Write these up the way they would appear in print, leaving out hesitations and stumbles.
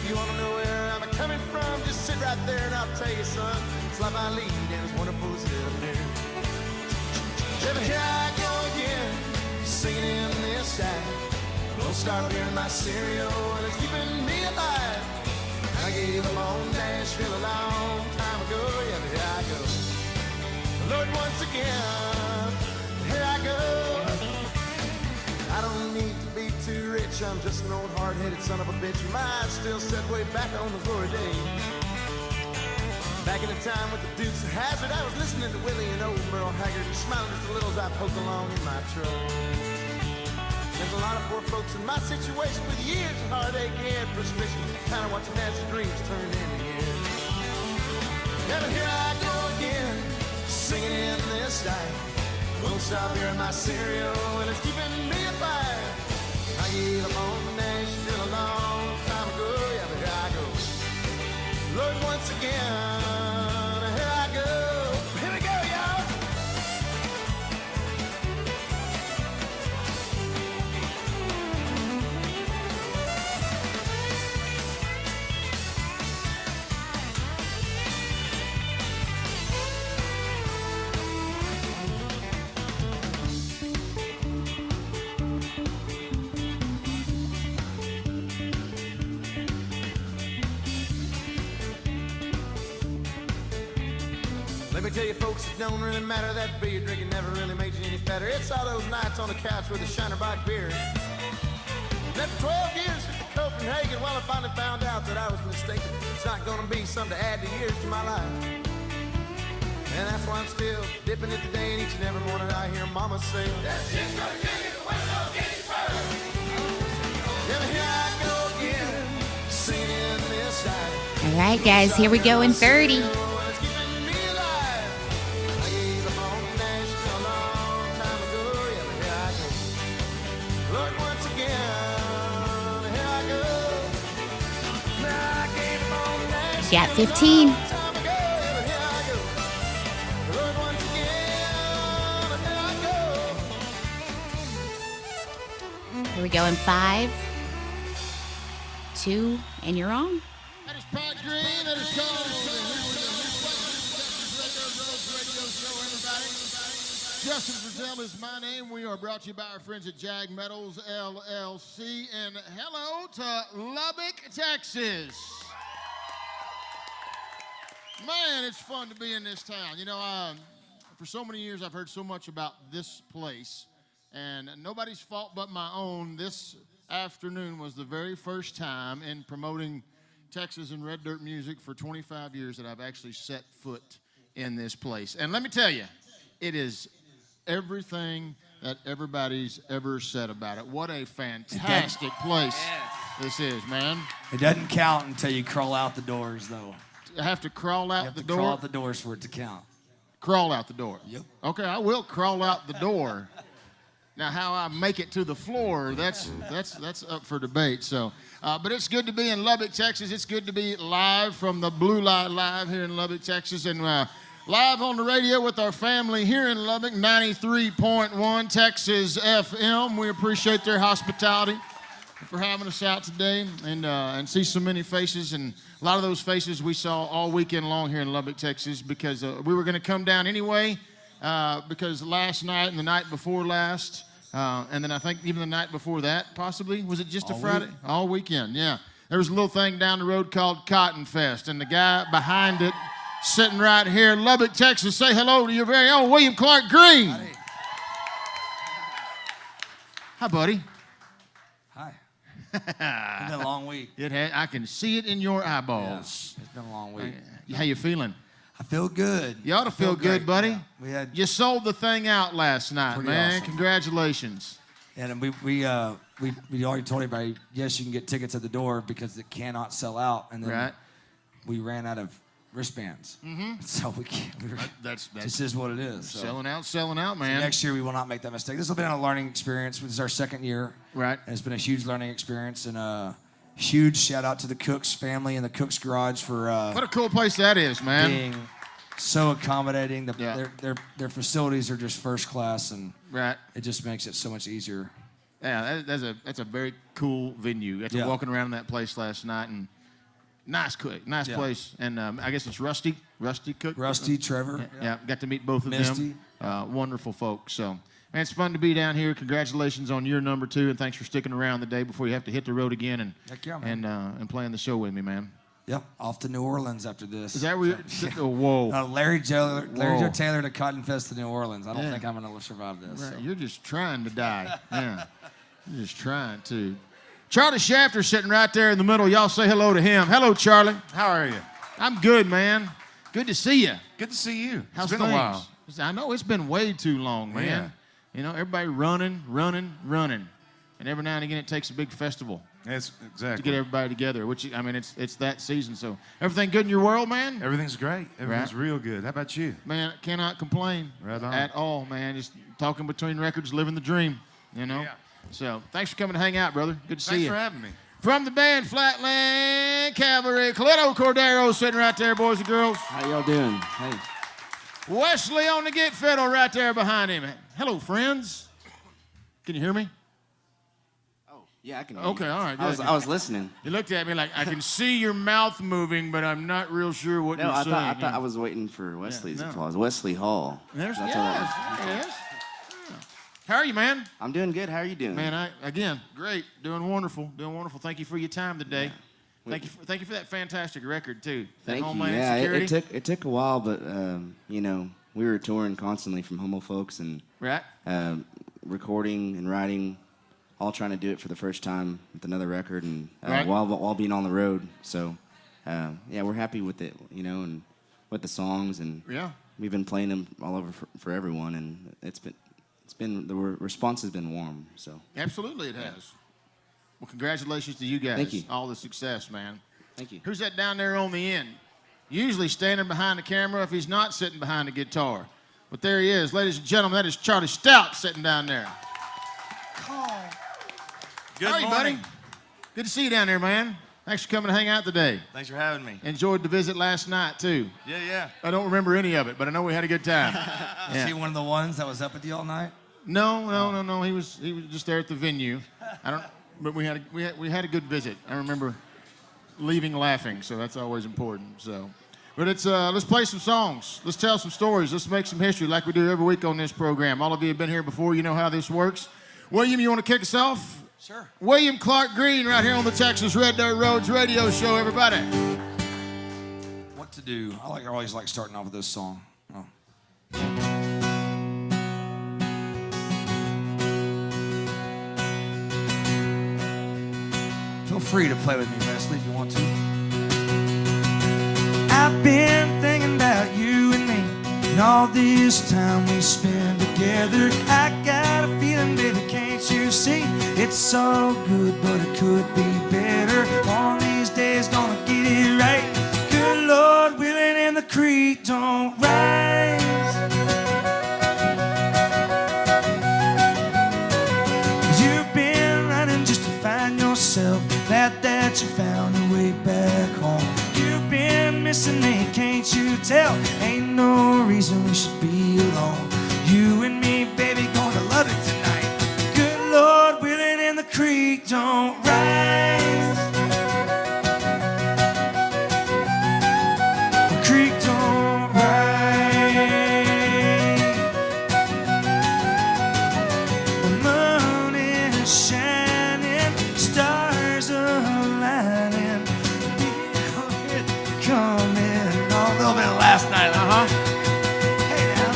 you want to know where I'm coming from, just sit right there and I'll tell you, son. It's like my lead and as wonderful as it ever is. But here I go again, singing in this style. Don't start being my cereal and it's keeping me alive. I gave up on Nashville a long time ago, yeah, but here I go. Lord, once again, here I go. I don't need to be too rich, I'm just an old hard-headed son of a bitch. My eyes still set way back on the glory days. Back in the time with the Dukes of Hazzard, I was listening to Willie and old Merle Haggard and smiling just a little as I poked along in my truck. There's a lot of poor folks in my situation with years of heartache and frustration, kind of watching as their dreams turn into years. Yeah, but here I go again, singing in this style. Won't stop hearing my cereal and it's keeping me afire. I gave up on Nashville a long time ago, yeah, but here I go. Lord, once again, here I go. Here we go, y'all. Let me tell you folks, it don't really matter. That beer drinking never really made you any fatter. It's all those nights on the couch with a Shiner Bock beer. After 12 years at Copenhagen, well, I finally found out that I was mistaken. It's not gonna be something to add the years to my life. And that's why I'm still dipping it today, and each and every morning I hear Mama say, that's just gonna get you, what's gonna get you first? Yeah, here I go again, singing in this style. All right, guys, here we go in 30. Got 15. Here we go in 5, 2, and you're on. That is Pat Green. That is called Radio Show, everybody. Justin Frizzell is my name. We are brought to you by our friends at Jag Metals, LLC. And hello to Lubbock, Texas. Man, it's fun to be in this town. You know, for so many years, I've heard so much about this place, and nobody's fault but my own. This afternoon was the very first time in promoting Texas and red dirt music for 25 years that I've actually set foot in this place. And let me tell you, it is everything that everybody's ever said about it. What a fantastic place this is, man. It doesn't count until you crawl out the doors, though. I have to crawl out the door? Crawl out the doors for it to count. Crawl out the door? Yep. Okay, I will crawl out the door. Now, how I make it to the floor, that's up for debate. So, but it's good to be in Lubbock, Texas. It's good to be live from the Blue Light Live here in Lubbock, Texas. And live on the radio with our family here in Lubbock, 93.1 Texas FM. We appreciate their hospitality for having us out today and see so many faces. And a lot of those faces we saw all weekend long here in Lubbock, Texas, because we were going to come down anyway because last night and the night before last, and then I think even the night before that, possibly, was it just a Friday? All weekend, yeah. There was a little thing down the road called Cotton Fest, and the guy behind it, sitting right here in Lubbock, Texas, say hello to your very own William Clark Green. Howdy. Hi, buddy. Hi. It's been a long week. I can see it in your eyeballs. Yeah, it's been a long week. How you feeling? I feel good. You ought to feel good, buddy. Yeah. You sold the thing out last night, Pretty man. awesome. Congratulations. And we already told everybody, yes, you can get tickets at the door because it cannot sell out. And then we ran out of wristbands. Mm-hmm. So we can't. This is what it is. So. Selling out, man. So next year we will not make that mistake. This has been a learning experience. This is our second year. Right. And it's been a huge learning experience. And a huge shout out to the Cooks family and the Cooks Garage for what a cool place that is, man. Being so accommodating. Their facilities are just first class, and it just makes it so much easier. Yeah, that's a very cool venue. Got to walking around that place last night, and Nice place. And I guess it's Rusty Cook. Rusty, Trevor. Yeah, got to meet both of Misty. them. Wonderful folks. So, man, it's fun to be down here. Congratulations on your number 2, and thanks for sticking around the day before you have to hit the road again and playing the show with me, man. Yep, off to New Orleans after this. Is that where you're... Whoa. Larry Joe Taylor to Cotton Fest to New Orleans. I don't think I'm going to survive this. Right. So. You're just trying to die. Yeah. You're just trying to. Charlie Shafter's sitting right there in the middle. Y'all say hello to him. Hello, Charlie. How are you? I'm good, man. Good to see you. Good to see you. How's it's been things? a while. I know it's been way too long, man. Yeah. You know, everybody running. And every now and again it takes a big festival. Yes, exactly. To get everybody together, which, I mean, it's that season. So everything good in your world, man? Everything's great. Everything's real good. How about you? Man, cannot complain at all, man. Just talking between records, living the dream, you know? Yeah. So thanks for coming to hang out, brother. Good to see you. Thanks for having me. From the band Flatland Cavalry, Coletto Cordero sitting right there, boys and girls. How y'all doing? Hey. Wesley on the git fiddle right there behind him. Hello, friends. Can you hear me? Yeah, I can hear you. Okay, all right. I was listening. You looked at me like, I can see your mouth moving, but I'm not real sure what you're saying. I thought I was waiting for Wesley's applause. Wesley Hall. Yes. How are you, man? I'm doing good. How are you doing? Man, again, great. Doing wonderful. Thank you for your time today. Yeah. Thank you for that fantastic record, too. Thank you. Yeah, it took a while, but, you know, we were touring constantly from Humble Folks and recording and writing, all trying to do it for the first time with another record, and while being on the road. So, yeah, we're happy with it, you know, and with the songs, and we've been playing them all over for everyone, and the response has been warm. So absolutely, it has. Well, congratulations to you guys. Thank you. All the success, man. Thank you. Who's that down there on the end? Usually standing behind the camera if he's not sitting behind the guitar. But there he is, ladies and gentlemen. That is Charlie Stout sitting down there. Good How are you, morning. buddy? Good to see you down there, man. Thanks for coming to hang out today. Thanks for having me. Enjoyed the visit last night, too. Yeah. I don't remember any of it, but I know we had a good time. Was he one of the ones that was up with you all night? No. He was just there at the venue. But we had a good visit. I remember leaving laughing, so that's always important. So, but let's play some songs. Let's tell some stories. Let's make some history like we do every week on this program. All of you have been here before. You know how this works. William, you want to kick us off? Sure. William Clark Green right here on the Texas Red Dirt Roads radio show, everybody. What to do? I always like starting off with this song. Oh. Feel free to play with me, Wesley, if you want to. I've been thinking about you and me and all this time we spend together. I got a feeling, baby, can't you see? It's so good, but it could be better. One of these days, gonna get it right. Good Lord willing, and the creek don't rise. You've been running just to find yourself. Glad that you found your way back home. You've been missing me, can't you tell? Ain't no reason we should be alone. You and me, baby, gonna love it tonight. Good Lord willing, and the creek don't rise. The creek don't rise. The moon is shining, stars are aligning. Feel it coming. Oh, a little bit of last night, Hey now.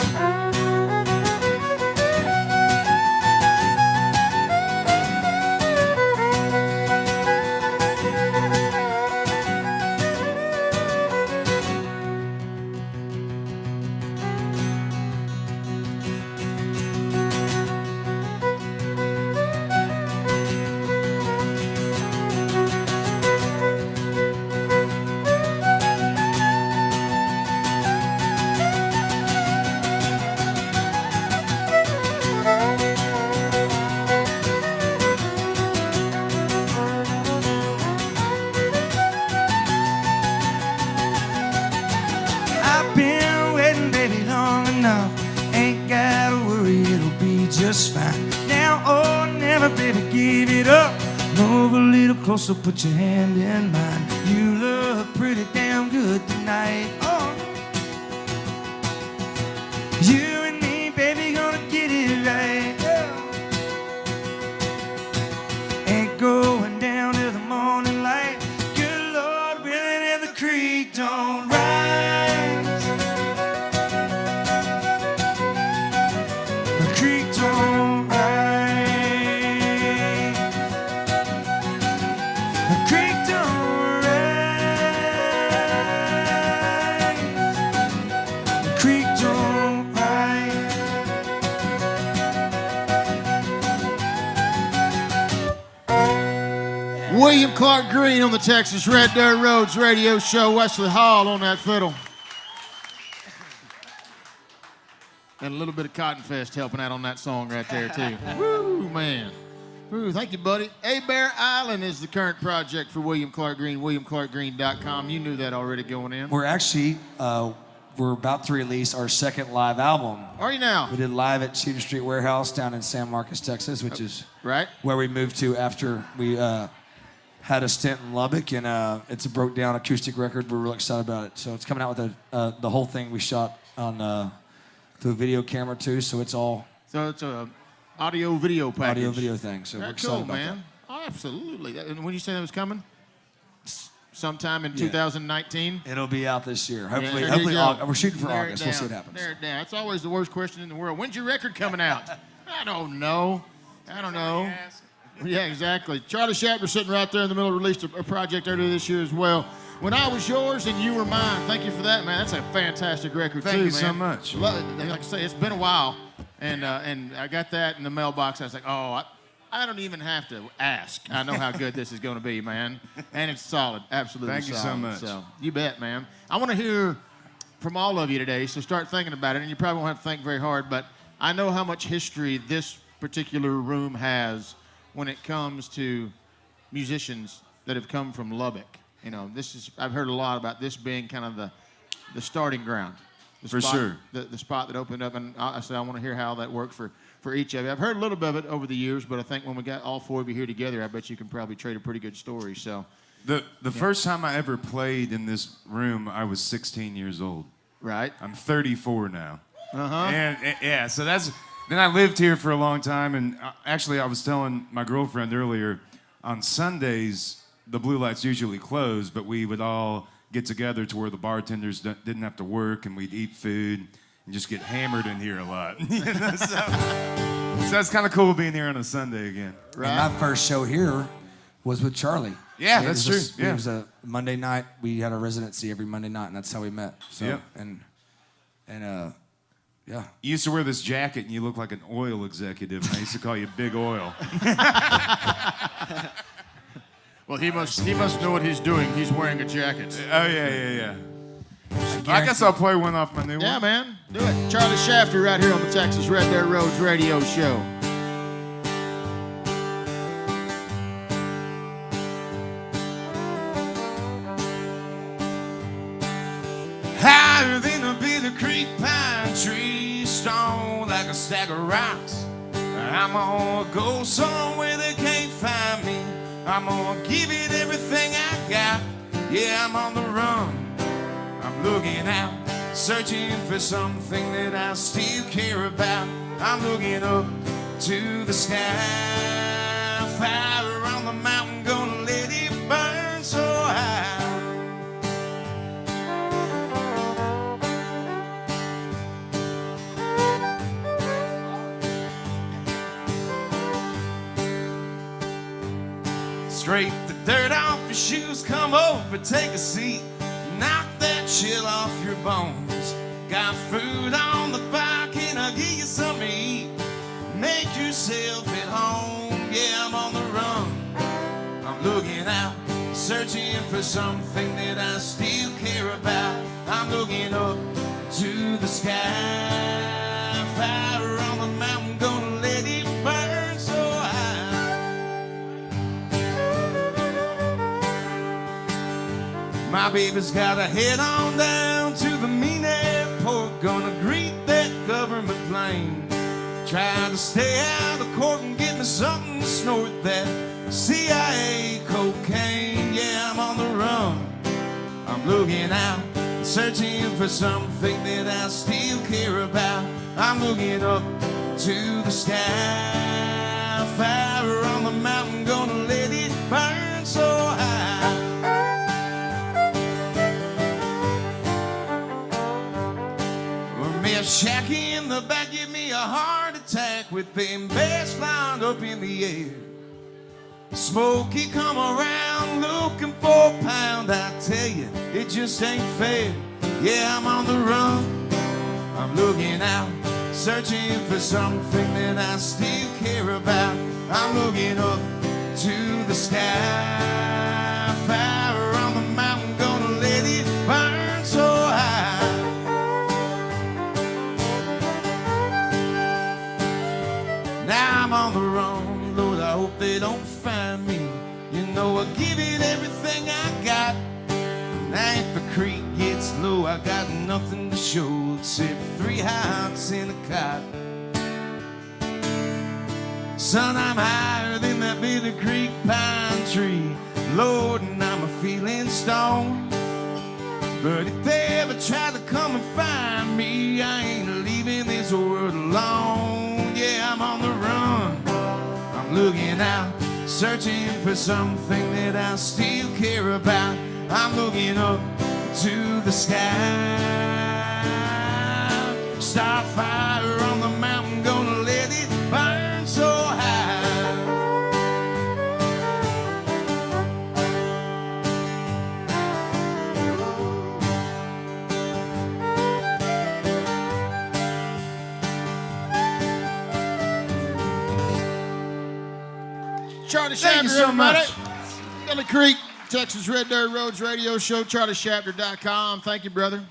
I've been waiting, baby, long enough. Ain't gotta worry, it'll be just fine. Now or never, baby, give it up. Move a little close, so put your hand in mine. You look pretty damn good tonight. Oh, you and me, baby, gonna get it right. Ain't going down to the morning light. Good Lord willing, if the creek don't rise. The creek don't rise. The creek don't rise. The creek don't rise. William Clark Green on the Texas Red Dirt Roads radio show. Wesley Hall on that fiddle. And a little bit of Cotton Fest helping out on that song right there, too. Woo, man. Woo, thank you, buddy. Bear Island is the current project for William Clark Green, williamclarkgreen.com. You knew that already going in. We're actually, we're about to release our second live album. Are you now? We did live at Cedar Street Warehouse down in San Marcos, Texas, which is right where we moved to after we had a stint in Lubbock, and it's a broke down acoustic record. We're real excited about it. So it's coming out with the whole thing we shot on through a video camera too. So it's all. So it's a audio video package. Audio video thing. So we're excited cool, about man. that. Oh, absolutely. And when you say that was coming, sometime in 2019. It'll be out this year. Hopefully, Yeah, hopefully we're shooting for Narrow it August. We'll see down. what happens. Narrow it down. That's always the worst question in the world. When's your record coming out? I don't know. Yeah, exactly. Charlie Shatner sitting right there in the middle released a project earlier this year as well. When I Was Yours and You Were Mine. Thank you for that, man. That's a fantastic record, Thank too, you man. so much. Like I say, it's been a while, and I got that in the mailbox. I was like, oh, I don't even have to ask. I know how good this is going to be, man. And it's solid, absolutely Thank you so solid. much. So, you bet, man. I want to hear from all of you today, so start thinking about it. And you probably won't have to think very hard, but I know how much history this particular room has when it comes to musicians that have come from Lubbock. You know, I've heard a lot about this being kind of the starting ground. For sure. The spot that opened up, and I want to hear how that worked for each of you. I've heard a little bit of it over the years, but I think when we got all four of you here together, I bet you can probably trade a pretty good story. So, The first time I ever played in this room, I was 16 years old. Right. I'm 34 now. Uh-huh. And yeah, so then I lived here for a long time, and actually I was telling my girlfriend earlier, on Sundays, the Blue Lights usually close, but we would all get together to where the bartenders didn't have to work, and we'd eat food and just get hammered in here a lot. You know, so it's kind of cool being here on a Sunday again. Right. And my first show here was with Charlie. Yeah, that's true. It was a Monday night. We had a residency every Monday night, and that's how we met. So, yep. Yeah. You used to wear this jacket, and you look like an oil executive, and I used to call you Big Oil. Well, he must know what he's doing. He's wearing a jacket. Oh, yeah. I guess I'll play one off my new one. Yeah, man. Do it. Charlie Shafter right here on the Texas Red Dirt Roads radio show. Higher than a bitter creek pine tree, strong like a stack of rocks. I'm gonna go somewhere they can't find me. I'm gonna give it everything I got. Yeah, I'm on the run. I'm looking out, searching for something that I still care about. I'm looking up to the sky. Fire on the mountain, gonna let it burn so high. Scrape the dirt off your shoes, come over, take a seat. Knock that chill off your bones. Got food on the fire, can I give you something to eat? Make yourself at home, yeah, I'm on the run. I'm looking out, searching for something that I still care about. I'm looking up to the sky. Fire on the mountain, gonna let it burn so high. My baby's gotta head on down to the mean airport. Gonna greet that government plane. Try to stay out of court and get me something to snort that CIA, cocaine, yeah, I'm on the run. I'm looking out, searching for something that I still care about. I'm looking up to the sky, fire on the mountain, gonna let it burn so high. Me a shacky in the back, give me a heart attack with them bass flying up in the air. Smokey come around looking for a pound. I tell you, it just ain't fair. Yeah, I'm on the run. I'm looking out, searching for something that I still care about. I'm looking up to the sky, fire on the mountain, gonna let it burn so high. Now I'm on the run, Lord, I hope they don't find me. You know I give it everything I got. Now if the creek gets low, I got nothing to show except 3 hots in a cot. Son, I'm higher than that Bitter Creek pine tree, Lord, and I'm a feeling stoned. But if they ever try to come and find me, I ain't leaving this world alone. Yeah, I'm on the run. I'm looking out, searching for something that I still care about. I'm looking up to the sky. Starfire on the mountain, gonna let it burn so high. Charlie Thank you Schaffner, so everybody. much. Billy Creek, Texas Red Dirt Roads Radio Show, CharlieSchaffner.com. Thank you, brother.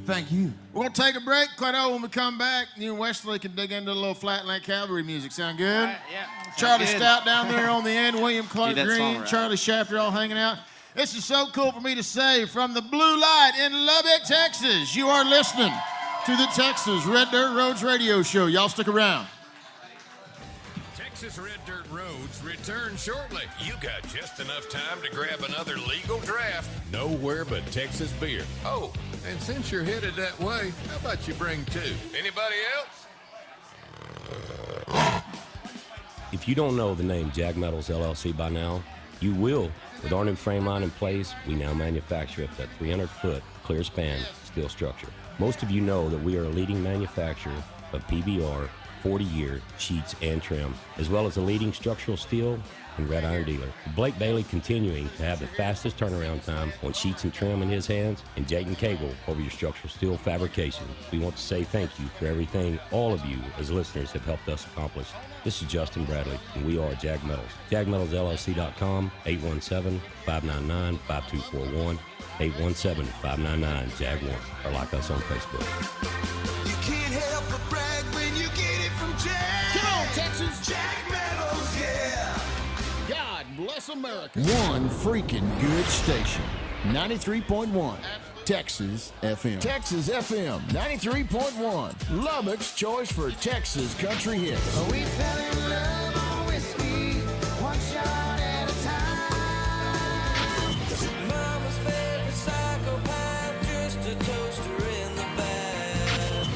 Thank you. We're going to take a break. Quite old when we come back. You and Wesley can dig into a little Flatland Cavalry music. Sound good? Yeah. Charlie Stout down there on the end. William Clark Dude, that Green, song, right? Charlie Schaffner all hanging out. This is so cool for me to say. From the Blue Light in Lubbock, Texas, you are listening to the Texas Red Dirt Roads Radio Show. Y'all stick around. Texas Red Dirt Roads return shortly. You got just enough time to grab another legal draft. Nowhere but Texas beer. Oh, and since you're headed that way, how about you bring 2? Anybody else? If you don't know the name Jag Metals LLC by now, you will. With our new frame line in place, we now manufacture up to 300-foot clear span steel structure. Most of you know that we are a leading manufacturer of PBR 40-year sheets and trim, as well as a leading structural steel and red iron dealer. Blake Bailey continuing to have the fastest turnaround time on sheets and trim in his hands, and Jayden Cable over your structural steel fabrication. We want to say thank you for everything all of you as listeners have helped us accomplish. This is Justin Bradley, and we are Jag Metals. JagMetalsLLC.com, 817-599-5241, 817-599-JAG1, or like us on Facebook. You can't help but brag when you get it from Jag. Come on, Texas. Jag Metals, yeah. God bless America. One freaking good station. 93.1. Texas FM. Texas FM 93.1. Lubbock's choice for Texas country hits. We fell in love on whiskey, one shot at a time. Mama's favorite psychopath, just a toaster in the back.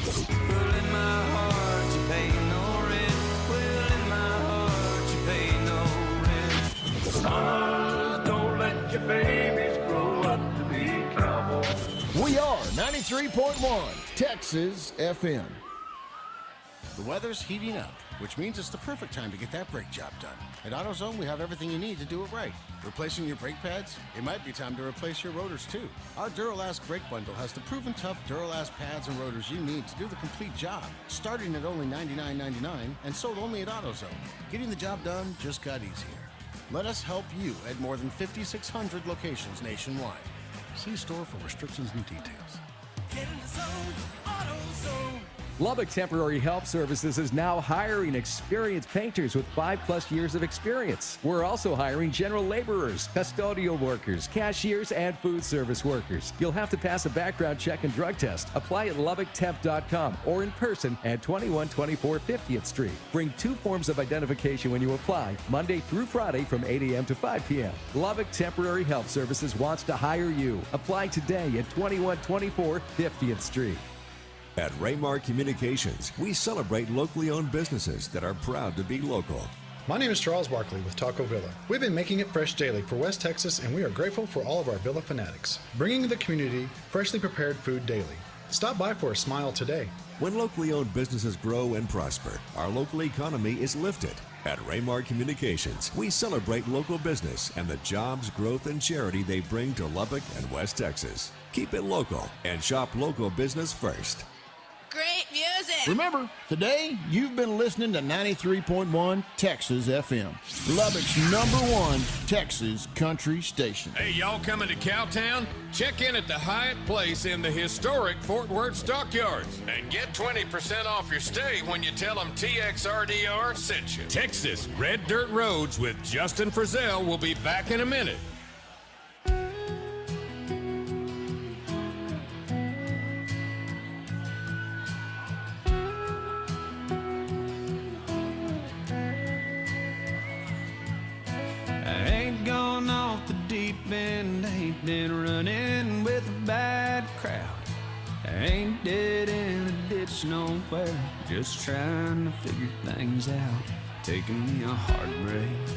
Pulling my heart, you pay no rent. Pulling my heart, you pay no rent. Don't let your babies grow up to be cowboys. We are 93.1 Texas FM. The weather's heating up, which means it's the perfect time to get that brake job done. At AutoZone, we have everything you need to do it right. Replacing your brake pads? It might be time to replace your rotors too. Our Duralast brake bundle has the proven tough Duralast pads and rotors you need to do the complete job, starting at only $99.99 and sold only at AutoZone. Getting the job done just got easier. Let us help you at more than 5,600 locations nationwide. See store for restrictions and details. Get in the zone, AutoZone. Lubbock Temporary Help Services is now hiring experienced painters with 5+ years of experience. We're also hiring general laborers, custodial workers, cashiers, and food service workers. You'll have to pass a background check and drug test. Apply at LubbockTemp.com or in person at 2124 50th Street. Bring 2 forms of identification when you apply, Monday through Friday from 8 a.m. to 5 p.m. Lubbock Temporary Help Services wants to hire you. Apply today at 2124 50th Street. At Raymar Communications, we celebrate locally owned businesses that are proud to be local. My name is Charles Barkley with Taco Villa. We've been making it fresh daily for West Texas, and we are grateful for all of our Villa fanatics, bringing the community freshly prepared food daily. Stop by for a smile today. When locally owned businesses grow and prosper, our local economy is lifted. At Raymar Communications, we celebrate local business and the jobs, growth, and charity they bring to Lubbock and West Texas. Keep it local and shop local business first. Great music. Remember, today you've been listening to 93.1 Texas FM, Lubbock's #1 Texas country station. Hey, y'all coming to Cowtown? Check in at the Hyatt Place in the historic Fort Worth Stockyards and get 20% off your stay when you tell them TXRDR sent you. Texas Red Dirt Roads with Justin Frizzell will be back in a minute. Ain't been running with a bad crowd. Ain't dead in a ditch nowhere. Just trying to figure things out. Taking me a heartbreak.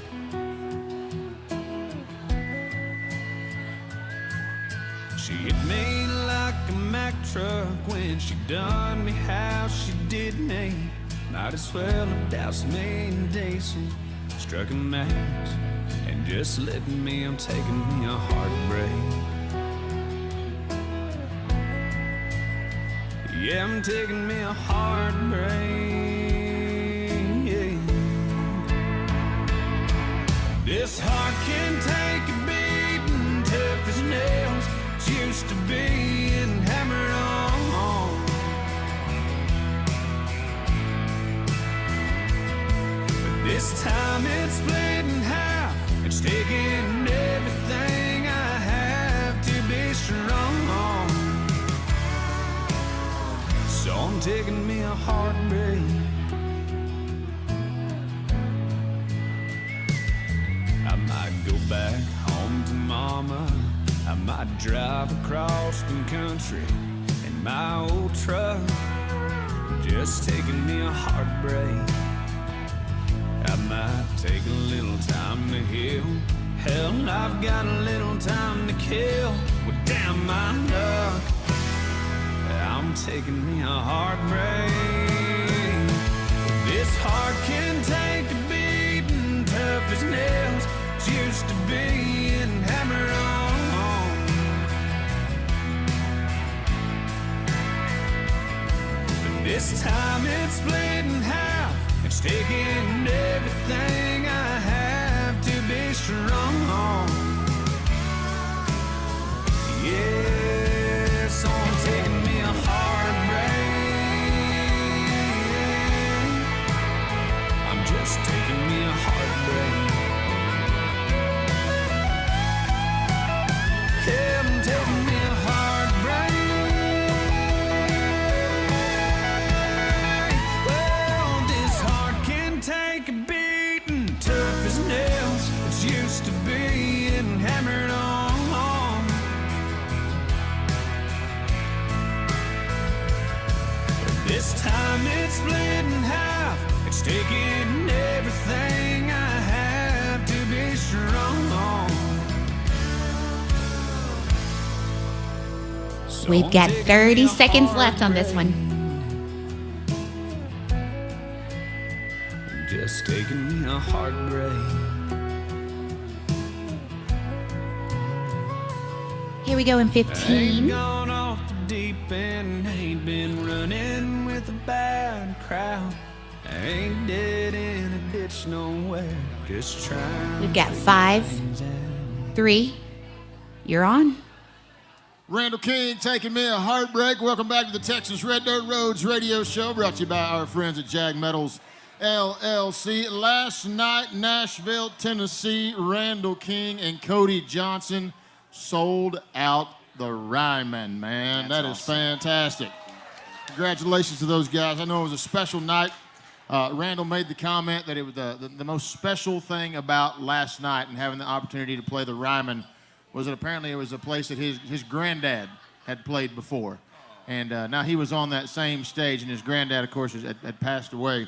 She hit me like a Mack truck when she done me how she did me. Might as well have doused me in diesel. Struck a match and just lit me. I'm taking me a heartbreak. Yeah, I'm taking me a heartbreak. Yeah. This heart can take a beating, tough as nails. It's used to being hammered on. But this time it's split in half. It's taking everything I have to be strong. So I'm taking me a heartbreak. I might go back home to mama. I might drive across the country in my old truck. Just taking me a heartbreak. I might take a little time to heal. Hell, I've got a little time to kill. Well, damn my luck, I'm taking me a heartbreak. This heart can take a beating, tough as nails. It's used to being hammered on. But this time it's split in half. It's taking everything I have to be strong. Yeah, so I'm taking me a heartbreak. I'm just taking me a heartbreak. Yeah, I'm taking me a heartbreak. Well, this heart can take a beating, tough as nails. It's used to being hammered on. This time it's split in half. It's taking everything I have to be strong. So We've got 30 seconds left on this one. Just taking me a heartbreak. Here we go in 15. Ain't gone off the deep end. Ain't been running with a bad crowd. Ain't dead in a ditch nowhere. Just trying. We've got 5, 3. You're on. Randall King taking me a heartbreak. Welcome back to the Texas Red Dirt Roads radio show, brought to you by our friends at Jag Metals LLC. Last night, Nashville, Tennessee, Randall King and Cody Johnson sold out the Ryman, man. That is fantastic. Congratulations to those guys. I know it was a special night. Randall made the comment that it was the most special thing about last night and having the opportunity to play the Ryman was that apparently it was a place that his granddad had played before. And now he was on that same stage, and his granddad, of course, had passed away.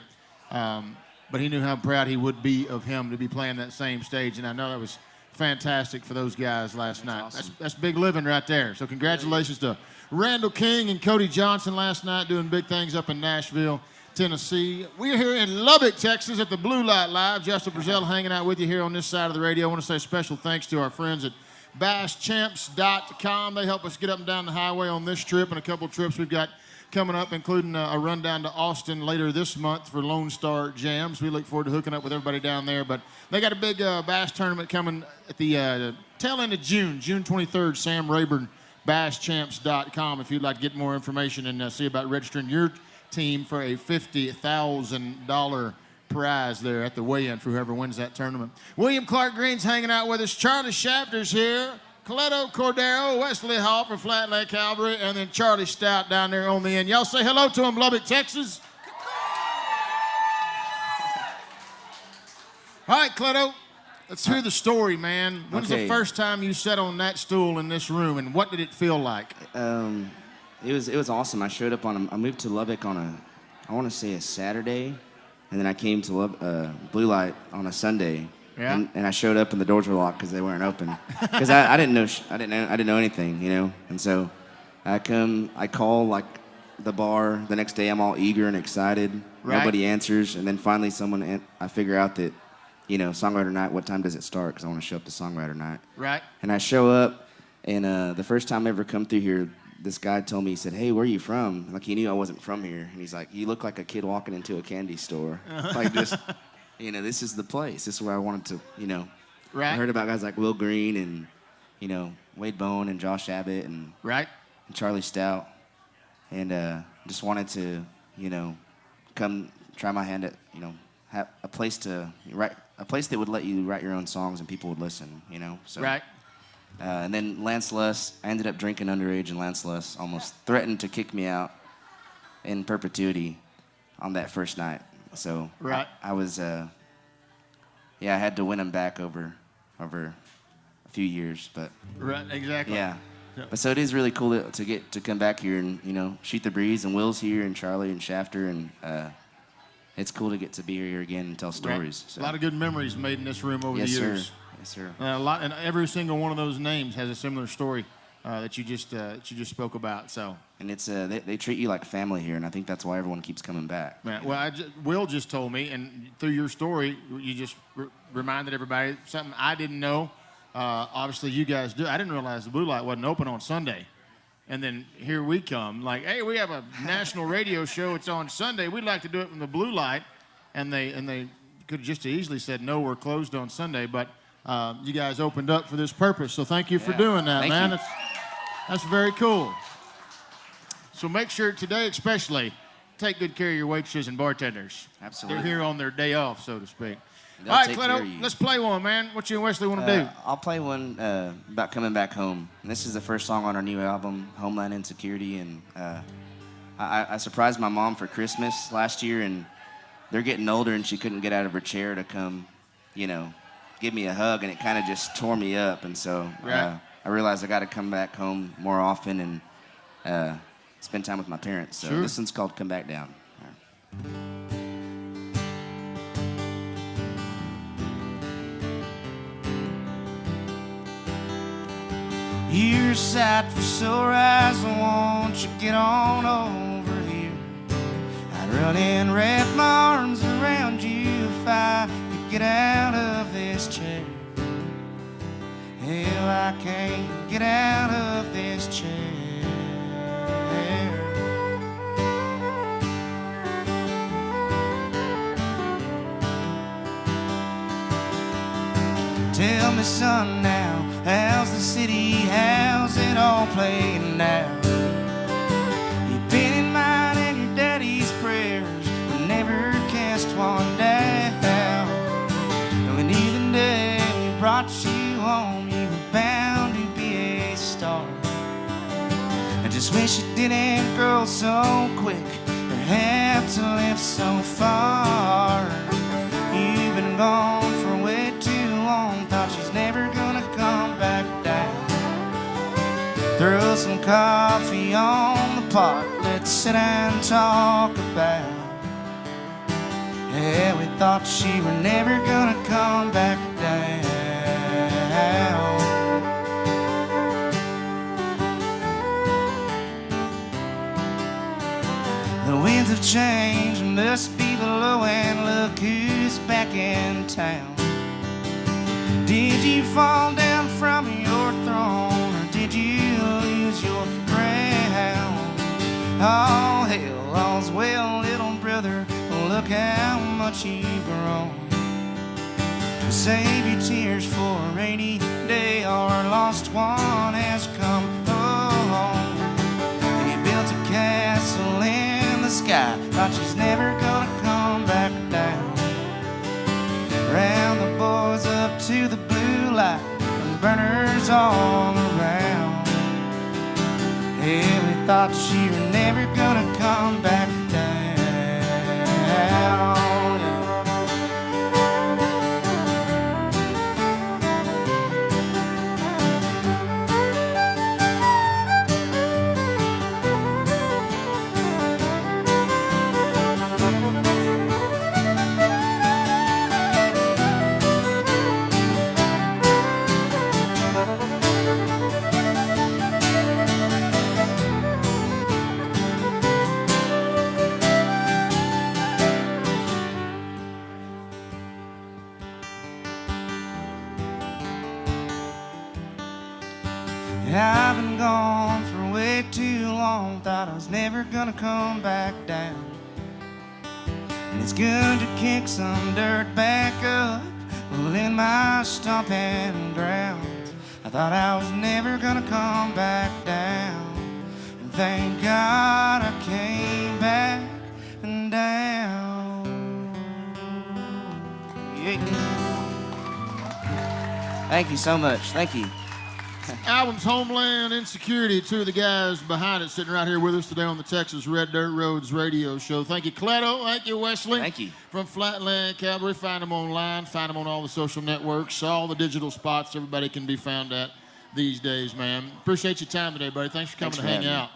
But he knew how proud he would be of him to be playing that same stage, and I know that was fantastic for those guys last night. Awesome. That's big living right there. So congratulations to Randall King and Cody Johnson last night doing big things up in Nashville, Tennessee. We're here in Lubbock, Texas at the Blue Light Live. Justin Brazell hanging out with you here on this side of the radio. I want to say special thanks to our friends at BassChamps.com. They help us get up and down the highway on this trip and a couple trips we've got coming up, including a run down to Austin later this month for Lone Star Jams. We look forward to hooking up with everybody down there. But they got a big bass tournament coming at the tail end of June 23rd. Sam Rayburn, BassChamps.com if you'd like to get more information and see about registering your team for a $50,000 prize there at the weigh-in for whoever wins that tournament. William Clark Green's hanging out with us. Charlie Shafter's here. Coletto Cordero, Wesley Hall for Flat Lake Cavalry, and then Charlie Stout down there on the end. Y'all say hello to him, Lubbock, Texas. All right, Coletto, let's hear the story, man. When's the first time you sat on that stool in this room, and what did it feel like? It was awesome. I showed up I moved to Lubbock on I want to say a Saturday, and then I came to Blue Light on a Sunday. Yeah. And I showed up and the doors were locked because they weren't open. Because I didn't know anything, you know. And so I call like the bar the next day. I'm all eager and excited. Right. Nobody answers, and then finally I figure out that, you know, Songwriter Night. What time does it start? Because I want to show up to Songwriter Night. Right. And I show up, and the first time I ever come through here, this guy told me, he said, "Hey, where are you from?" Like he knew I wasn't from here, and he's like, "You look like a kid walking into a candy store." Like just. You know, this is the place. This is where I wanted to, you know. Right. I heard about guys like Will Green and, you know, Wade Bone and Josh Abbott and Charlie Stout. And just wanted to, you know, come try my hand at, you know, have a place that would let you write your own songs and people would listen, you know. So, and then Lance Luss, I ended up drinking underage, and Lance Luss almost threatened to kick me out in perpetuity on that first night. So I was, I had to win him back over a few years, but exactly. Yeah. But so it is really cool to get to come back here and, you know, shoot the breeze, and Will's here and Charlie and Shafter, and it's cool to get to be here again and tell stories. So. A lot of good memories made in this room over the years. Sir. Yes, sir. And every single one of those names has a similar story that you just spoke about. So. And it's they treat you like family here, and I think that's why everyone keeps coming back. Man, well, Will just told me, and through your story, you just reminded everybody something I didn't know. Obviously, you guys do. I didn't realize the Blue Light wasn't open on Sunday. And then here we come, like, hey, we have a national radio show. It's on Sunday. We'd like to do it from the Blue Light. And they could have just easily said, no, we're closed on Sunday. But you guys opened up for this purpose. So thank you for doing that, man. That's very cool. So make sure today especially, take good care of your waitresses and bartenders. Absolutely. They're here on their day off, so to speak. All right, Cleto, let's play one, man. What you and Wesley want to do? I'll play one about coming back home. And this is the first song on our new album, Homeland Insecurity. And I surprised my mom for Christmas last year, and they're getting older, and she couldn't get out of her chair to come, you know, give me a hug, and it kind of just tore me up. And so I realized I got to come back home more often and spend time with my parents. So this one's called Come Back Down. You're sight for sore eyes, won't you get on over here? I'd run and wrap my arms around you if I could get out of this chair. Hell, I can't get out of this chair. Tell me, son, now, how's the city? How's it all played now. You've been in mine and your daddy's prayers, but never cast one down. And when even day we brought you home, you were bound to be a star. I just wish it didn't grow so quick or have to live so far. You've been gone for way too long, thought she's never gonna come back down. Throw some coffee on the pot, let's sit and talk about. Yeah, we thought she were never gonna come back down. The winds have changed, must be below, and look who's back in town. Did you fall down from your throne, or did you lose your crown? Oh, hell, all's well, little brother, look how much you've grown. Save your tears for a rainy day, our lost one has come home. You built a castle in the sky, thought she's never gonna come back down. Round the boys up to the blue light, and burners all around. Yeah, we thought she were never gonna come back down. I've been gone for way too long, thought I was never gonna come back down. And it's good to kick some dirt back up, in my stomping grounds. I thought I was never gonna come back down, and thank God I came back down. Yeah. Thank you so much, thank you. Album's Homeland Insecurity. Two of the guys behind it sitting right here with us today on the Texas Red Dirt Roads radio show. Thank you, Cleto. Thank you, Wesley. Thank you. From Flatland Cavalry. Find them online. Find them on all the social networks. All the digital spots everybody can be found at these days, man. Appreciate your time today, buddy. Thanks for coming to hang out.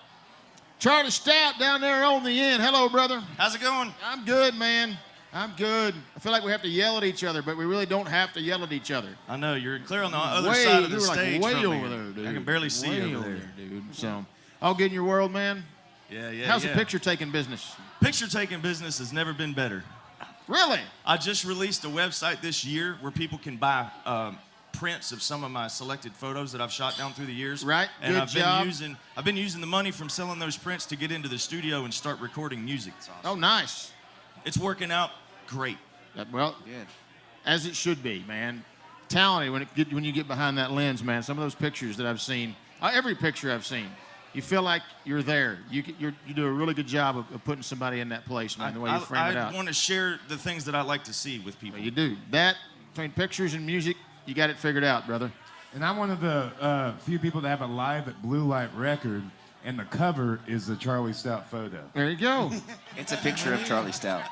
Charlie Stout down there on the end. Hello, brother. How's it going? I'm good, man. I'm good. I feel like we have to yell at each other, but we really don't have to yell at each other. I know, you're clear on the other side of the stage way from over me. there, dude. I can barely see you over there, dude. So, all good in your world, man? Yeah, yeah, How's the picture-taking business? Picture-taking business has never been better. Really? I just released a website this year where people can buy prints of some of my selected photos that I've shot down through the years. Right, and good I've job. been using the money from selling those prints to get into the studio and start recording music. Awesome. Oh, nice. It's working out great. Well, good. As it should be, man. Talented when you get behind that lens, man. Some of those pictures that I've seen, every picture I've seen, you feel like you're there. You do a really good job of putting somebody in that place, man, the way you frame it out. I want to share the things that I like to see with people. Well, you do. That, between pictures and music, you got it figured out, brother. And I'm one of the few people that have a Live at Blue Light record, and the cover is the Charlie Stout photo. There you go. It's a picture of Charlie Stout.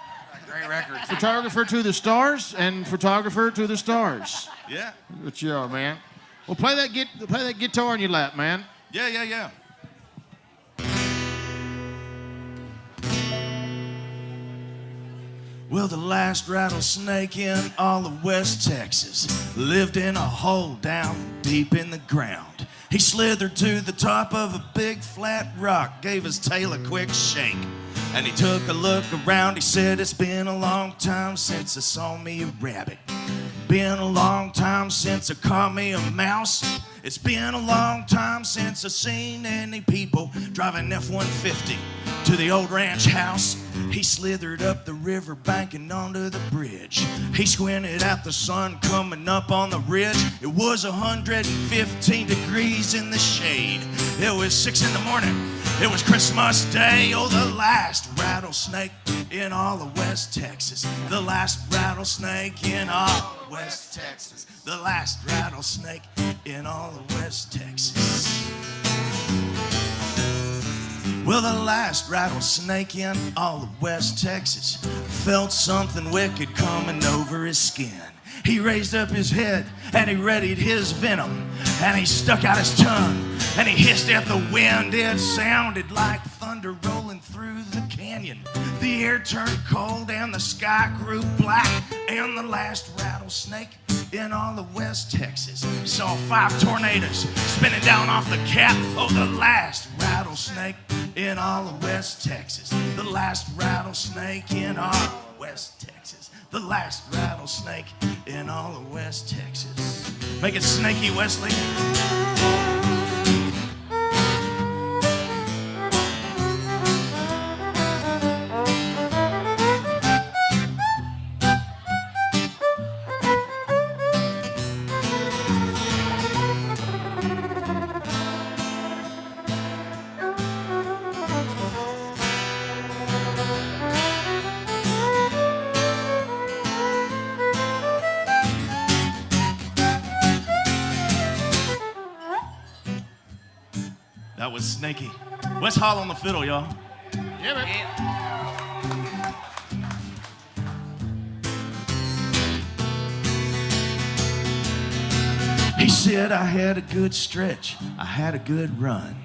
Great record. Photographer to the stars and photographer to the stars. Yeah. What you are, man. Well, play that guitar in your lap, man. Yeah, yeah, yeah. Well, the last rattlesnake in all of West Texas lived in a hole down deep in the ground. He slithered to the top of a big flat rock, gave his tail a quick shake, and he took a look around. He said, "It's been a long time since I saw me a rabbit. Been a long time since I caught me a mouse. It's been a long time since I seen any people driving F-150 to the old ranch house. He slithered up the river bank and onto the bridge. He squinted at the sun coming up on the ridge. It was 115 degrees in the shade. It was 6 in the morning. It was Christmas Day. Oh, the last rattlesnake in all of West Texas. The last rattlesnake in all of West Texas. The last rattlesnake in all of West Texas. Well, the last rattlesnake in all of West Texas felt something wicked coming over his skin. He raised up his head and he readied his venom and he stuck out his tongue and he hissed at the wind. It sounded like thunder rolling through the canyon. The air turned cold and the sky grew black, and the last rattlesnake in all of West Texas saw 5 tornadoes spinning down off the cap. Oh, the last rattlesnake in all of West Texas. The last rattlesnake in all of West Texas. The last rattlesnake in all of West Texas. Make it snaky, Wesley. That was snaky. Wes Hall on the fiddle, y'all. Yeah, man. He said I had a good stretch, I had a good run.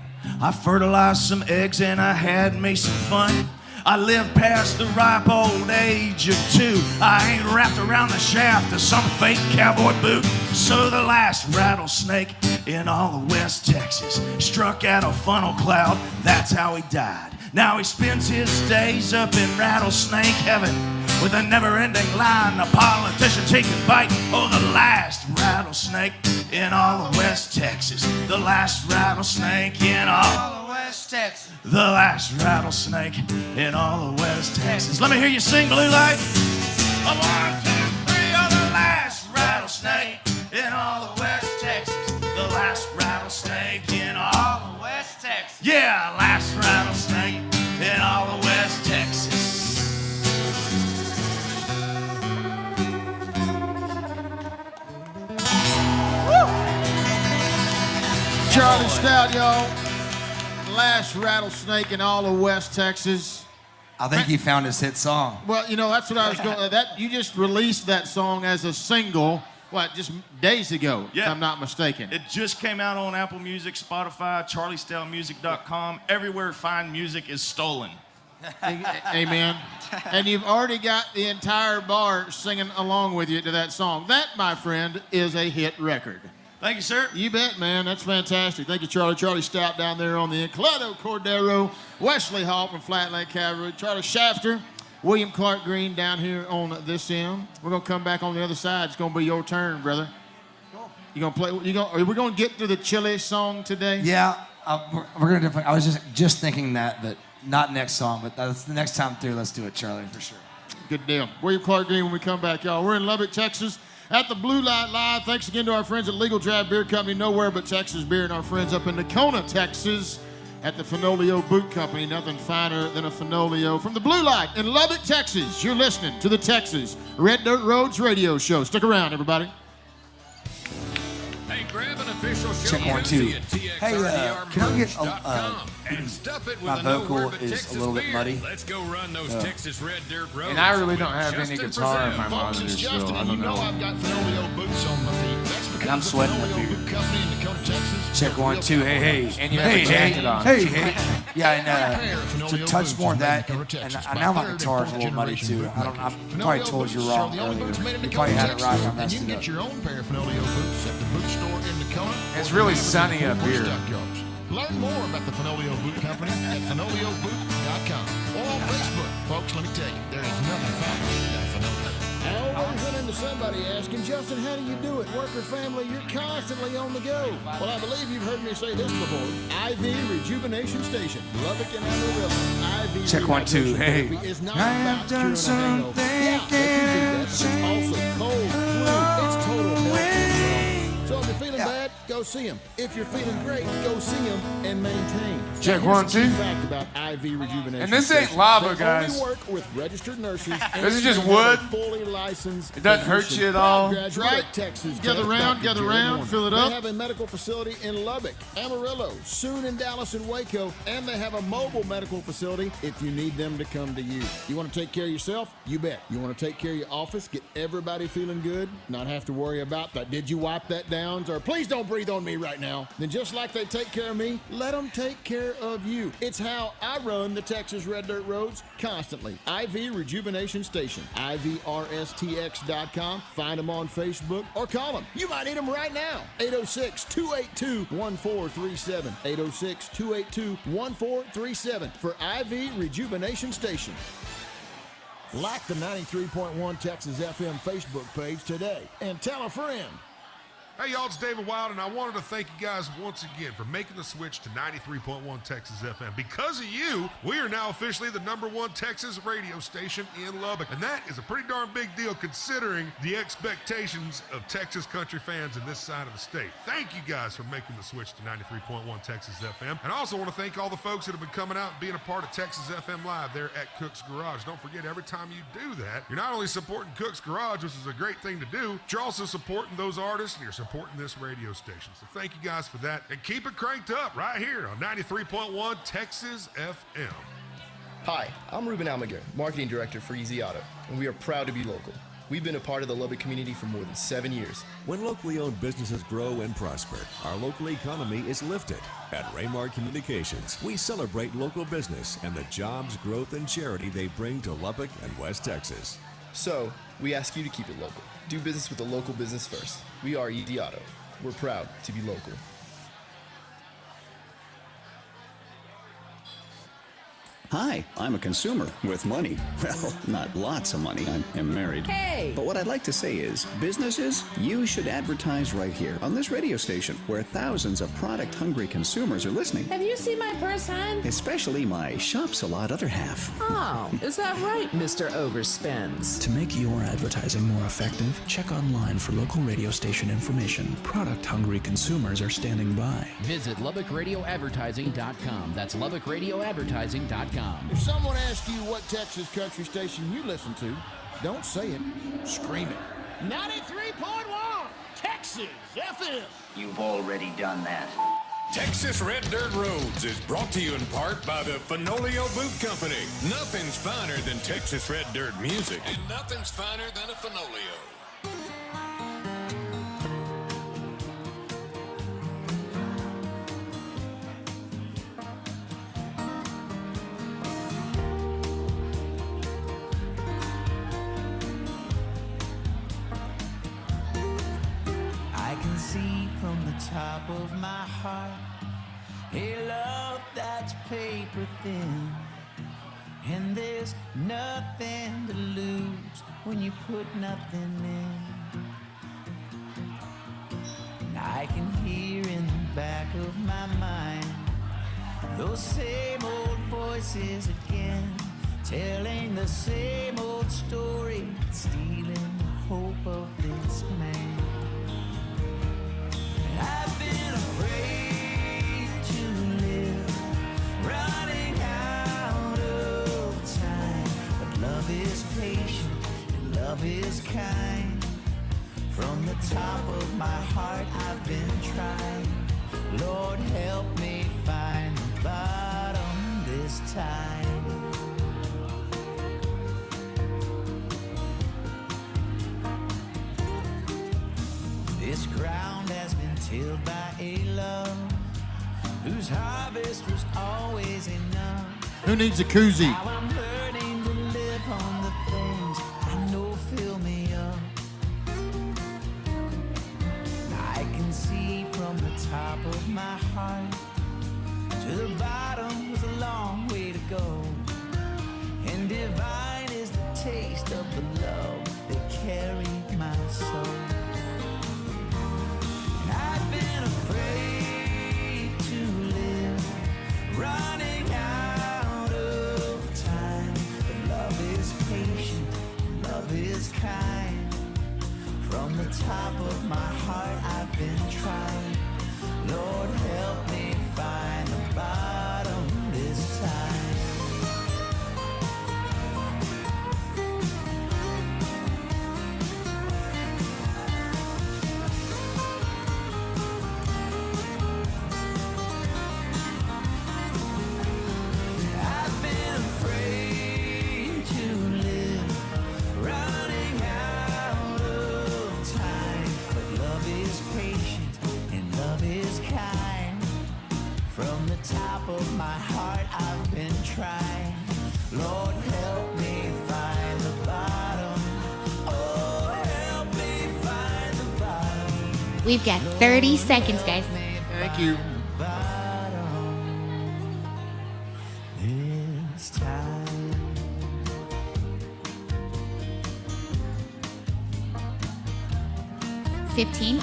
I fertilized some eggs and I had me some fun. I lived past the ripe old age of 2. I ain't wrapped around the shaft of some fake cowboy boot. So the last rattlesnake in all of West Texas struck out a funnel cloud, that's how he died. Now he spends his days up in rattlesnake heaven with a never-ending line of politicians he can bite. Oh, the last rattlesnake in all of West Texas. The last rattlesnake in all of West Texas. The last rattlesnake in all of West Texas. Let me hear you sing, Blue Light. 1, 2, 3, oh, the last rattlesnake in all of West Texas. The last rattlesnake in all of West Texas. Yeah, last rattlesnake in all of West Texas. Charlie Stout, y'all. Last rattlesnake in all of West Texas. I think he found his hit song. Well, you know, that's what I was going. You just released that song as a single. What, just days ago, if I'm not mistaken. It just came out on Apple Music, Spotify, charliestoutmusic.com. Everywhere fine music is stolen. Amen. And you've already got the entire bar singing along with you to that song. That, my friend, is a hit record. Thank you, sir. You bet, man. That's fantastic. Thank you, Charlie. Charlie Stout down there on the end. Claudio Cordero, Wesley Hall from Flatland Cavalry, Charlie Shafter, William Clark Green down here on this end. We're going to come back on the other side. It's going to be your turn, brother. Cool. You going to play? Are we going to get to the Chili song today? Yeah, we're going to do. I was just thinking that, but not next song. But that's the next time through. Let's do it, Charlie, for sure. Good deal. William Clark Green when we come back, y'all. We're in Lubbock, Texas, at the Blue Light Live. Thanks again to our friends at Legal Draft Beer Company, Nowhere But Texas Beer, and our friends up in Nacona, Texas, at the Fenolio Boot Company. Nothing finer than a Fenolio. From the Blue Light in Lubbock, Texas, you're listening to the Texas Red Dirt Roads radio show. Stick around, everybody. Hey, grab an official show. Check 1, 2. Hey, can I get my vocal is a little bit muddy. Let's go run those Texas Red Dirt roads. And I really don't have any guitar in my monitor still. I don't know. I've got Fenolio boots on my feet. That's because And I'm sweating up here. Boot Company in Dakota, Texas. Check 1, 2. Hey. And you have a jacket on. Hey. Yeah, and to touch more of that, and now my guitar's a little muddy too. I probably told you wrong earlier. You probably had it right. I messed You can it get up. your own pair of Fenolio boots at the boot store in Dakota. It's really sunny up here. Learn more about the Fenolio Boot Company at fenolioboot.com or on Facebook. Folks, let me tell you, there is nothing finer than Fenolio. I always run into somebody asking, Justin, how do you do it? Work or family? You're constantly on the go. Well, I believe you've heard me say this before. IV Rejuvenation Station, Lubbock and Amarillo. IV Check 1, 2, hey. Is not I about have done curing a hangover. something Yeah, they can do that, but it's also cold, flu. It's total health and wellness. So if you're feeling bad, go see him. If you're feeling great, go see him and maintain. Check Now, 1, 2. here's a key fact about IV Rejuvenation. And this ain't Station. lava, They guys. only work with registered nurses. This is just and have a wood. Fully licensed. It doesn't hurt you at all. That's Right. Texas. Gather Tech, round, Dr. gather Jared round, Warner. fill it They up. have a medical facility in Lubbock, Amarillo, soon in Dallas and Waco, and they have a mobile medical facility if you need them to come to you. You want to take care of yourself? You bet. You want to take care of your office, get everybody feeling good, not have to worry about that. Did you wipe that down? Or please don't breathe on me right now. Then just like they take care of me, let them take care of you. It's how I run the Texas Red Dirt Roads constantly. IV Rejuvenation Station, IVRSTX.com. Find them on Facebook or call them. You might need them right now. 806-282-1437. 806-282-1437 for IV Rejuvenation Station. Like the 93.1 Texas FM Facebook page today and tell a friend. Hey y'all, it's David Wild, and I wanted to thank you guys once again for making the switch to 93.1 Texas FM. Because of you, we are now officially the #1 Texas radio station in Lubbock, and that is a pretty darn big deal considering the expectations of Texas country fans in this side of the state. Thank you guys for making the switch to 93.1 Texas FM, and I also want to thank all the folks that have been coming out and being a part of Texas FM Live there at Cook's Garage. Don't forget, every time you do that, you're not only supporting Cook's Garage, which is a great thing to do, but you're also supporting those artists and you're supporting this radio station. So thank you guys for that. And keep it cranked up right here on 93.1 Texas FM. Hi, I'm Ruben Almaguer, Marketing Director for Easy Auto, and we are proud to be local. We've been a part of the Lubbock community for more than 7 years. When locally owned businesses grow and prosper, our local economy is lifted. At Raymar Communications, we celebrate local business and the jobs, growth, and charity they bring to Lubbock and West Texas. So, we ask you to keep it local. Do business with a local business first. We are Easy Auto. We're proud to be local. Hi, I'm a consumer with money. Well, not lots of money. I am married. Hey! But what I'd like to say is, businesses, you should advertise right here on this radio station where thousands of product-hungry consumers are listening. Have you seen my purse, hon? Especially my shops a lot other half. Oh, is that right, Mr. Overspends? To make your advertising more effective, check online for local radio station information. Product-hungry consumers are standing by. Visit LubbockRadioAdvertising.com. That's LubbockRadioAdvertising.com. If someone asks you what Texas country station you listen to, don't say it, scream it. 93.1 Texas FM. You've already done that. Texas Red Dirt Roads is brought to you in part by the Fenolio Boot Company. Nothing's finer than Texas Red Dirt music, and nothing's finer than a Fenolio. From the top of my heart, a love that's paper thin, and there's nothing to lose when you put nothing in. And I can hear in the back of my mind those same old voices again, telling the same old story, stealing the hope of this man. I've been afraid to live, running out of time. But love is patient and love is kind. From the top of my heart I've been trying. Lord, help me find the bottom this time. This ground has been tilled by a love whose harvest was always enough. Who needs a koozie? Now I'm learning to live on the things I know fill me up. I can see from the top of my heart to the bottom was a long way to go. And divine is the taste of the love that carried my soul. And I've been afraid to live, running out of time. But love is patient, love is kind. From the top of my heart I've been trying. Lord, help me find the bottom this time. 30 seconds, guys. Thank you. $15.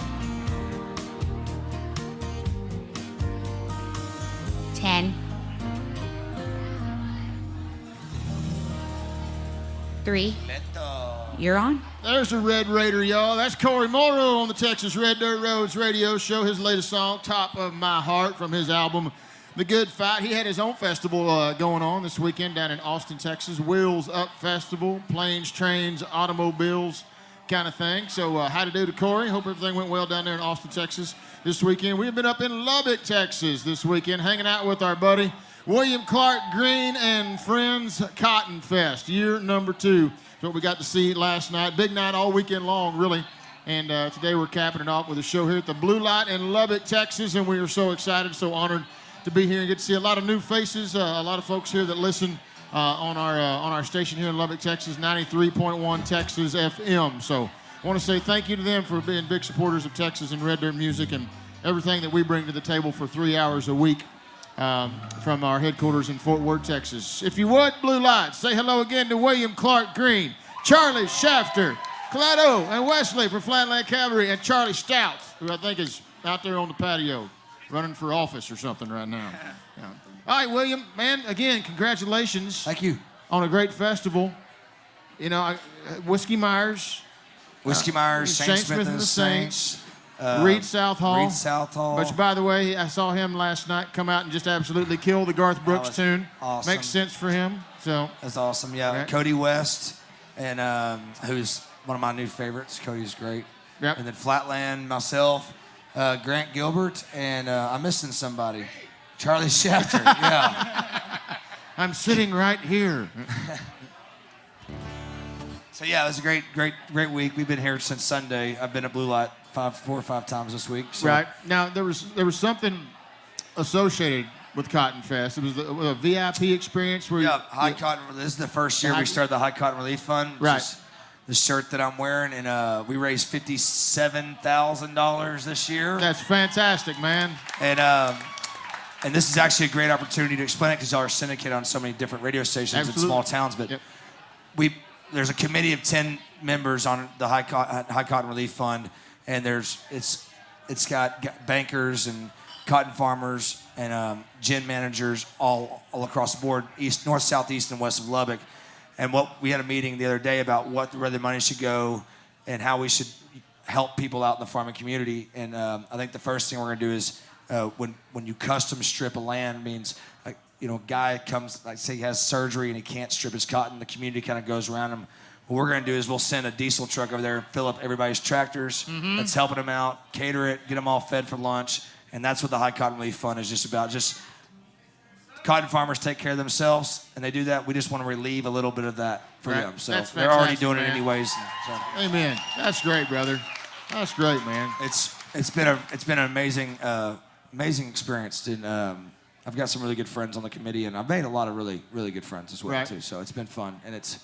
10. 3. You're on. There's the Red Raider, y'all. That's Corey Morrow on the Texas Red Dirt Roads radio show. His latest song, Top of My Heart, from his album, The Good Fight. He had his own festival going on this weekend down in Austin, Texas. Wheels Up Festival, planes, trains, automobiles kind of thing. So how to do to Corey. Hope everything went well down there in Austin, Texas this weekend. We've been up in Lubbock, Texas this weekend, hanging out with our buddy William Clark Green and Friends Cotton Fest, year number 2. That's what we got to see last night. Big night all weekend long, really. And today we're capping it off with a show here at the Blue Light in Lubbock, Texas. And we are so excited, so honored to be here and get to see a lot of new faces, a lot of folks here that listen on our station here in Lubbock, Texas, 93.1 Texas FM. So I want to say thank you to them for being big supporters of Texas and Red Dirt music and everything that we bring to the table for 3 hours a week. From our headquarters in Fort Worth, Texas. If you would, Blue Lights, say hello again to William Clark Green, Charlie Shafter, Clado, and Wesley for Flatland Cavalry, and Charlie Stout, who I think is out there on the patio running for office or something right now. Yeah. All right, William, man, again, congratulations. Thank you. On a great festival. You know, Whiskey Myers. Saint Smith and the Saints. Reed South Hall. Which, by the way, I saw him last night come out and just absolutely kill the Garth Brooks tune. Awesome. Makes sense for him. So that's awesome. Yeah, right. Cody West, and who's one of my new favorites. Cody's great. Yep. And then Flatland, myself, Grant Gilbert, and I'm missing somebody. Charlie Shafter. Yeah. I'm sitting right here. So yeah, it was a great week. We've been here since Sunday. I've been at Blue Light 4 or 5 times this week. So. Right. Now, there was something associated with Cotton Fest. It was a VIP experience where Cotton. This is the first year we started the High Cotton Relief Fund. Which is the shirt that I'm wearing, and we raised $57,000 this year. That's fantastic, man. And this is actually a great opportunity to explain it because y'all are syndicated on so many different radio stations in small towns. But there's a committee of 10 members on the High Cotton Relief Fund. And it's got bankers and cotton farmers and gin managers all across the board, east, north, south, east, and west of Lubbock. And we had a meeting the other day about where the money should go and how we should help people out in the farming community. And I think the first thing we're going to do is when you custom strip a land means a guy comes, like say he has surgery and he can't strip his cotton, the community kind of goes around him. What we're going to do is we'll send a diesel truck over there, fill up everybody's tractors that's helping them out, cater it, get them all fed for lunch. And that's what the High Cotton Relief Fund is just about. Just cotton farmers take care of themselves, and they do that. We just want to relieve a little bit of that for them. So they're already doing it anyways. So. Amen. That's great, brother. That's great, man. It's been an amazing experience. And I've got some really good friends on the committee, and I've made a lot of really, really good friends as well, too. So it's been fun. And it's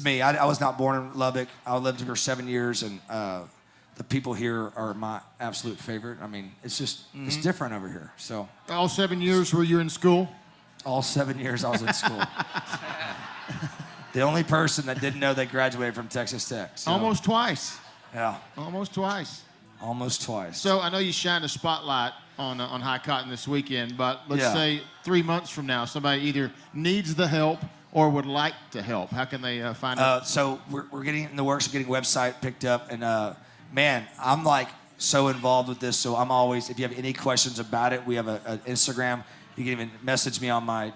me. I was not born in Lubbock. I lived here for 7 years, and the people here are my absolute favorite. I mean, it's just it's different over here. So all 7 years were you in school? All 7 years I was in school. The only person that didn't know they graduated from Texas Tech. So. Almost twice. Yeah. Almost twice. Almost twice. So I know you shined a spotlight on High Cotton this weekend, but let's say 3 months from now, somebody either needs the help or would like to help. How can they find out? So we're getting in the works of getting a website picked up, and man, I'm like so involved with this. So I'm always, if you have any questions about it, we have an Instagram. You can even message me on my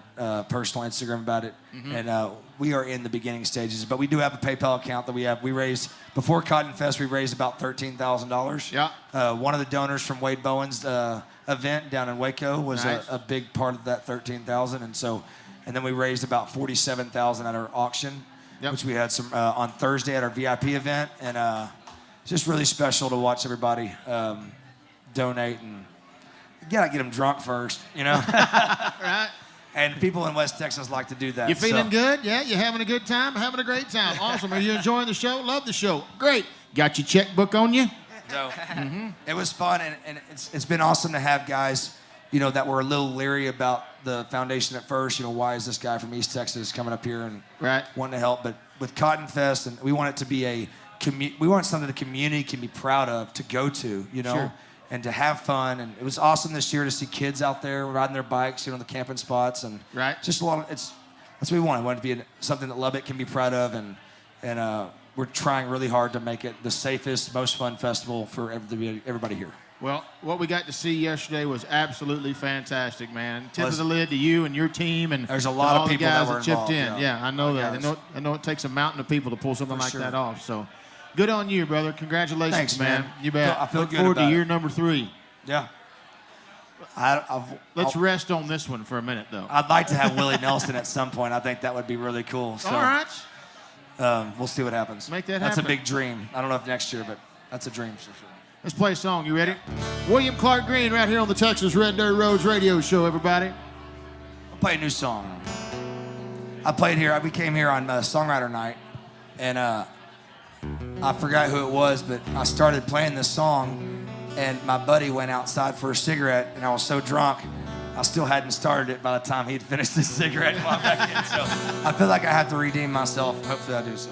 personal Instagram about it. Mm-hmm. And we are in the beginning stages, but we do have a PayPal account that we raised before Cotton Fest. We raised about $13,000. Yeah. One of the donors from Wade Bowen's event down in Waco was nice. a big part of that $13,000, and then we raised about $47,000 at our auction, which we had some on Thursday at our VIP event, and it's just really special to watch everybody donate, and you gotta get them drunk first, you know. Right. And people in West Texas like to do that. You feeling good? Yeah, you having a good time? Having a great time. Awesome. Are you enjoying the show? Love the show. Great. Got your checkbook on you? So it was fun, and it's been awesome to have guys, you know, that were a little leery about the foundation at first. You know, why is this guy from East Texas coming up here and wanting to help? But with Cotton Fest, and we want it to be we want something the community can be proud of to go to, you know. Sure. And to have fun, and it was awesome this year to see kids out there riding their bikes, you know, the camping spots, and just a lot of that's what we wanted. We wanted to be something that Lubbock can be proud of, and we're trying really hard to make it the safest, most fun festival for everybody here. Well, what we got to see yesterday was absolutely fantastic, man. Tip of the lid to you and your team, and there's a lot all of people the guys that were chipped involved, in. Yeah, I know that. I know it takes a mountain of people to pull something like that off. So. Good on you, brother. Congratulations, Thanks, man. You bet. I feel Look good forward about to year it. number 3. Yeah. Let's rest on this one for a minute, though. I'd like to have Willie Nelson at some point. I think that would be really cool. So, all right. We'll see what happens. Make that That's happen. a big dream. I don't know if next year, but that's a dream for sure. Let's play a song. You ready? William Clark Green right here on the Texas Red Dirt Roads radio show, everybody. I'll play a new song. We came here on Songwriter night, and I forgot who it was, but I started playing this song, and my buddy went outside for a cigarette, and I was so drunk, I still hadn't started it by the time he'd finished his cigarette and walked back in. So I feel like I have to redeem myself. Hopefully I do so.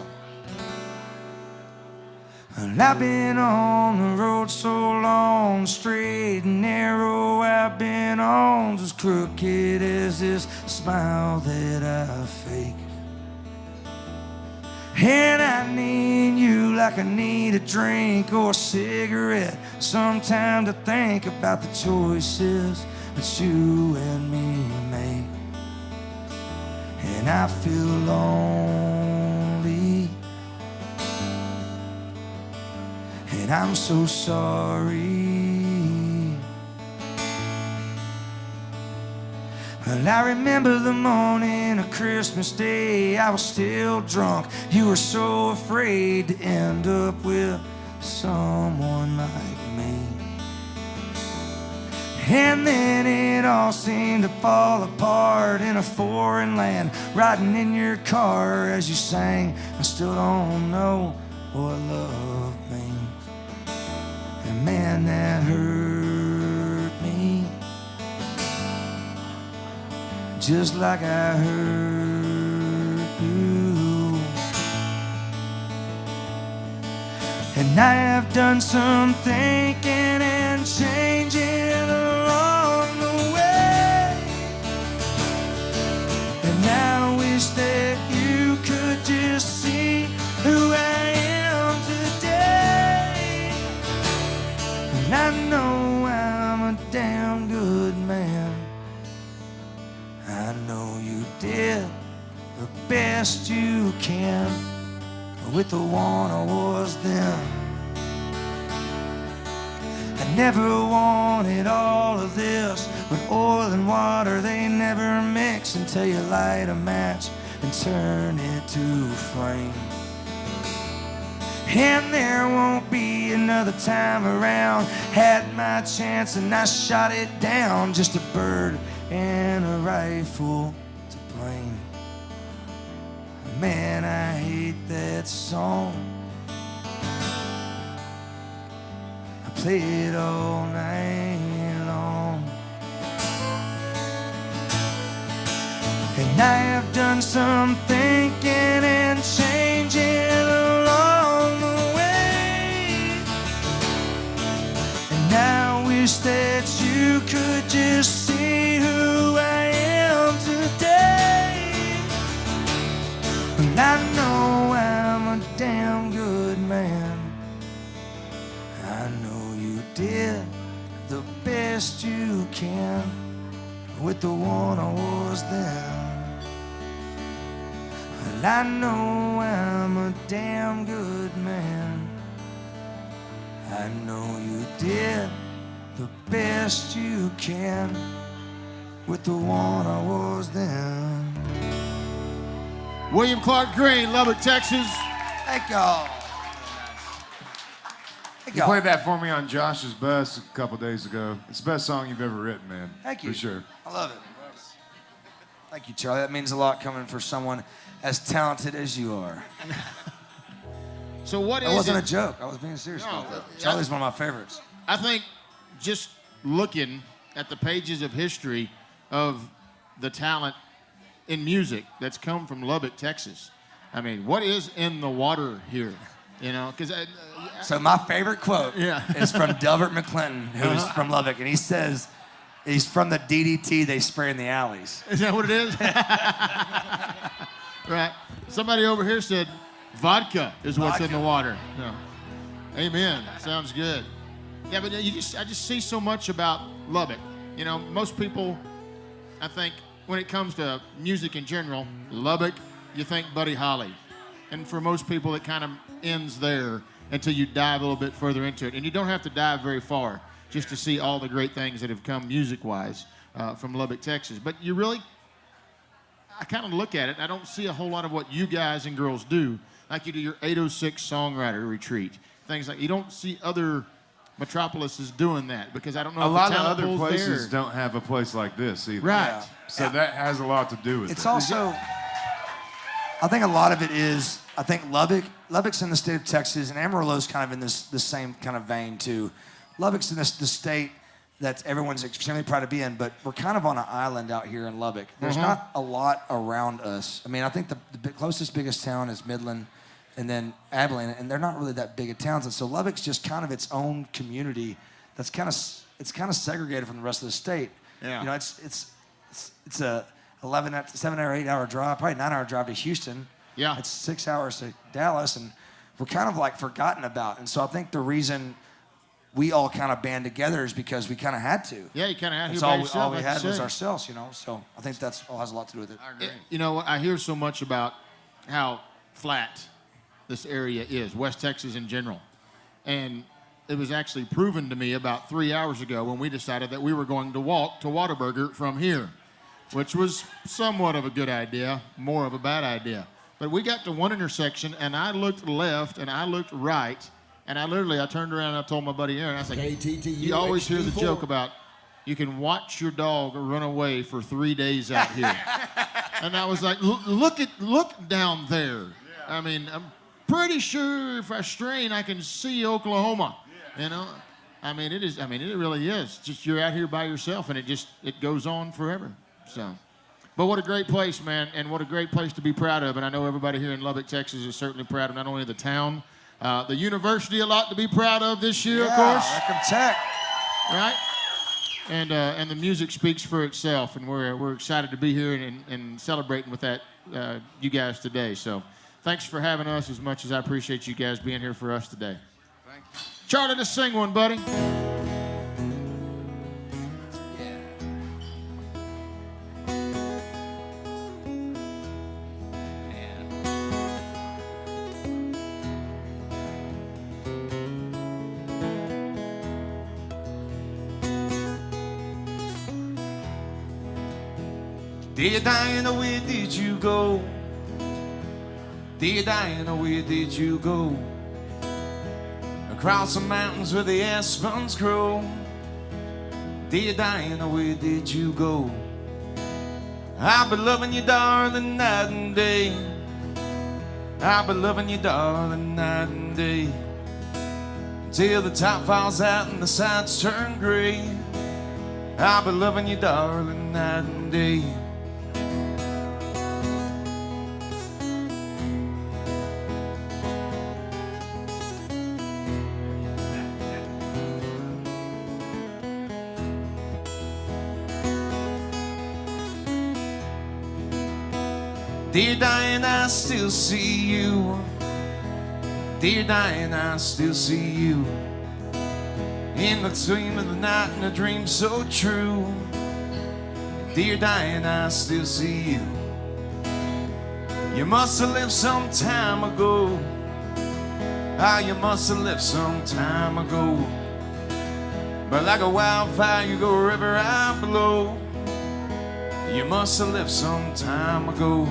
And I've been on the road so long, straight and narrow, I've been on as crooked as this smile that I fake. And I need you like I need a drink or a cigarette, some time to think about the choices that you and me make. And I feel lonely, and I'm so sorry. Well, I remember the morning of Christmas Day, I was still drunk. You were so afraid to end up with someone like me. And then it all seemed to fall apart in a foreign land, riding in your car as you sang, I still don't know what love means. And man, that hurt me, just like I hurt you. And I have done some thinking and changing along the way, and I wish that you could just see who I am today. And I know I'm a damn good man. I know you did the best you can with the one I was then. I never wanted all of this, but oil and water, they never mix until you light a match and turn it to flame. And there won't be another time around. Had my chance and I shot it down, just a bird and a rifle to blame. Man, I hate that song. I play it all night long. And And I have done some thinking and changing along the way. And I wish that you could just see who I am today. And I know I'm a damn good man. I know you did the best you can with the one I was then. Well, I know I'm a damn good man. I know you did the best you can with the one I was then. William Clark Green, Lubbock, Texas. Thank y'all. You played that for me on Josh's bus a couple days ago. It's the best song you've ever written, man. Thank you. For sure. I love it. Thank you, Charlie. That means a lot coming for someone as talented as you are. So what is it? That wasn't a joke. I was being serious about that. Charlie's one of my favorites. I think just looking at the pages of history of the talent in music that's come from Lubbock, Texas. I mean, what is in the water here? You know, because so my favorite quote is from Delbert McClinton, who's from Lubbock, and he says he's from the DDT they spray in the alleys. Is that what it is? Right. Somebody over here said vodka is what's in the water. No. Amen. Sounds good. Yeah, but I just see so much about Lubbock. You know, most people, I think, when it comes to music in general, Lubbock, you think Buddy Holly. And for most people, it kind of ends there until you dive a little bit further into it. And you don't have to dive very far just to see all the great things that have come music-wise from Lubbock, Texas. But you really, I kind of look at it, and I don't see a whole lot of what you guys and girls do, like you do your 806 Songwriter retreat, things like, you don't see other metropolises doing that, because I don't know a if lot the of talent other pool's places there. don't have a place like this either. Right. So that has a lot to do with it. It's also, I think a lot of it is, I think Lubbock's in the state of Texas, and Amarillo's kind of in the same kind of vein too. Lubbock's in the state that everyone's extremely proud to be in, but we're kind of on an island out here in Lubbock. There's not a lot around us. I mean, I think the closest, biggest town is Midland, and then Abilene, and they're not really that big of towns. And so Lubbock's just kind of its own community that's kind of segregated from the rest of the state. Yeah. You know, it's a 7 or 8 hour drive, probably 9 hour drive to Houston. Yeah. It's 6 hours to Dallas, and we're kind of like forgotten about. And so I think the reason we all kind of band together is because we kind of had to. Yeah, you kind of had to. All we had was ourselves, you know. So I think that's all has a lot to do with it. You know, I hear so much about how flat this area is, West Texas in general. And it was actually proven to me about 3 hours ago when we decided that we were going to walk to Whataburger from here, which was somewhat of a good idea, more of a bad idea. But we got to one intersection, and I looked left, and I looked right, and I turned around and I told my buddy Aaron, I was like, you always hear the joke about you can watch your dog run away for 3 days out here. And I was like, look down there. Yeah. I mean, I'm pretty sure if I strain, I can see Oklahoma. Yeah. You know, I mean, it really is. Just you're out here by yourself, and it goes on forever. So, but what a great place, man, and what a great place to be proud of. And I know everybody here in Lubbock, Texas is certainly proud of not only the town, the university, a lot to be proud of this year, of course. Wickham Tech. Right? And the music speaks for itself, and we're excited to be here and celebrating with that you guys today. So thanks for having us as much as I appreciate you guys being here for us today. Thank you. Charlie, just sing one, buddy. Dear Diana, where did you go? Dear Diana, where did you go? Across the mountains where the aspens grow. Dear Diana, where did you go? I've been loving you, darling, night and day. I've been loving you, darling, night and day. Till the top falls out and the sides turn gray. I've been loving you, darling, night and day. Dear Diane, I still see you. Dear Diane, I still see you in the gleam of the night in a dream so true. Dear Diane, I still see you. You must have lived some time ago. Ah, you must have lived some time ago. But like a wildfire, you go wherever I blow. You must have lived some time ago.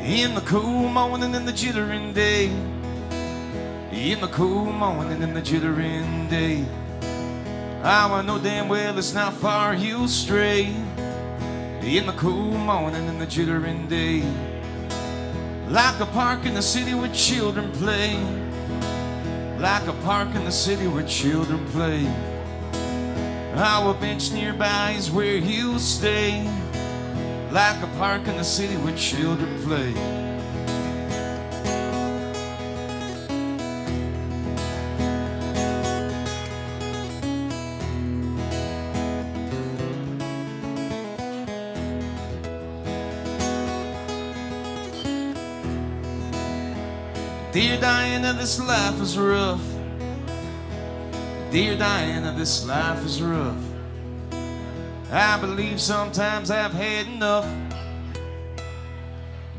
In the cool morning and the jittering day. In the cool morning and the jittering day. I know damn well it's not far you'll stray. In the cool morning and the jittering day. Like a park in the city where children play. Like a park in the city where children play. Our bench nearby is where you'll stay. Like a park in the city where children play. Dear Diana, this life is rough. Dear Diana, this life is rough. I believe sometimes I've had enough.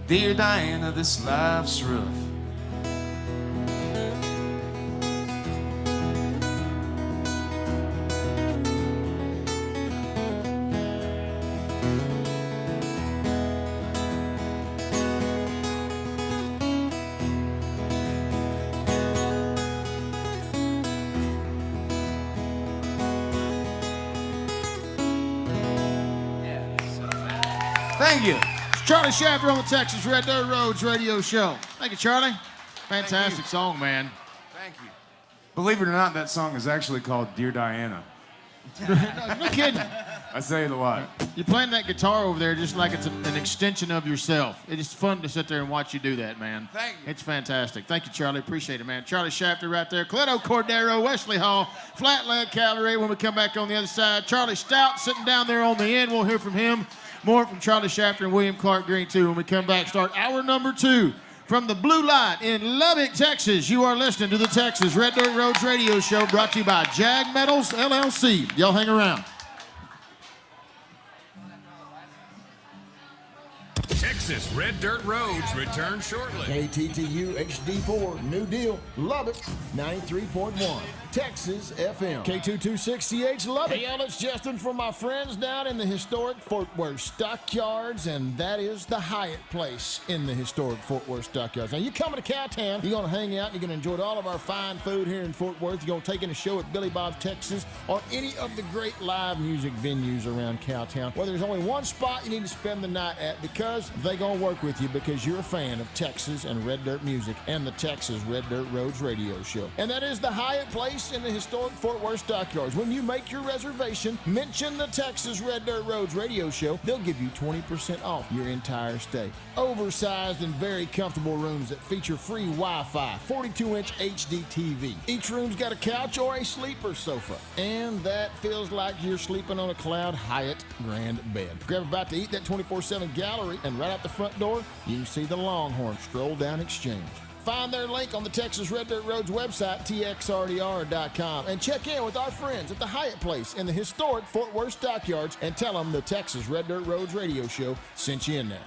Dear Diana, this life's rough. Thank you. It's Charlie Schaffner on the Texas Red Dirt Roads radio show. Thank you, Charlie. Fantastic song, man. Thank you. Believe it or not, that song is actually called Dear Diana. No kidding. I say it a lot. You're playing that guitar over there just like it's an extension of yourself. It's fun to sit there and watch you do that, man. Thank you. It's fantastic. Thank you, Charlie. Appreciate it, man. Charlie Schaffner right there. Cleto Cordero, Wesley Hall, Flatland Cavalry. When we come back on the other side, Charlie Stout sitting down there on the end. We'll hear from him. More from Charlie Schaffner and William Clark Green, too. When we come back, start hour number 2 from the Blue Light in Lubbock, Texas. You are listening to the Texas Red Dirt Roads radio show brought to you by Jag Metals, LLC. Y'all hang around. Texas Red Dirt Roads return shortly. KTTU HD4, New Deal, Lubbock, 93.1. Texas FM. K226CH Lubbock. Hey, y'all, it's Justin from my friends down in the historic Fort Worth Stockyards, and that is the Hyatt Place in the historic Fort Worth Stockyards. Now, you coming to Cowtown, you're going to hang out, you're going to enjoy all of our fine food here in Fort Worth. You're going to take in a show at Billy Bob's Texas or any of the great live music venues around Cowtown. Well, there's only one spot you need to spend the night at because they're going to work with you because you're a fan of Texas and Red Dirt music and the Texas Red Dirt Roads radio show. And that is the Hyatt Place in the historic Fort Worth Stockyards. When you make your reservation, mention the Texas Red Dirt Roads radio show. They'll give you 20% off your entire stay. Oversized and very comfortable rooms that feature free Wi-Fi, 42-inch HD TV. Each room's got a couch or a sleeper sofa. And that feels like you're sleeping on a Cloud Hyatt grand bed. Grab a bite to eat that 24/7 gallery, and right out the front door, you can see the Longhorn Stroll Down Exchange. Find their link on the Texas Red Dirt Roads website, txrdr.com, and check in with our friends at the Hyatt Place in the historic Fort Worth Stockyards and tell them the Texas Red Dirt Roads radio show sent you in there.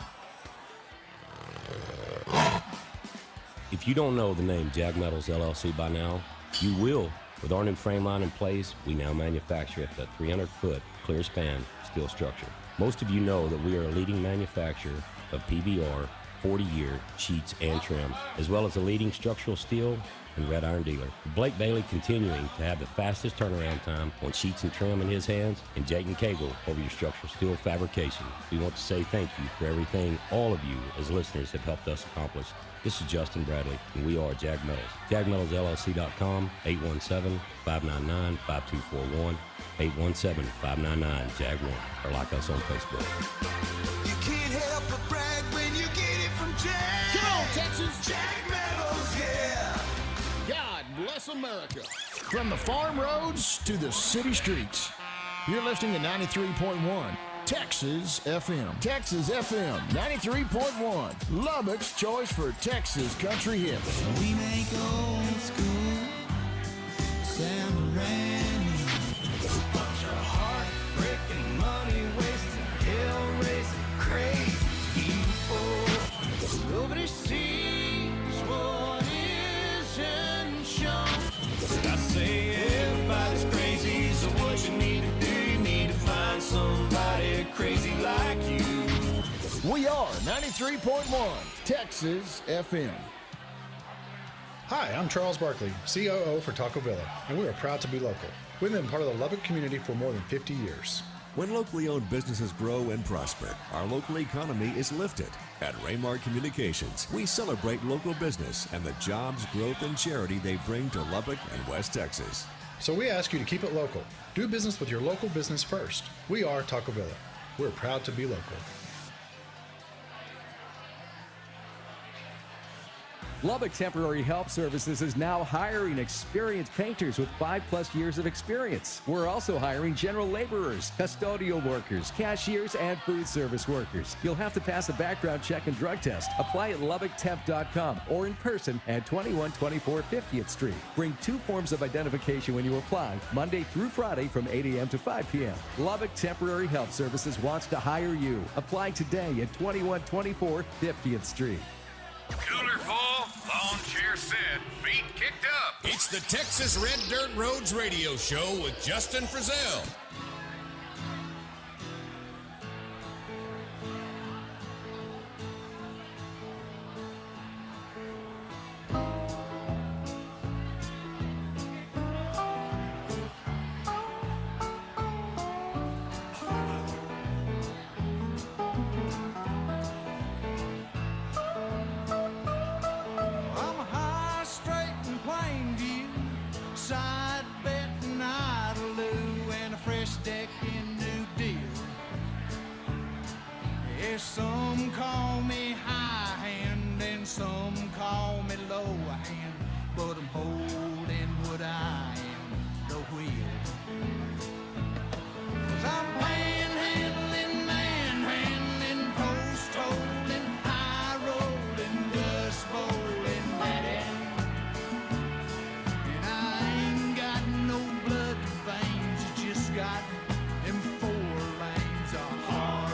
If you don't know the name Jag Metals LLC by now, you will. With our new frame line in place, we now manufacture at the 300-foot clear span steel structure. Most of you know that we are a leading manufacturer of PBR, 40-year sheets and trim, as well as a leading structural steel and red iron dealer. Blake Bailey continuing to have the fastest turnaround time on sheets and trim in his hands, and Jayden Cagle over your structural steel fabrication. We want to say thank you for everything all of you as listeners have helped us accomplish. This is Justin Bradley, and we are Jag Metals. JagMetalsLLC.com, 817-599-5241, 817-599-JAG1, or like us on Facebook. You can't help but brag when you get it from Jag. Come on, Texas. Jag Metals, yeah. America. From the farm roads to the city streets. You're listening to 93.1 Texas FM. Texas FM 93.1. Lubbock's choice for Texas country hits. We make old school sound brand new. Bunch of heartbreaking, money wasting, hell raising, crazy people. Nobody sees what isn't shown. I say everybody's crazy, so what you need to do, you need to find somebody crazy like you. We are 93.1 Texas FM. Hi, I'm Charles Barkley, COO for Taco Villa, and we are proud to be local. We've been part of the Lubbock community for more than 50 years. When locally owned businesses grow and prosper, our local economy is lifted. At Raymar Communications, we celebrate local business and the jobs, growth, and charity they bring to Lubbock and West Texas. So we ask you to keep it local. Do business with your local business first. We are Taco Villa. We're proud to be local. Lubbock Temporary Help Services is now hiring experienced painters with 5+ years of experience. We're also hiring general laborers, custodial workers, cashiers, and food service workers. You'll have to pass a background check and drug test. Apply at LubbockTemp.com or in person at 2124 50th Street. Bring 2 forms of identification when you apply, Monday through Friday from 8 a.m. to 5 p.m. Lubbock Temporary Help Services wants to hire you. Apply today at 2124 50th Street. Cooler full, lawn chair set, feet kicked up. It's the Texas Red Dirt Roads radio show with Justin Frizzell. Some call me high hand and some call me low hand, but I'm holding what I am, the wheel. 'Cause I'm panhandling, manhandling, post holding, high rolling, dust bowling, daddy. And I ain't got no blood veins, you just got them 4 lanes of hard.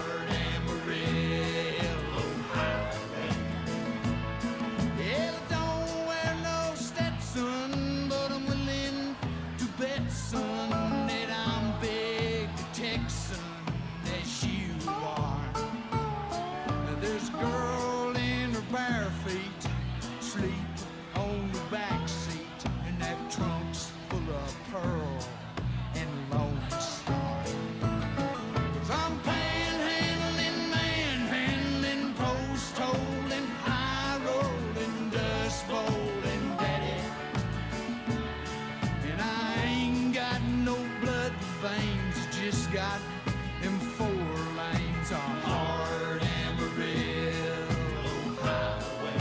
Got them 4 lanes on hard Amarillo Highway.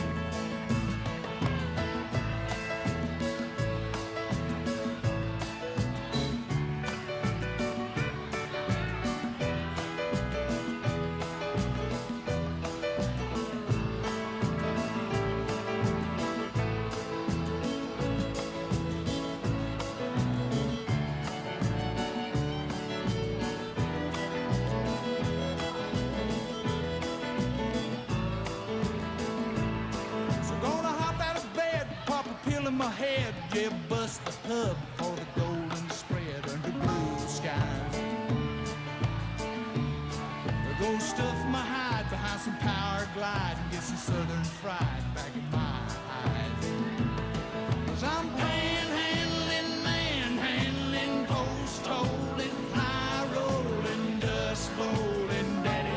My head, yeah, bust the pub for the golden spread under blue skies. Go stuff my hide behind some power glide and get some southern fried back in my eyes. 'Cause I'm panhandling, manhandling, post holding, high rolling, dust bowling, daddy.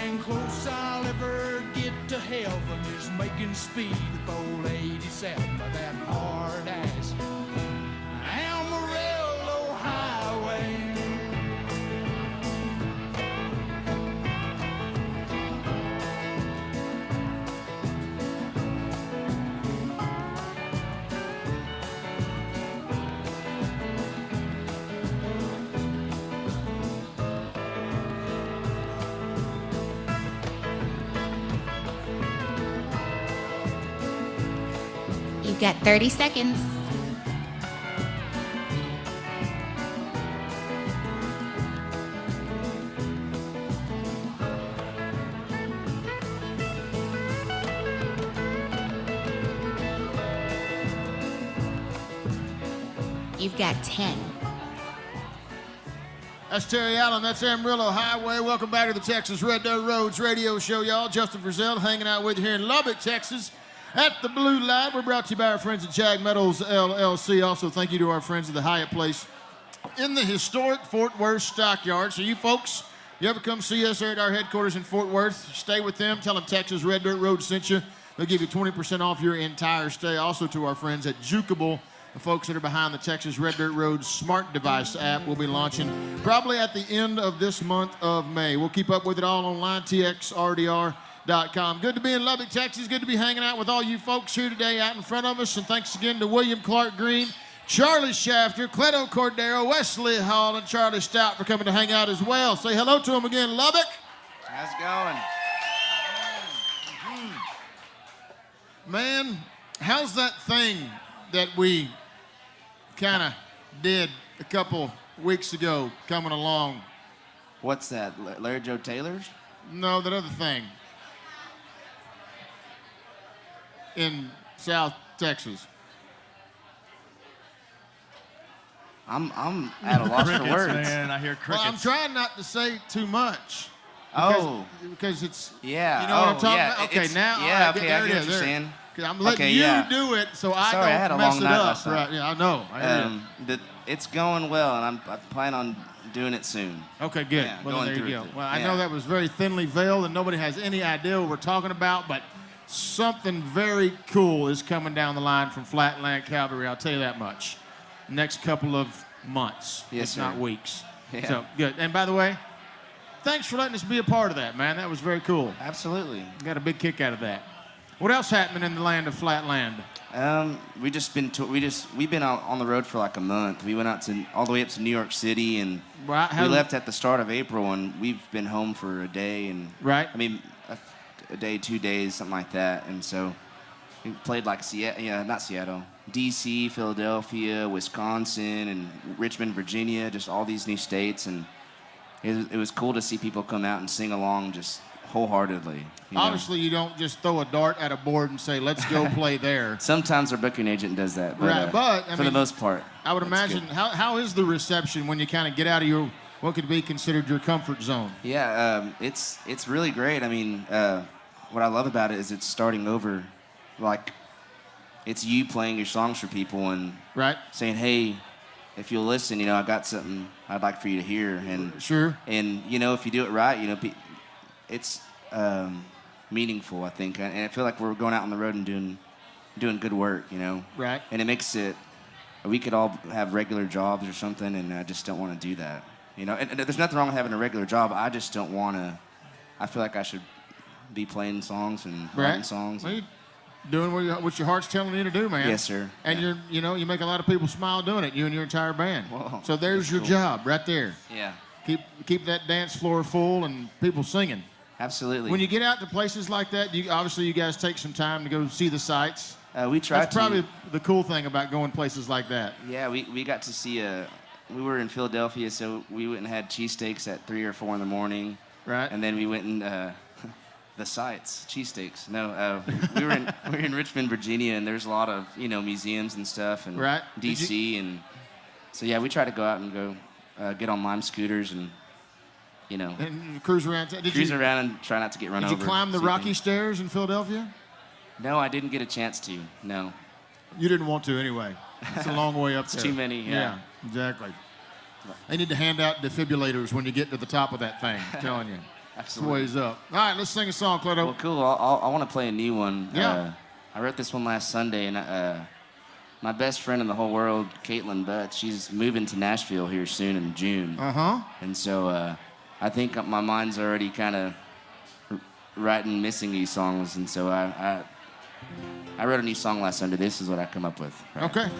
And close I'll ever get to heaven is making speed with old 87 by that hard ass Amarillo Highway. got 30 seconds. You've got 10. That's Terry Allen. That's Amarillo Highway. Welcome back to the Texas Red Dirt Roads radio show, y'all. Justin Frizzell hanging out with you here in Lubbock, Texas at the Blue Light. We're brought to you by our friends at Jag Metals LLC. Also, thank you to our friends at the Hyatt Place in the historic Fort Worth Stockyard. So you folks, you ever come see us there at our headquarters in Fort Worth, stay with them. Tell them Texas Red Dirt Road sent you. They'll give you 20% off your entire stay. Also to our friends at Jukeable, the folks that are behind the Texas Red Dirt Road smart device app will be launching probably at the end of this month of May. We'll keep up with it all online, txrdr.com. Good to be in Lubbock, Texas. Good to be hanging out with all you folks here today out in front of us. And thanks again to William Clark Green, Charlie Shafter, Cleto Cordero, Wesley Hall, and Charlie Stout for coming to hang out as well. Say hello to them again, Lubbock. How's it going? Man, how's that thing that we kind of did a couple weeks ago coming along? What's that, Larry Joe Taylor's? No, that other thing in South Texas. I'm at a loss for words. Man, I hear crickets. Well, I'm trying not to say too much. Because it's, yeah. You know what I'm talking about? Okay, now. Yeah, right, okay, there I it get is, what you're there. saying. I'm letting you do it so I Sorry, don't I had a mess long it night up. last night. Right, yeah, I know. It's going well, and I plan on doing it soon. Okay, good. Yeah, well, going there you through go. it. Well, I know that was very thinly veiled, and nobody has any idea what we're talking about, but something very cool is coming down the line from Flatland Cavalry. I'll tell you that much. Next couple of months, yes, if not weeks. Yeah. So good. And by the way, thanks for letting us be a part of that, man. That was very cool. Absolutely. Got a big kick out of that. What else happening in the land of Flatland? We've been out on the road for like a month. We went out to all the way up to New York City, and we left at the start of April, and we've been home for a day, and I mean, a day, 2 days, something like that. And so we played like Seattle, D.C., Philadelphia, Wisconsin, and Richmond, Virginia, just all these new states, and it was cool to see people come out and sing along just wholeheartedly. Obviously, you don't just throw a dart at a board and say, let's go play there. Sometimes our booking agent does that, but, but for the most part, I would imagine, how is the reception when you kind of get out of your, what could be considered your comfort zone? Yeah, it's really great. I mean, what I love about it is it's starting over, like, it's you playing your songs for people and saying, hey, if you'll listen, I got something I'd like for you to hear. And And, if you do it right, it's meaningful, I think. And I feel like we're going out on the road and doing good work, Right. And it makes it, we could all have regular jobs or something, and I just don't want to do that. And there's nothing wrong with having a regular job. I just don't want to, I feel like I should be playing songs and writing songs. Well, you're doing what your heart's telling you to do, man. Yes, sir. And you make a lot of people smile doing it, you and your entire band. Whoa, so there's your job right there. Yeah. Keep that dance floor full and people singing. Absolutely. When you get out to places like that, obviously you guys take some time to go see the sights. We try That's probably the cool thing about going places like that. Yeah, we got to see we were in Philadelphia, so we went and had cheesesteaks at 3 or 4 in the morning. Right. And then we went and the sights, cheesesteaks. No, we were in Richmond, Virginia, and there's a lot of museums and stuff, and DC, and so yeah, we try to go out and go get on lime scooters and and cruise around. Around and try not to get run over. Did you climb the rocky stairs in Philadelphia? No, I didn't get a chance to. No. You didn't want to anyway. It's a long way up It's there. too many. Yeah, exactly. They need to hand out defibrillators when you get to the top of that thing. I'm telling you. Absolutely. It's ways up. All right, let's sing a song, Cleto. Well, cool. I want to play a new one. Yeah. I wrote this one last Sunday, and my best friend in the whole world, Caitlin Butts, she's moving to Nashville here soon in June. And so I think my mind's already kind of writing missing these songs, and so I wrote a new song last Sunday. This is what I come up with. Right? Okay.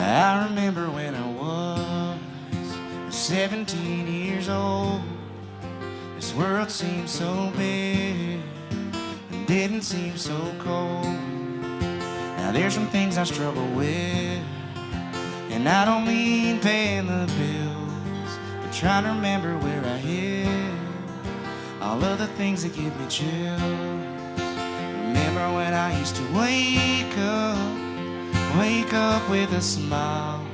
I remember when I was 17 years old. This world seemed so big and didn't seem so cold. Now there's some things I struggle with, and I don't mean paying the bills, but trying to remember where I hid all of the things that give me chills. Remember when I used to wake up with a smile.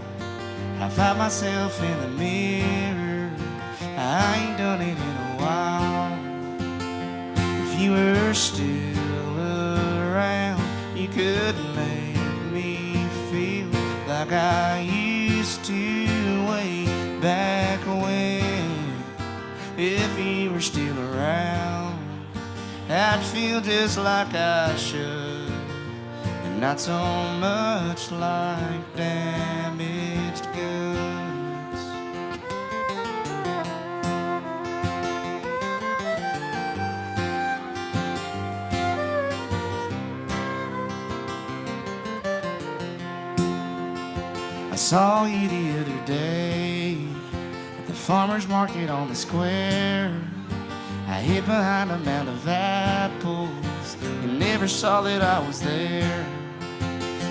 I found myself in the mirror, I ain't done it in a while. If you were still around, you could make me feel like I used to way back when. If you were still around, I'd feel just like I should, and not so much like damaged goods. I saw you the other day at the farmer's market on the square. I hid behind a mound of apples and never saw that I was there.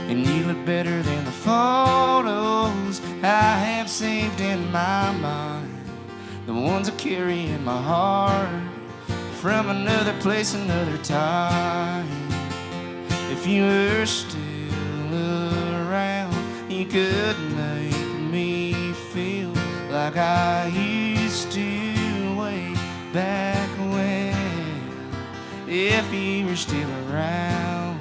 And you look better than the photos I have saved in my mind, the ones I carry in my heart from another place, another time. If you were still around, you could make me feel like I used to way back when. If you were still around,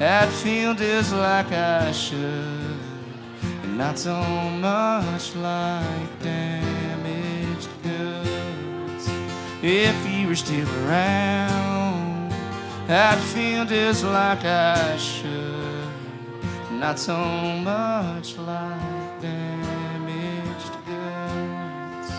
I'd feel just like I should, and not so much like damaged goods. If you were still around, I'd feel just like I should, not so much like damaged goods.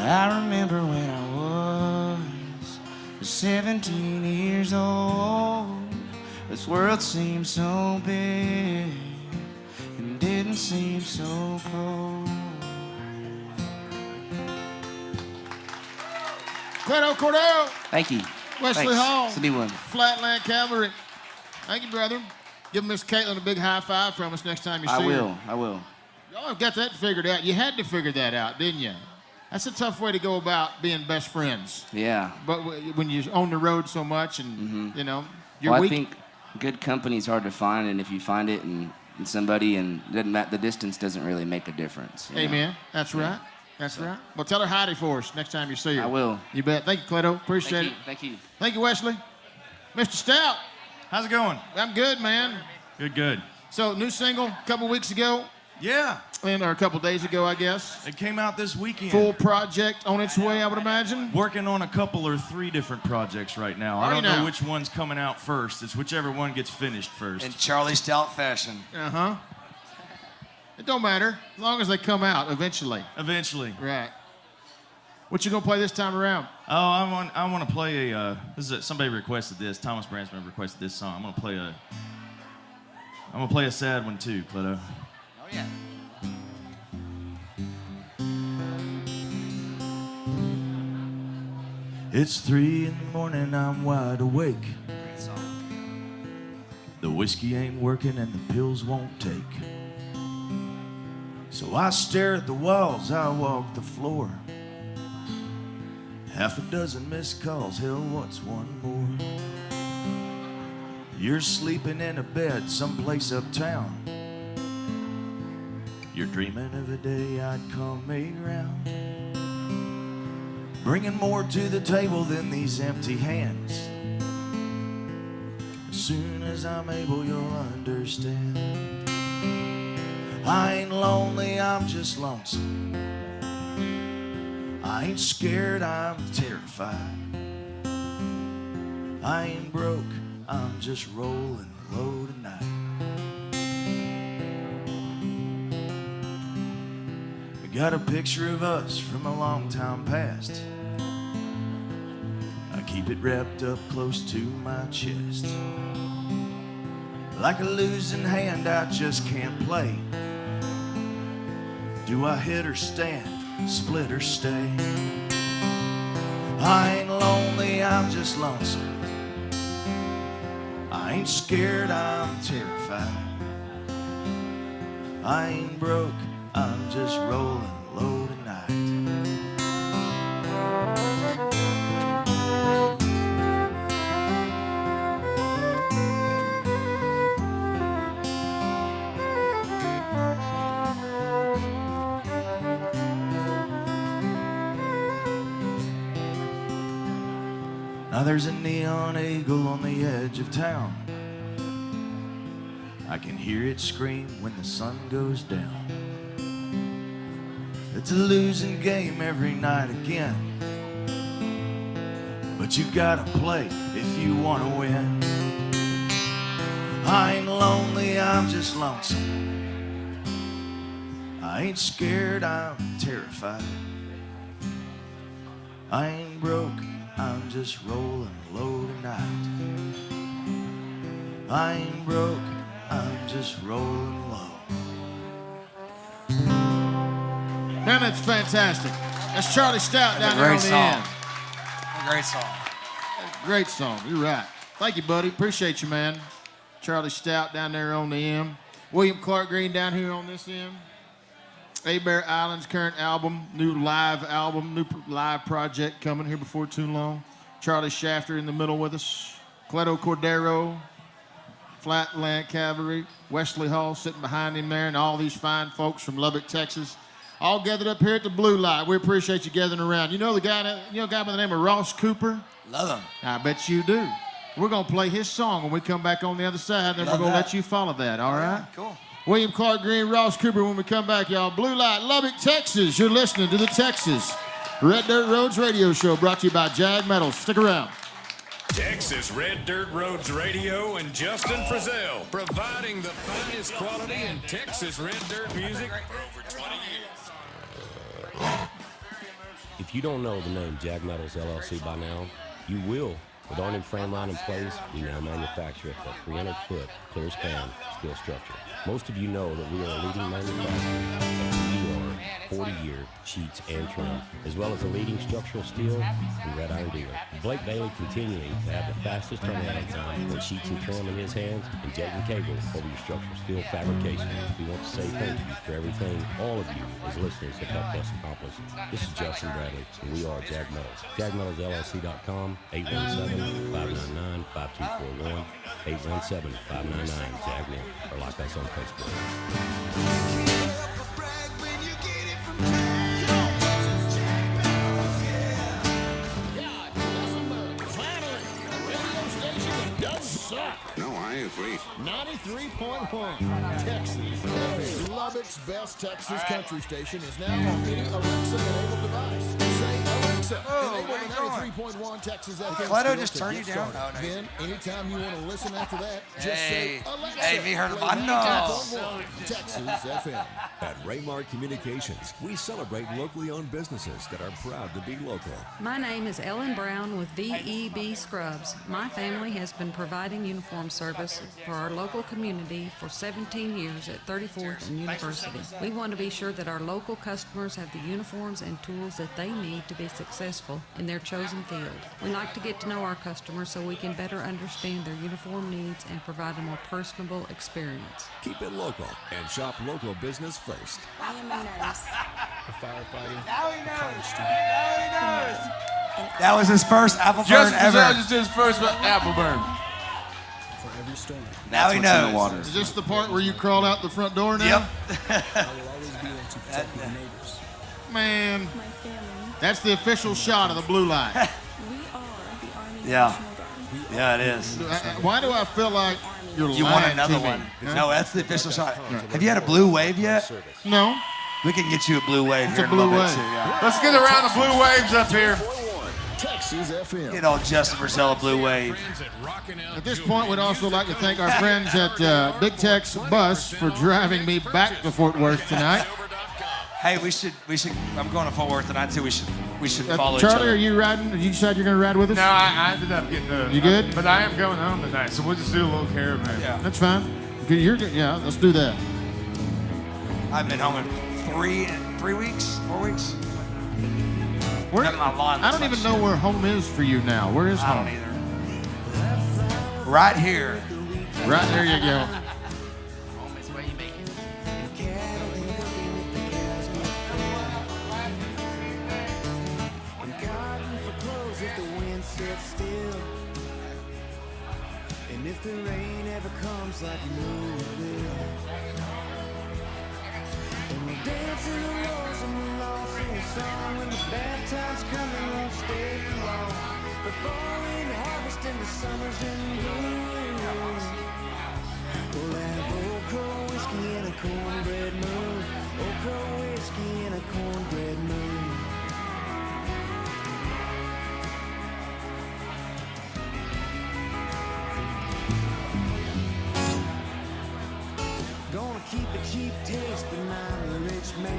I remember when I was 17 years old. This world seemed so big and didn't seem so cold. Cleto Cordell. Thank you. Wesley Thanks. Hall. It's a new one. Flatland Cavalry. Thank you, brother. Give Miss Caitlin a big high five from us next time you see her. I will. Y'all have got that figured out. You had to figure that out, didn't you? That's a tough way to go about being best friends. Yeah. But when you're on the road so much and, you know, you're Well, weak. I think good company is hard to find, and if you find it in somebody, and the distance doesn't really make a difference. You Amen. know? That's right. That's right. Well, tell her Heidi for us next time you see her. I will. You bet. Thank you, Cleto. Appreciate it. Thank you. Thank you, Wesley. Mr. Stout. How's it going? I'm good, man. Good. So, new single a couple weeks ago. Yeah. Or a couple days ago, I guess. It came out this weekend. Full project on its way, I would imagine. Working on a couple or three different projects right now. I don't know which one's coming out first. It's whichever one gets finished first. In Charlie Stout fashion. Uh-huh. It don't matter, as long as they come out eventually. Eventually. Right. What you gonna play this time around? Oh, I want to play a. Somebody requested this. Thomas Bransman requested this song. I'm gonna play a sad one too, Cleto. Oh yeah. It's 3 in the morning, I'm wide awake. Great song. The whiskey ain't working and the pills won't take. So I stare at the walls, I walk the floor. Half a dozen missed calls, hell, what's one more? You're sleeping in a bed someplace uptown. You're dreaming of a day I'd come around, bringing more to the table than these empty hands. As soon as I'm able, you'll understand. I ain't lonely, I'm just lonesome. I ain't scared, I'm terrified. I ain't broke, I'm just rolling low tonight. got a picture of us from a long time past. I keep it wrapped up close to my chest. Like a losing hand I just can't play. Do I hit or stand, split or stay? I ain't lonely, I'm just lonesome. I ain't scared, I'm terrified. I ain't broke, I'm just rolling low tonight. Now there's a neon eagle on the edge of town. I can hear it scream when the sun goes down. It's a losing game every night again, but you gotta play if you wanna win. I ain't lonely, I'm just lonesome. I ain't scared, I'm terrified. I ain't broke, I'm just rolling low tonight. I ain't broke, I'm just rolling low. Man, that's fantastic. That's Charlie Stout down there on the end. Great song. Great song. You're right. Thank you, buddy. Appreciate you, man. Charlie Stout down there on the end. William Clark Green down here on this end. A-Bear Island's current album, new live project coming here before too long. Charlie Shafter in the middle with us. Cleto Cordero, Flatland Cavalry, Wesley Hall sitting behind him there, and all these fine folks from Lubbock, Texas, all gathered up here at the Blue Light. We appreciate you gathering around. You know a guy by the name of Ross Cooper? Love him. I bet you do. We're going to play his song when we come back on the other side, and we're going to let you follow that, all right? Cool. William Clark Green, Ross Cooper when we come back, y'all. Blue Light, Lubbock, Texas. You're listening to the Texas Red Dirt Roads Radio Show, brought to you by Jag Metals. Stick around. Texas Red Dirt Roads Radio and Justin Frizzell, providing the finest quality in Texas Red Dirt music for over 20 years. If you don't know the name Jag Metals LLC by now, you will. With our new frame line in place, we now manufacture a 300-foot clear span steel structure. Most of you know that we are a leading manufacturer of 40-year sheets and trim, as well as a leading structural steel and red iron dealer. Blake Bailey continuing to have the fastest turnaround time for sheets and trim in his hands, and Jayden Cable over your structural steel fabrication. We want to say thank you for everything all of you as listeners have helped us accomplish. This is Justin Bradley, and we are Jag Metals. JagMetalsLLC.com, 817-599-5241, 817-599-JAGMETAL, or like us on Facebook. No, I agree. 93.1 Texas. Lubbock's best Texas country station is now on any Alexa-enabled device. Say Alexa. Enable 93.1 Texas FM. Cleto just turn you down? Oh, no. Then, anytime you want to listen after that, just say Alexa. Hey, mi hermano. Texas FM. At Raymar Communications, we celebrate locally owned businesses that are proud to be local. My name is Ellen Brown with VEB Scrubs. My family has been providing uniform service for our local community for 17 years at 34th and University. We want to be sure that our local customers have the uniforms and tools that they need to be successful in their chosen field. We like to get to know our customers so we can better understand their uniform needs and provide a more personable experience. Keep it local and shop local business first. I am a nurse, a firefighter, now he a college student. That was his first apple burn ever. Just his first apple burn. For every storm. Now he knows. Is this the part where you crawled out the front door now? Yep. I will always be able to protect my neighbors. Man, My family. that's the official shot of the Blue Light. We are the Army Yeah. National Guard. Yeah, it is. Why do I feel like you're You lying want another to me? one? Huh? No, that's the official shot. Have you had a blue wave yet? No. We can get you a blue wave. It's here a in blue Lubbock, wave. too, yeah. Let's get around the blue waves up here. Texas FM. Get old Justin Frizzell a blue wave. At this point, we'd also like to thank our friends at Big Tex Bus for driving me back to Fort Worth tonight. Hey, we should. I'm going to Fort Worth tonight too. We should follow each Charlie, other. are you riding? You decide you're going to ride with us? No, I ended up getting the. You good? But I am going home tonight, so we'll just do a little caravan. Yeah. That's fine. You're good. Yeah, let's do that. I've been home in 4 weeks. Where, Got my lawn I don't even know where home is for you now. Where is I home? don't either. Right here. Right there you go. Home is where you make it. And cotton for clothes if the wind sits still. And if the rain ever comes like you know it will. And we'll dance in the rose and we'll all sing a song. When the bad times come, they won't stay too long. The fall and harvest and the summers in bloom. We'll have Old Crow whiskey and a cornbread moon. Old Crow whiskey and a cornbread moon. Gonna keep a cheap taste, but I'm a rich man.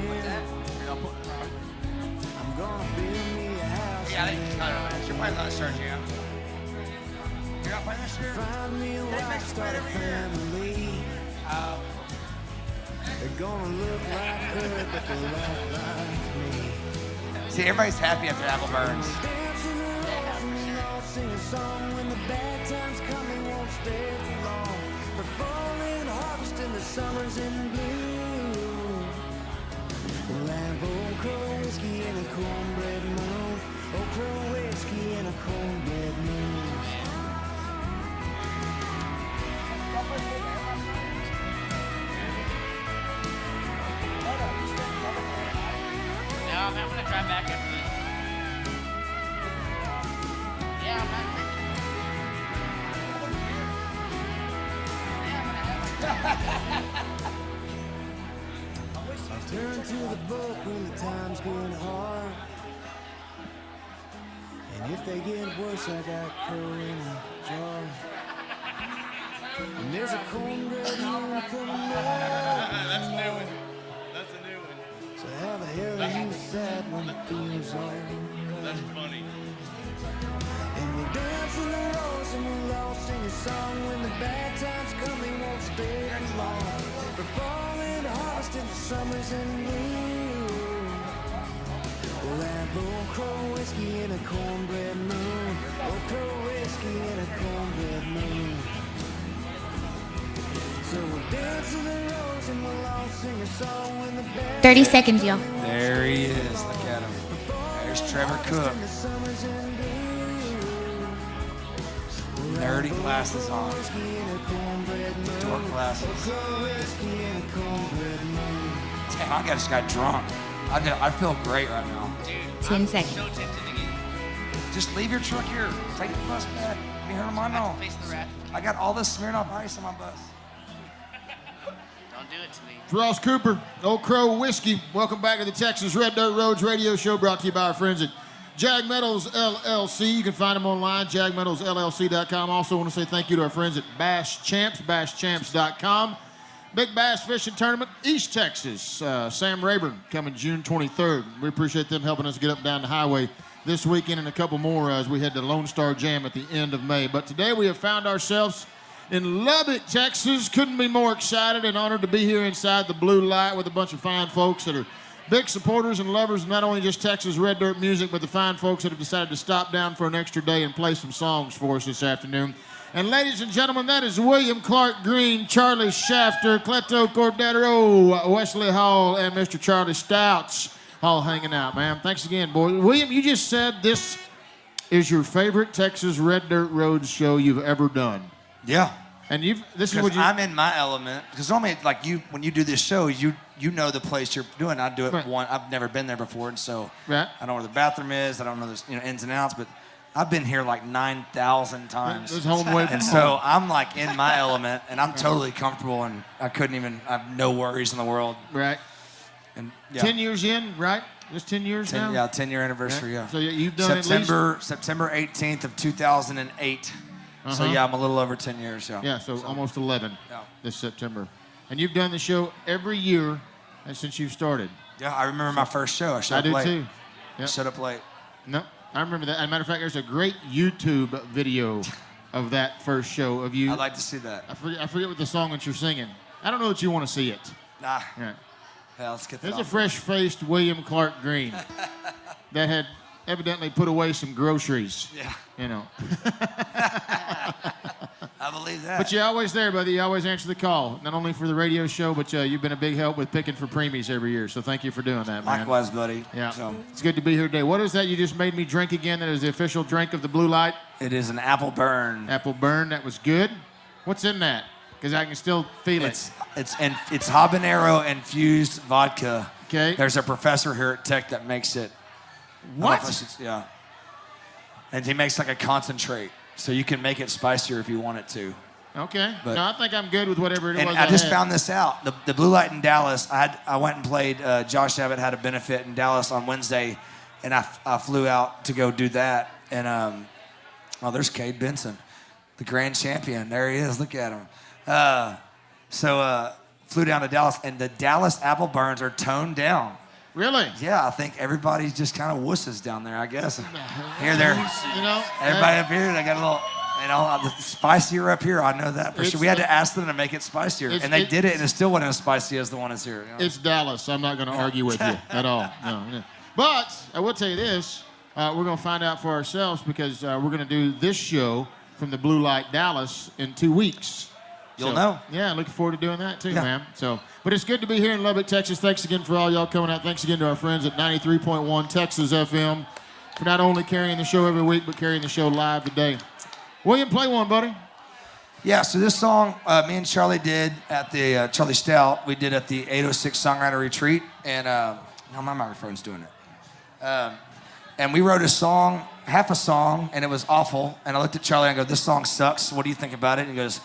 I'm gonna build me a house. Yeah, I think you're playing that shirt, yeah. You're not playing that shirt? Find me a wife, start a family. They're gonna look like her, but they'll act like me. See, everybody's happy after apple burns. Dance in the rose and we'll all sing a song. When the bad times come, they won't stay too long. The fall and harvest and the summers in bloom. We'll have Old Crow whiskey and a cornbread moon. Old Crow whiskey and a cornbread moon. No, I'm gonna drive back after this. Yeah, I'm not. Turn to the book when the times get hard. And if they get worse, I got crow in a jar. And there's a cornbread moon coming up. That's a new one. That's a new one. So how the hell are you sad when it feels all right? That's funny. And we'll dance in the rose and we'll all sing a song. When the bad times come, they won't stay too long. The fall and harvest and the summers in bloom. We'll have Old Crow whiskey and a cornbread moon. Old Crow whiskey and a cornbread moon. So we'll dance in the rose and we'll all sing a song. When the bad 30 seconds, y'all. There he is. Look at him. There's Trevor Cook. Nerdy glasses on. Dork glasses. Damn, I just got drunk. I feel great right now. 10 seconds. So tempted to get. Just leave your truck here. Take the bus back. Let me hurt my nose. Face the rat. I got all this Smirnoff Ice on my bus. Don't do it to me. Ross Cooper, Old Crow Whiskey. Welcome back to the Texas Red Dirt Roads radio show, brought to you by our friends at Jag Metals LLC. You can find them online, jagmetalsllc.com. Also want to say thank you to our friends at Bass Champs, basschamps.com. Big Bass Fishing Tournament, East Texas. Sam Rayburn coming June 23rd. We appreciate them helping us get up and down the highway this weekend and a couple more as we head to Lone Star Jam at the end of May. But today we have found ourselves in Lubbock, Texas. Couldn't be more excited and honored to be here inside the blue light with a bunch of fine folks that are big supporters and lovers of not only just Texas Red Dirt music, but the fine folks that have decided to stop down for an extra day and play some songs for us this afternoon. And ladies and gentlemen, that is William Clark Green, Charlie Shafter, Cleto Cordero, Wesley Hall, and Mr. Charlie Stouts all hanging out, man. Thanks again, boy. William, you just said this is your favorite Texas Red Dirt Roads show you've ever done. Yeah. And this is what I'm in my element. Because normally, like when you do this show, you know the place you're doing. I do it one. I've never been there before, and so I don't know where the bathroom is. I don't know the ins and outs, but I've been here like 9,000 times. It's home away from and so I'm like in my element, and I'm totally comfortable, and I have no worries in the world. Right. And 10 years in, right? Just 10 years now? Yeah, 10-year anniversary, yeah. So you've done September 18th of 2008. So yeah, I'm a little over 10 years. Yeah, so almost 11 this September. And you've done the show every year since you've started. Yeah, I remember my first show. I showed up late. I do too. Yep. Showed up late. No, I remember that. As a matter of fact, there's a great YouTube video of that first show of you. I'd like to see that. I forget what the song that you're singing. I don't know that you want to see it. Nah. Yeah. Yeah, let's get that. There's a fresh-faced William Clark Green that had evidently put away some groceries. Yeah. You know. I believe that. But you're always there, buddy. You always answer the call. Not only for the radio show, but you've been a big help with picking for preemies every year. So thank you for doing that, man. Likewise, buddy. Yeah. So. It's good to be here today. What is that you just made me drink again? That is the official drink of the Blue Light? It is an apple burn. Apple burn. That was good. What's in that? Because I can still feel it. It's habanero infused vodka. Okay. There's a professor here at Tech that makes it. What? Yeah. And he makes like a concentrate, so you can make it spicier if you want it to. Okay. But, no, I think I'm good with whatever it was. And I just found this out. The Blue Light in Dallas, I went and played, Josh Abbott had a benefit in Dallas on Wednesday, and I flew out to go do that. And, there's Cade Benson, the grand champion. There he is. Look at him. Flew down to Dallas, and the Dallas apple burns are toned down. Really? Yeah, I think everybody just kind of wusses down there, I guess. Here, there. You know? Everybody up here, they got a little, spicier up here. I know that for sure. We had to ask them to make it spicier, and they did it, and it still wasn't as spicy as the one that's here. You know? It's Dallas. So I'm not going to argue with you at all. No. But I will tell you this. We're going to find out for ourselves because we're going to do this show from the Blue Light Dallas in 2 weeks. You'll know. Yeah, looking forward to doing that too, man. But it's good to be here in Lubbock, Texas. Thanks again for all y'all coming out. Thanks again to our friends at 93.1 Texas FM for not only carrying the show every week, but carrying the show live today. William, play one, buddy. Yeah, so this song me and Charlie did at the Charlie Stout. We did at the 806 Songwriter Retreat, and now my microphone's doing it. And we wrote a song, half a song, and it was awful. And I looked at Charlie and I go, "This song sucks. What do you think about it?" And he goes,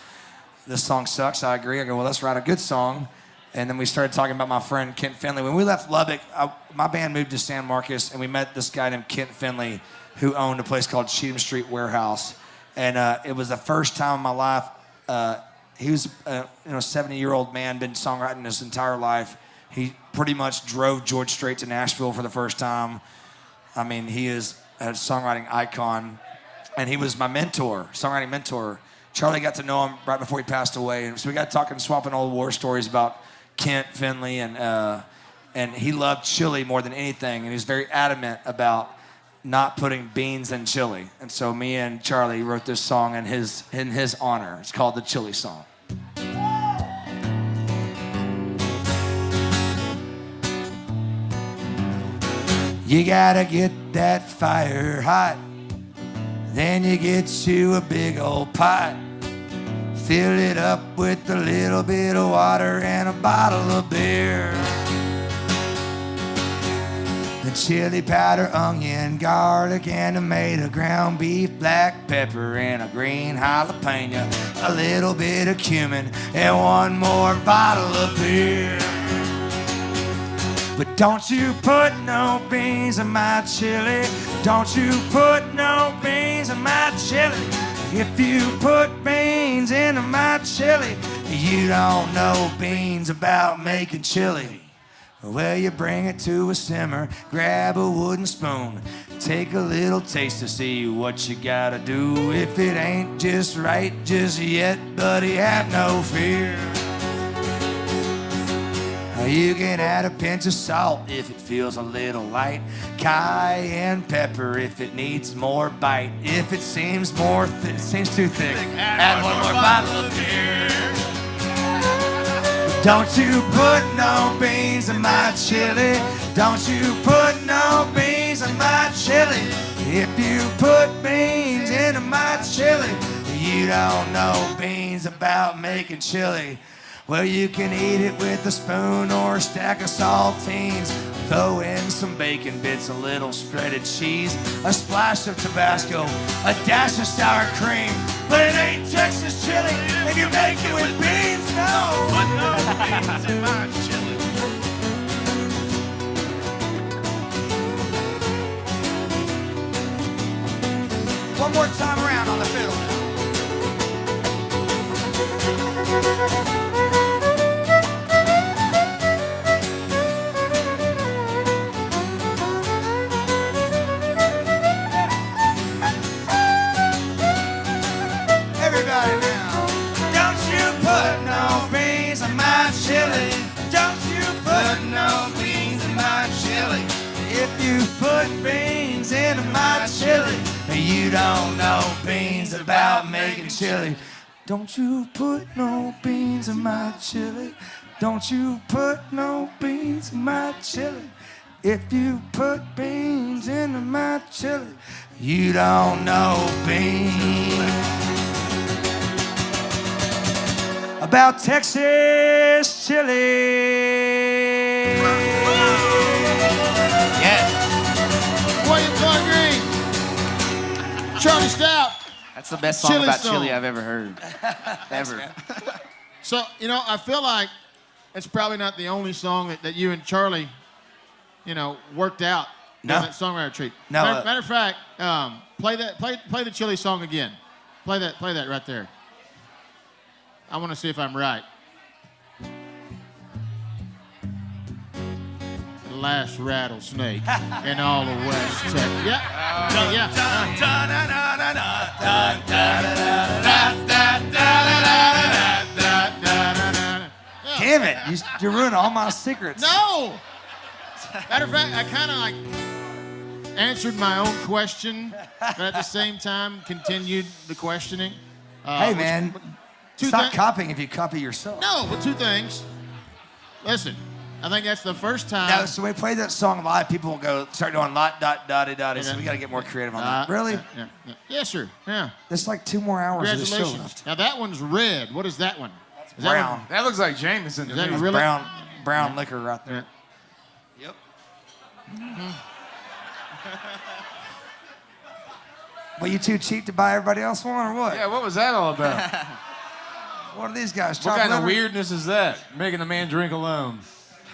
"This song sucks." I agree. I go, "Well, let's write a good song." And then we started talking about my friend Kent Finley. When we left Lubbock, my band moved to San Marcos, and we met this guy named Kent Finley, who owned a place called Cheatham Street Warehouse. And it was the first time in my life. He was a 70-year-old man, been songwriting his entire life. He pretty much drove George Strait to Nashville for the first time. I mean, he is a songwriting icon, and he was my mentor, songwriting mentor. Charlie got to know him right before he passed away, and so we got talking, swapping old war stories about Kent Finley, and he loved chili more than anything, and he was very adamant about not putting beans in chili. And so me and Charlie wrote this song in his honor. It's called the Chili Song. You gotta get that fire hot, then you get you a big old pot. Fill it up with a little bit of water and a bottle of beer. The chili powder, onion, garlic, and tomato, ground beef, black pepper, and a green jalapeno, a little bit of cumin, and one more bottle of beer. But don't you put no beans in my chili. Don't you put no beans in my chili. If you put beans into my chili, you don't know beans about making chili. Well, you bring it to a simmer, grab a wooden spoon, take a little taste to see what you gotta do. If it ain't just right just yet, buddy, have no fear. You can add a pinch of salt if it feels a little light, cayenne pepper if it needs more bite. If it seems seems too thick, add one more bottle of beer. Don't you put no beans in my chili. Don't you put no beans in my chili. If you put beans into my chili, you don't know beans about making chili. Well, you can eat it with a spoon or a stack of saltines. Throw in some bacon bits, a little shredded cheese, a splash of Tabasco, a dash of sour cream. But it ain't Texas chili, and you make it with beans, no. Put no beans in my chili. One more time around on the fiddle. my chili. Don't you put no beans in my chili. If you put beans in my chili, you don't know beans about making chili. Don't you put no beans in my chili. Don't you put no beans in my chili. If you put beans into my chili, you don't know beans about Texas chili. Yes. William Clark Green. Charlie Stout. That's the best song about chili I've ever heard. Ever. So, you know, I feel like it's probably not the only song that you and Charlie, you know, worked out during that songwriter retreat. No. Matter of fact, play the chili song again. Play that right there. I want to see if I'm right. The last rattlesnake in all of West Texas. Yeah. Damn it, you ruined all my secrets. No! Matter of fact, I kind of like answered my own question, but at the same time continued the questioning. Hey, man, stop copying if you copy yourself. No, but two things. Listen, I think that's the first time. No, so when we play that song live, people will go start doing dotty. So we got to get more creative on that. Really? Yeah. Yes, sir. Yeah. There's like 2 more hours of the show Congratulations. left. Now that one's red. What is that one? Is brown. That looks like Jameson. Is that That's really? brown liquor right there. Yeah. Yep. Well, you too cheap to buy everybody else one, or what? Yeah, what was that all about? What are these guys? What kind of liver? weirdness is that? Making a man drink alone.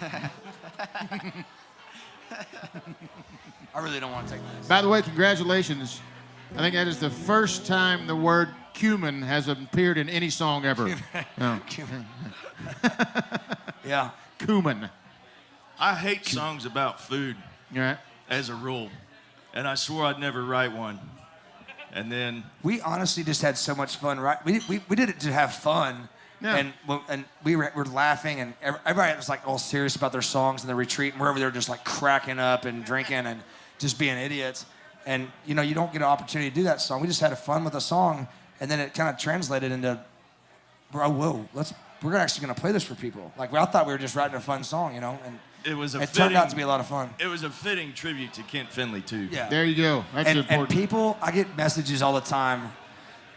I really don't want to take this. By the way, congratulations. I think that is the first time the word cumin has appeared in any song ever. No. Yeah. Cumin. I hate songs about food. Right. As a rule. And I swore I'd never write one. And then We honestly just had so much fun, right? We did it to have fun. Yeah. And we were laughing, and everybody was like all serious about their songs and the retreat, and we're over there just like cracking up and drinking and just being idiots. And you know, you don't get an opportunity to do that song. We just had fun with a song, and then it kind of translated into, we're actually gonna play this for people. Like I thought we were just writing a fun song, you know, and it turned out to be a lot of fun. It was a fitting tribute to Kent Finley too. Yeah. There you go. That's important. And people, I get messages all the time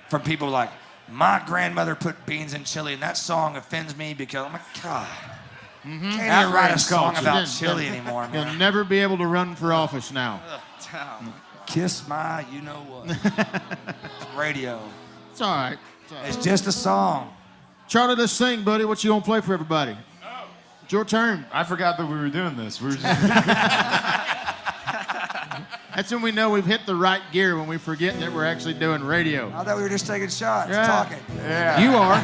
from people like, my grandmother put beans in chili, and that song offends me because I'm like, God, can't even write a song about chili anymore, man. You'll never be able to run for office now. Kiss my, you know what? Radio. It's all right. It's just a song. Charlie, let's sing, buddy. What you gonna play for everybody? It's your turn. I forgot that we were doing this. We were just... That's when we know we've hit the right gear, when we forget that we're actually doing radio. I thought we were just taking shots, Yeah. talking. Yeah. You are.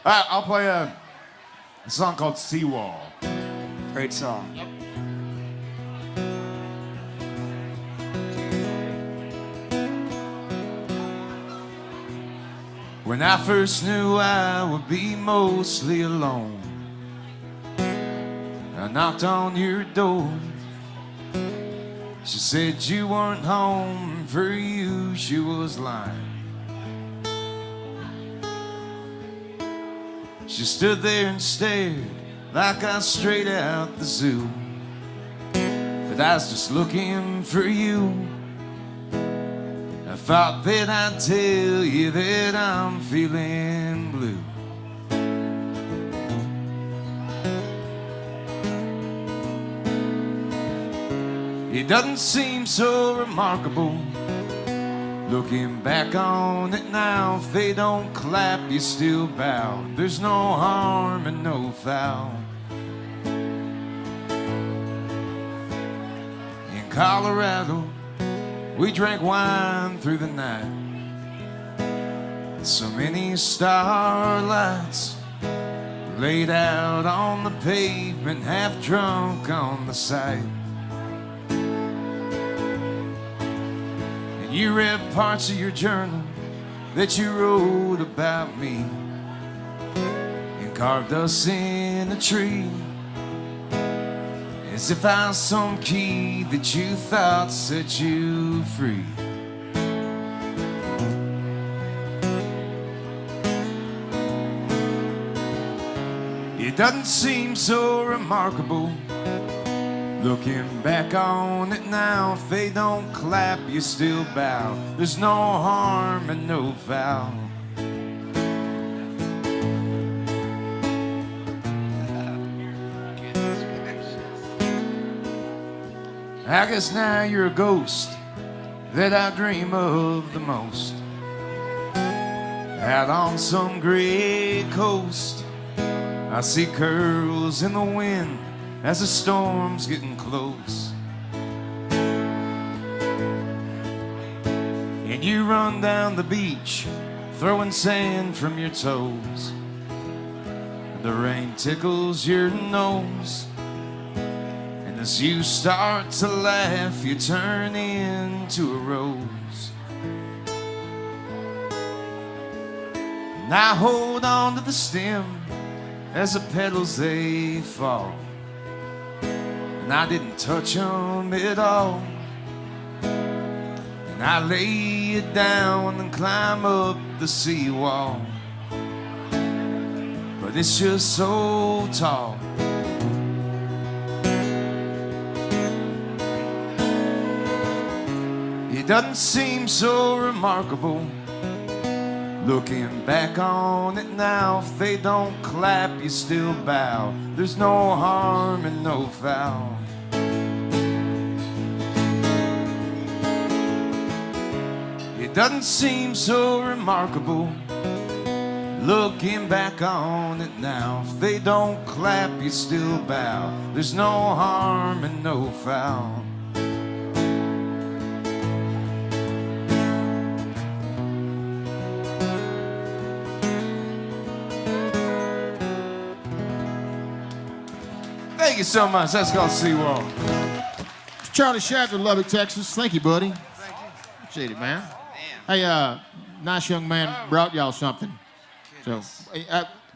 I'll play a song called Seawall. Great song. Yep. When I first knew I would be mostly alone, I knocked on your door. She said you weren't home, for you she was lying. She stood there and stared like I was straight out the zoo. But I was just looking for you. I thought that I'd tell you that I'm feeling blue. It doesn't seem so remarkable looking back on it now. If they don't clap, you still bow. There's no harm and no foul. In Colorado, we drank wine through the night. So many starlights laid out on the pavement, half drunk on the side. And you read parts of your journal that you wrote about me. In carved us in a tree, as if I was some key that you thought set you free. It doesn't seem so remarkable looking back on it now. If they don't clap, you still bow. There's no harm and no foul. I guess now you're a ghost that I dream of the most. Out on some gray coast, I see curls in the wind as the storm's getting close. And you run down the beach, throwing sand from your toes. The rain tickles your nose, and as you start to laugh, you turn into a rose. And I hold on to the stem as the petals they fall, and I didn't touch them at all. And I lay it down and climb up the seawall, but it's just so tall. It doesn't seem so remarkable looking back on it now. If they don't clap, you still bow. There's no harm and no foul. It doesn't seem so remarkable looking back on it now. If they don't clap, you still bow. There's no harm and no foul. Thank you so much. That's called Seawall. Charlie Txrdr, Lubbock, Texas. Thank you, buddy. Thank you. Appreciate it, man. Hey, nice young man brought y'all something. So,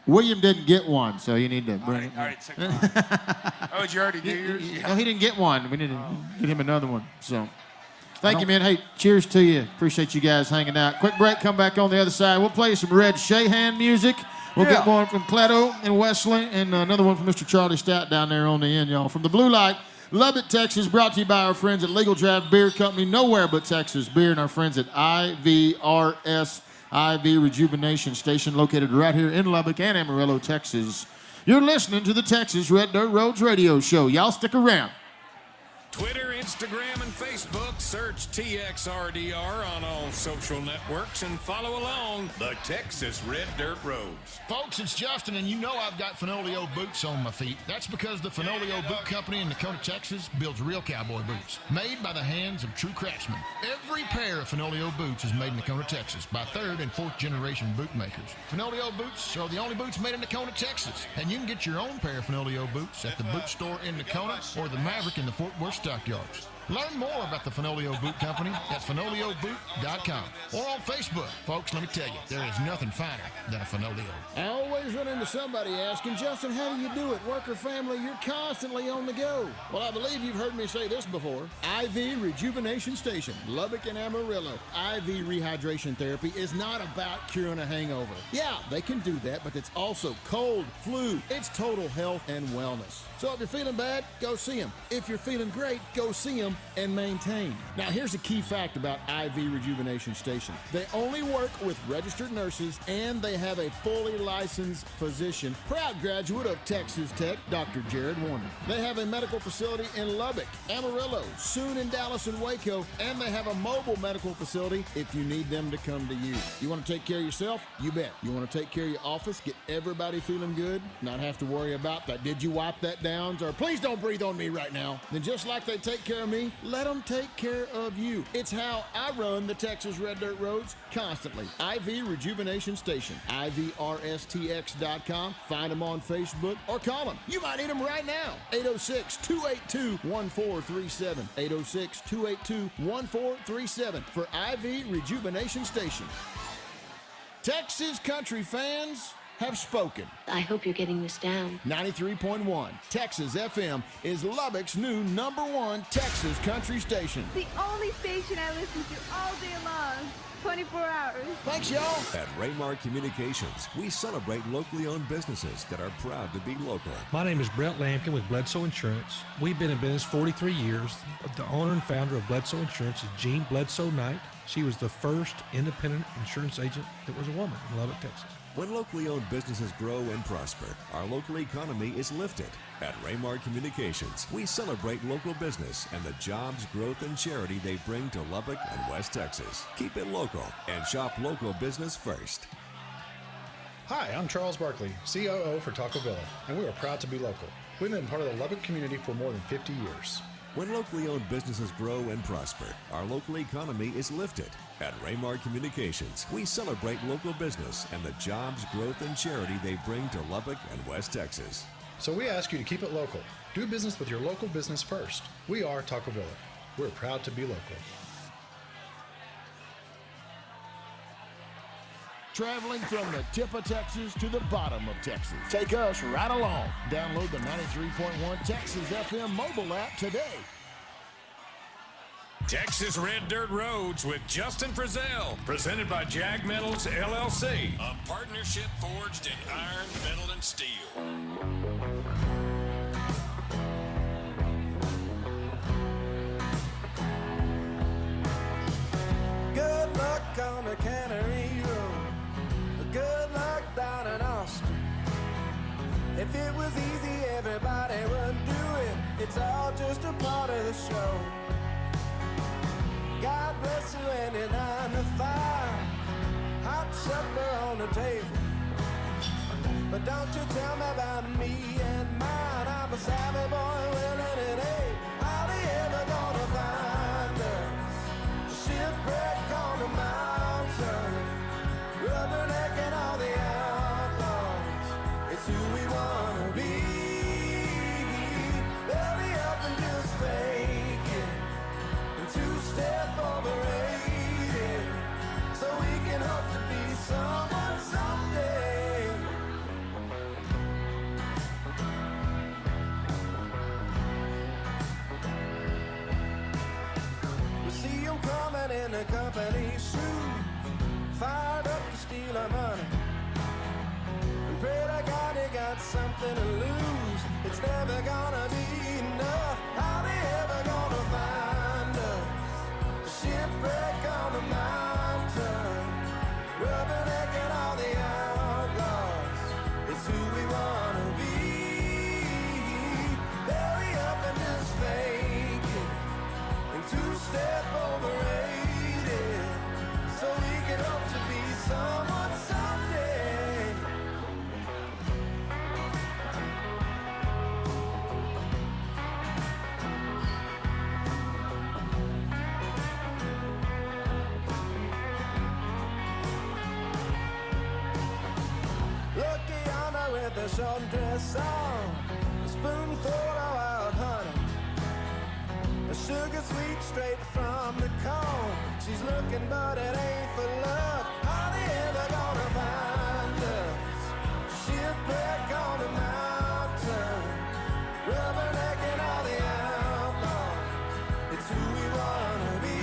William didn't get one, so you need to bring it. Already took one. Oh, did you already do yours? No, he didn't get one. We need to get him another one. So, thank you, man. Hey, cheers to you. Appreciate you guys hanging out. Quick break. Come back on the other side. We'll play some Red Shahan music. We'll get one from Cleto and Wesley, and another one from Mr. Charlie Stout down there on the end, y'all. From the Blue Light, Lubbock, Texas, brought to you by our friends at Legal Draft Beer Company, nowhere but Texas Beer, and our friends at IVRS, IV Rejuvenation Station, located right here in Lubbock and Amarillo, Texas. You're listening to the Texas Red Dirt Roads Radio Show. Y'all stick around. Twitter, Instagram, and Facebook. Search TXRDR on all social networks and follow along the Texas Red Dirt Roads. Folks, it's Justin, and you know I've got Fenolio boots on my feet. That's because the Fenolio Boot Company in Dakota, Texas builds real cowboy boots, made by the hands of true craftsmen. Every pair of Fenolio boots is made in Dakota, Texas by third and fourth generation boot makers. Fenolio boots are the only boots made in Dakota, Texas, and you can get your own pair of Fenolio boots at the boot store in Dakota or the Maverick in the Fort Worth Stockyards. Learn more about the Fenolio Boot Company at fenolioboot.com or on Facebook. Folks, let me tell you, there is nothing finer than a Fenolio. I always run into somebody asking, Justin, how do you do it? Work or family? You're constantly on the go. Well, I believe you've heard me say this before. IV Rejuvenation Station, Lubbock and Amarillo. IV rehydration therapy is not about curing a hangover. Yeah, they can do that, but it's also cold, flu. It's total health and wellness. So if you're feeling bad, go see them. If you're feeling great, go see them and maintain. Now, here's a key fact about IV Rejuvenation Station. They only work with registered nurses, and they have a fully licensed physician, proud graduate of Texas Tech, Dr. Jared Warner. They have a medical facility in Lubbock, Amarillo, soon in Dallas and Waco, and they have a mobile medical facility if you need them to come to you. You want to take care of yourself? You bet. You want to take care of your office, get everybody feeling good, not have to worry about that, did you wipe that down, or please don't breathe on me right now. Then just like they take care of me, let them take care of you. It's how I run the Texas Red Dirt Roads constantly. IV Rejuvenation Station, IVRSTX.com. Find them on Facebook or call them. You might need them right now. 806-282-1437. 806-282-1437 for IV Rejuvenation Station. Texas country fans, have spoken. I hope you're getting this down. 93.1 Texas FM is Lubbock's new #1 Texas country station. The only station I listen to all day long, 24 hours. Thanks, y'all. At Raymar Communications, we celebrate locally owned businesses that are proud to be local. My name is Brent Lampkin with Bledsoe Insurance. We've been in business 43 years. The owner and founder of Bledsoe Insurance is Jean Bledsoe Knight. She was the first independent insurance agent that was a woman in Lubbock, Texas. When locally owned businesses grow and prosper, our local economy is lifted. At Raymar Communications, we celebrate local business and the jobs, growth, and charity they bring to Lubbock and West Texas. Keep it local and shop local business first. Hi, I'm Charles Barkley, COO for Taco Villa, and we are proud to be local. We've been part of the Lubbock community for more than 50 years. When locally owned businesses grow and prosper, our local economy is lifted. At Raymar Communications, we celebrate local business and the jobs, growth, and charity they bring to Lubbock and West Texas. So we ask you to keep it local. Do business with your local business first. We are Taco Villa. We're proud to be local. Traveling from the tip of Texas to the bottom of Texas. Take us right along. Download the 93.1 Texas FM mobile app today. Texas Red Dirt Roads with Justin Frizzell, presented by Jag Metals LLC, a partnership forged in iron, metal, and steel. Good luck on the Cannery Road. Good luck down in Austin. If it was easy, everybody would do it. It's all just a part of the show. God bless you and your 9 to 5. Hot supper on the table. But don't you tell me about me and mine. I'm a savvy boy willing and able. How they ever gonna find us? Shipwreck on the mountain. Rubbernecking all the outlaws. It's who we wanna be. Belly up and just fake it. And two-step overrated. So we can hope to be someone someday. We see them coming in the company shoes. Fired up to steal our money. And pray to God they got something to lose. It's never gonna be enough. How they ever gonna find us? Shipwreck on the mountain. Rubbernecking all the outlaws. It's who we wanna be. Belly up and just fake it. And two-step overrated. So we can hope to be someone someday. Looky yonder with a short dress on, a spoonful of wild honey, a sugar sweet straight from the cone. She's looking, but it ain't for love. How they ever gonna find us? Shipwreck on the mountain, rubbernecking all the outlaws. It's who we wanna be.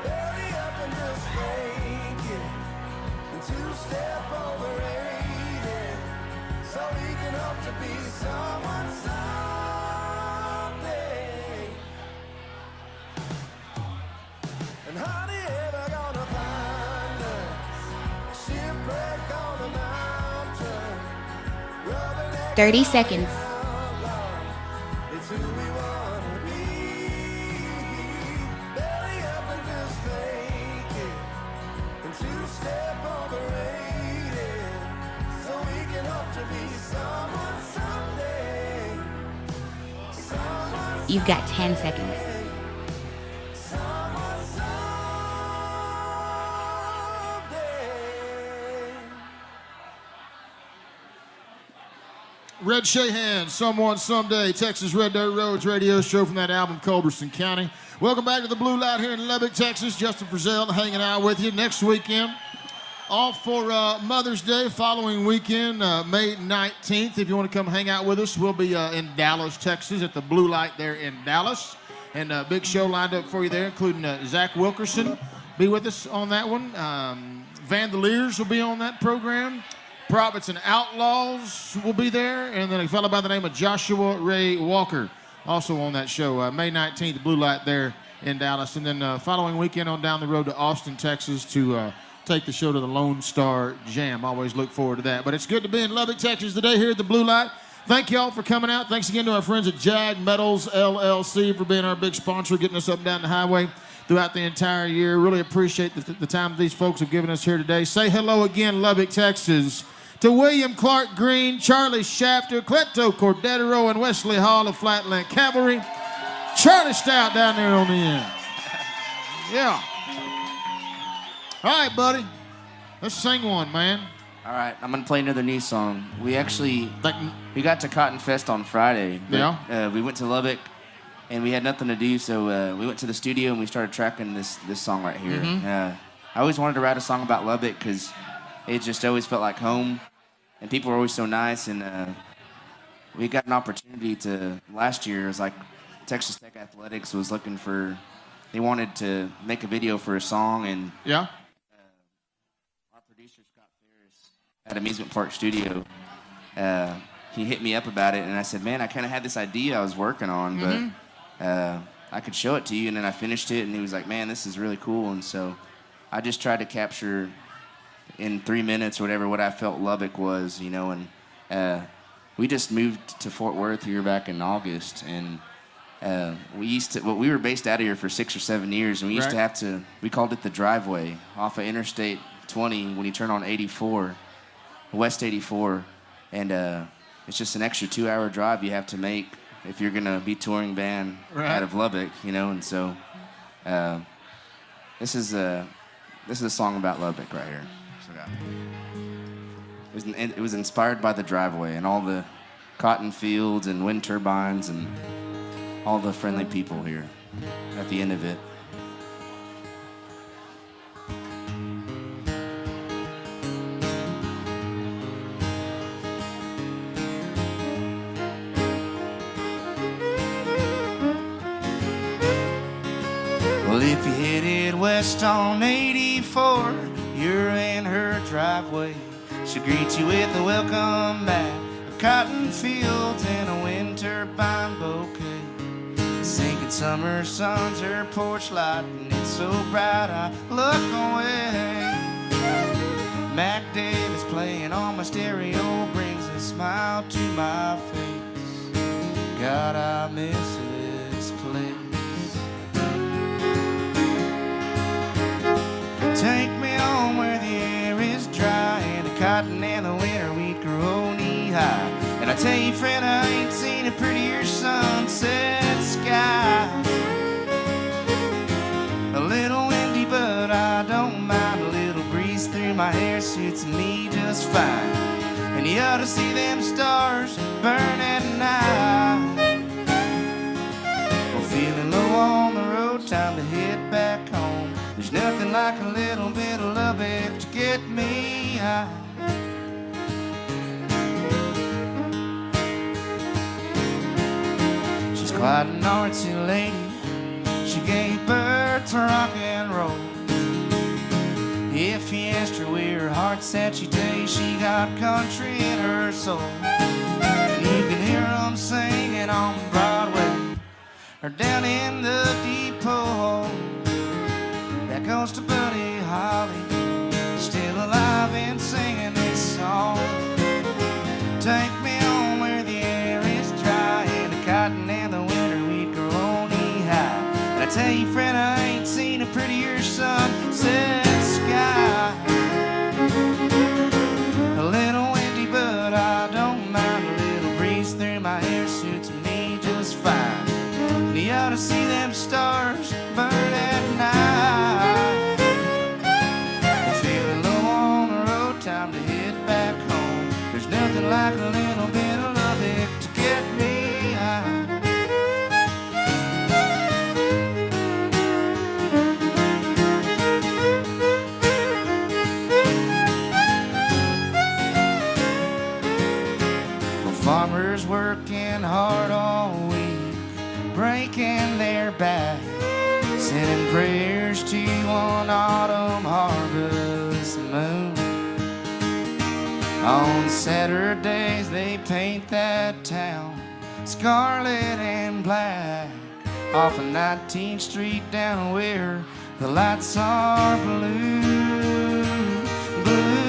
Belly up and just fake it. And two-step overrated. So we can hope to be someone someday. And how they ever gonna find us? Shipwreck on the mountain. 30 seconds. It's who we wanna be. Belly up and just fake it. And two-step overrated. So we can hope to be someone someday. Someone You've got 10 seconds. someone someday. Red Shahan, Someone Someday, Texas Red Dirt Roads radio show from that album, Culberson County. Welcome back to the Blue Light here in Lubbock, Texas. Justin Frizzell hanging out with you. Next weekend, Off for Mother's Day following weekend, May 19th. If you want to come hang out with us, we'll be in Dallas, Texas at the Blue Light there in Dallas. And a big show lined up for you there, including Zach Wilkerson be with us on that one. Vandaliers will be on that program. Prophets and Outlaws will be there. And then a fellow by the name of Joshua Ray Walker also on that show. May 19th, Blue Light there in Dallas. And then following weekend on down the road to Austin, Texas to take the show to the Lone Star Jam. Always look forward to that. But it's good to be in Lubbock, Texas today here at the Blue Light. Thank y'all for coming out. Thanks again to our friends at Jag Metals LLC for being our big sponsor, getting us up and down the highway throughout the entire year. Really appreciate the time these folks have given us here today. Say hello again, Lubbock, Texas, to William Clark Green, Charlie Shafter, Cleto Cordero, and Wesley Hall of Flatland Cavalry. Charlie Stout down there on the end. Yeah. All right, buddy. Let's sing one, man. All right, I'm gonna play another new song. We got to Cotton Fest on Friday. Yeah. We went to Lubbock, and we had nothing to do, so we went to the studio and we started tracking this song right here. Mhm. I always wanted to write a song about Lubbock because it just always felt like home, and people were always so nice. And we got an opportunity to last year. It was like Texas Tech Athletics was looking for. They wanted to make a video for a song, and yeah. Our producer Scott Ferris at Amusement Park Studio, he hit me up about it, and I said, "Man, I kind of had this idea I was working on, but I could show it to you." And then I finished it, and he was like, "Man, this is really cool." And so I just tried to capture in 3 minutes or whatever what I felt Lubbock was, you know. And we just moved to Fort Worth here back in August, and we were based out of here for 6 or 7 years, and we used to have to, we called it the driveway off of Interstate 20 when you turn on 84, West 84, and it's just an extra 2-hour drive you have to make if you're gonna be touring band out of Lubbock, you know. And so this is a song about Lubbock right here. It was inspired by the driveway and all the cotton fields and wind turbines and all the friendly people here at the end of it. Well, if you headed west on 84, you're in her driveway. She'll greet you with a welcome back, of cotton fields and a wind turbine bouquet. Sinking summer sun's her porch light, and it's so bright I look away. Mac Davis playing on my stereo brings a smile to my face. God, I miss this place. Take me home where the air is dry, and the cotton and the winter wheat grow knee-high. And I tell you, friend, I ain't seen a prettier sunset sky. A little windy, but I don't mind. A little breeze through my hair suits me just fine. And you ought to see them stars burn at night. Well, feeling low on the road, time to head back home. There's nothing like a little bit of Lubbock to get me high. She's quite an artsy lady. She gave birth to rock and roll. If you asked her where her heart's at, she'd tell you she got country in her soul. And you can hear them singing on Broadway or down in the depot. That goes to Buddy Holly, still alive and singing this song. Take me home where the air is dry, and the cotton and the winter wheat grow knee-high. And I tell you, friend, I ain't seen a prettier sunset sky. A little windy, but I don't mind. A little breeze through my hair suits me just fine. And you ought to see them stars burn at night. And feeling low on the road, time to head back home. There's nothing like a little bit of Lubbock to get me high. Farmers working hard all week, breaking their back, sending prayers to one autumn harvest moon. On Saturdays they paint that town scarlet and black, off of 19th Street down where the lights are blue, blue.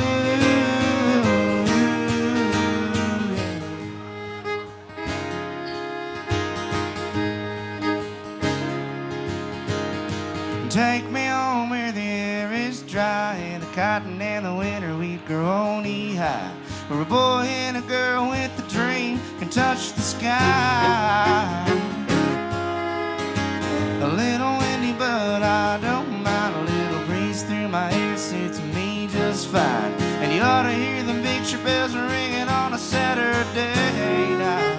Take me home where the air is dry, and the cotton and the winter wheat grow knee-high, where a boy and a girl with a dream can touch the sky. A little windy, but I don't mind. A little breeze through my hair suits me just fine. And you ought to hear them picture bells ringing on a Saturday night.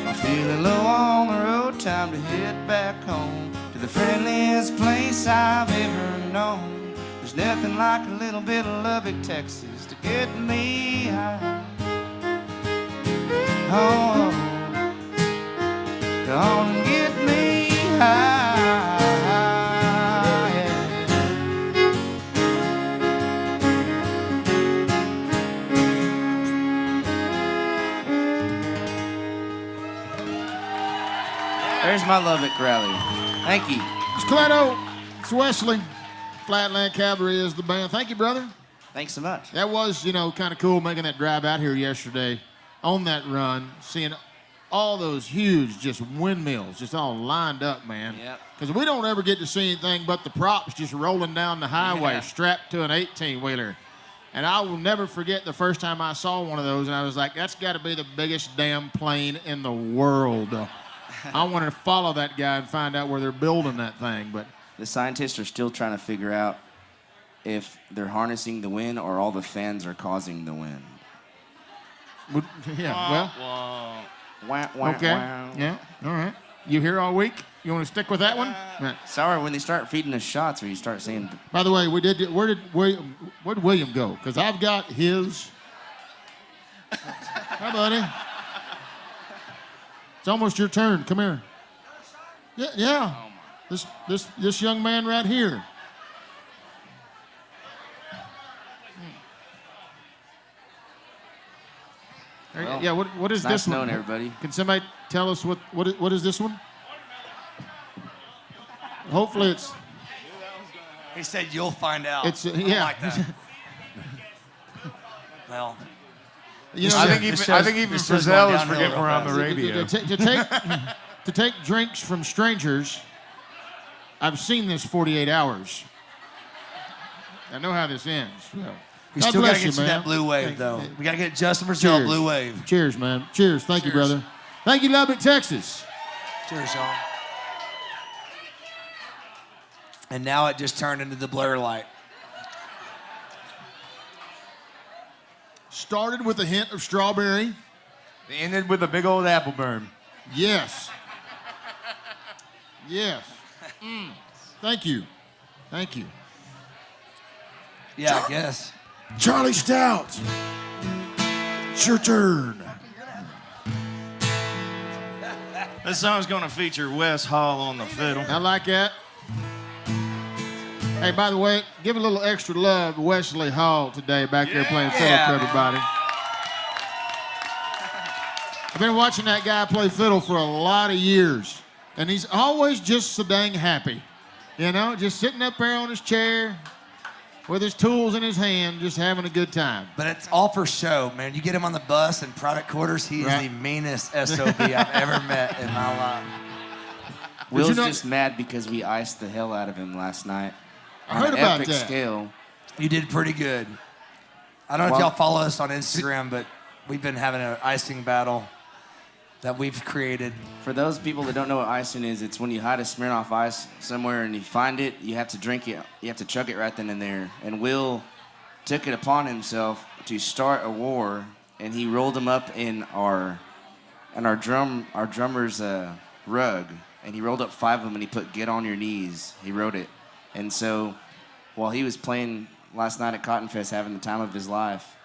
I'm feeling low on the road, time to head back home, the friendliest place I've ever known. There's nothing like a little bit of Lubbock, Texas to get me high. Oh, come on and get me high. Yeah. There's my Lubbock rally. Thank you. It's Cleto. It's Wesley. Flatland Cavalry is the band. Thank you, brother. Thanks so much. That was, kind of cool making that drive out here yesterday on that run, seeing all those huge just windmills just all lined up, man. Yep. Because we don't ever get to see anything but the props just rolling down the highway strapped to an 18-wheeler. And I will never forget the first time I saw one of those, and I was like, that's got to be the biggest damn plane in the world. I want to follow that guy and find out where they're building that thing. But the scientists are still trying to figure out if they're harnessing the wind or all the fans are causing the wind. Yeah, well. Okay. Yeah, all right. You here all week? You want to stick with that one? Right. Sorry, when they start feeding us shots or you start saying... By the way, where did William go? Because I've got his... Hi, buddy. It's almost your turn. Come here. Yeah. This young man right here. Well, yeah. What is nice this one? knowing everybody. Can somebody tell us what is this one? Hopefully it's. He said you'll find out. It's I like that. I Well. think even Frizzell is forgetting we're on the radio. To take drinks from strangers, I've seen this 48 hours. I know how this ends. We still got to get you that blue wave, though. We got to get Justin Frizzell blue wave. Cheers, man. Cheers. Thank you, brother. Thank you, Lubbock, Texas. Cheers, y'all. And now it just turned into the blur light. Started with a hint of strawberry. They ended with a big old apple burn. Yes. Yes. Thank you. Thank you. Yeah, I guess. Charlie Stout. It's your turn. This song's going to feature Wes Hall on the fiddle. I like that. Hey, by the way, give a little extra love to Wesley Hall today back there playing fiddle for everybody. I've been watching that guy play fiddle for a lot of years, and he's always just so dang happy. Just sitting up there on his chair with his tools in his hand, just having a good time. But it's all for show, man. You get him on the bus and product quarters, he is the meanest SOB I've ever met in my life. Will's just mad because we iced the hell out of him last night. I heard about that. On an epic scale. You did pretty good. I don't know if y'all follow us on Instagram, but we've been having an icing battle that we've created. For those people that don't know what icing is, it's when you hide a Smirnoff Ice somewhere and you find it, you have to drink it, you have to chug it right then and there. And Will took it upon himself to start a war, and he rolled them up in our drummer's rug, and he rolled up 5 of them and he put "Get on your knees." He wrote it. And so, while he was playing last night at Cotton Fest, having the time of his life,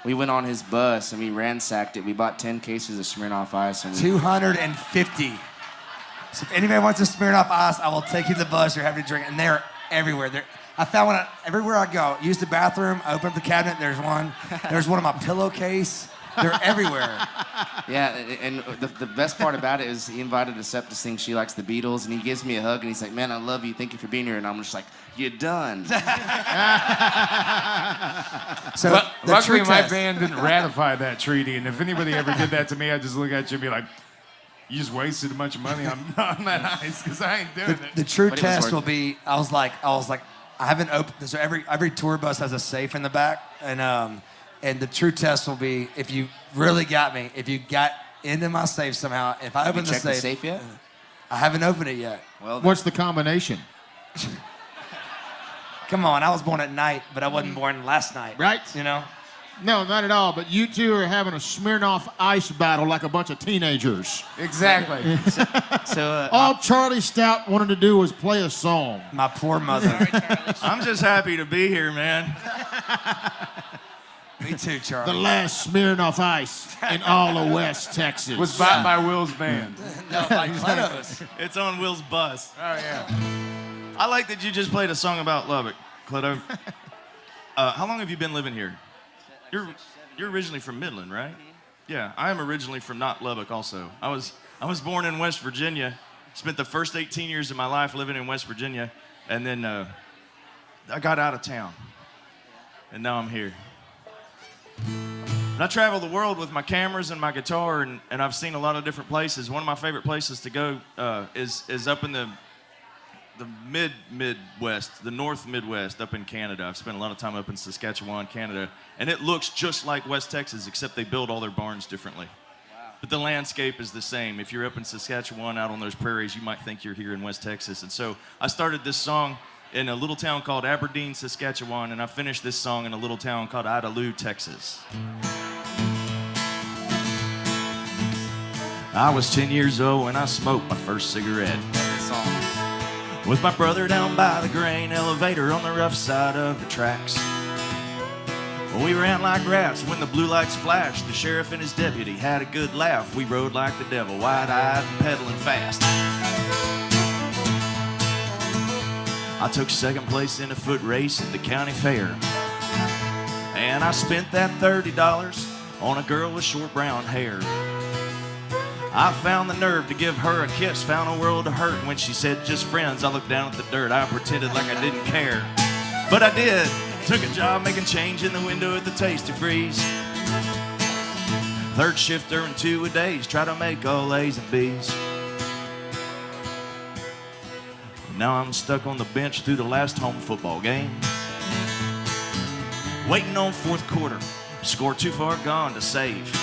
We went on his bus and we ransacked it. We bought 10 cases of Smirnoff Ice. And 250. So if anybody wants a Smirnoff Ice, I will take you to the bus or have you drink. And they're everywhere. I found one everywhere I go. Use the bathroom, open up the cabinet, there's one. There's one in my pillowcase. They're everywhere. Yeah, and the best part about it is he invited us up to sing She Likes the Beatles, and he gives me a hug, and he's like, man, I love you. Thank you for being here. And I'm just like, you're done. So luckily, my band didn't ratify that treaty, and if anybody ever did that to me, I'd just look at you and be like, you just wasted a bunch of money on that ice, because I ain't doing it. The true test will be, I was like, I haven't opened, so every tour bus has a safe in the back, and the true test will be if you really got me, if you got into my safe somehow, if I open the safe. Have you checked the safe yet? I haven't opened it yet. Well, what's the combination? Come on, I was born at night, but I wasn't born last night. Right? You know? No, not at all. But you two are having a Smirnoff Ice battle like a bunch of teenagers. Exactly. All Charlie Stout wanted to do was play a song. My poor mother. I'm just happy to be here, man. Me too, Charlie. The last Smirnoff Ice in all of West Texas. Was bought by Will's band. No, by Cleto's. It's on Will's bus. Oh, yeah. I like that you just played a song about Lubbock, Cleto. How long have you been living here? You're originally from Midland, right? Yeah, I am originally from not Lubbock also. I was born in West Virginia, spent the first 18 years of my life living in West Virginia, and then I got out of town, and now I'm here. And I travel the world with my cameras and my guitar, and I've seen a lot of different places. One of my favorite places to go is up in the Midwest, the North Midwest, up in Canada. I've spent a lot of time up in Saskatchewan, Canada, and it looks just like West Texas, except they build all their barns differently. Wow. But the landscape is the same. If you're up in Saskatchewan, out on those prairies, you might think you're here in West Texas. And so I started this song in a little town called Aberdeen, Saskatchewan, and I finished this song in a little town called Idalou, Texas. I was 10 years old when I smoked my first cigarette. With my brother down by the grain elevator on the rough side of the tracks. We ran like rats when the blue lights flashed. The sheriff and his deputy had a good laugh. We rode like the devil, wide-eyed and pedaling fast. I took second place in a foot race at the county fair. And I spent that $30 on a girl with short brown hair. I found the nerve to give her a kiss, found a world of hurt. When she said just friends, I looked down at the dirt. I pretended like I didn't care, but I did. Took a job making change in the window at the Tasty Freeze. Third shift during 2 a days, try to make all A's and B's. Now I'm stuck on the bench through the last home football game, waiting on fourth quarter, score too far gone to save.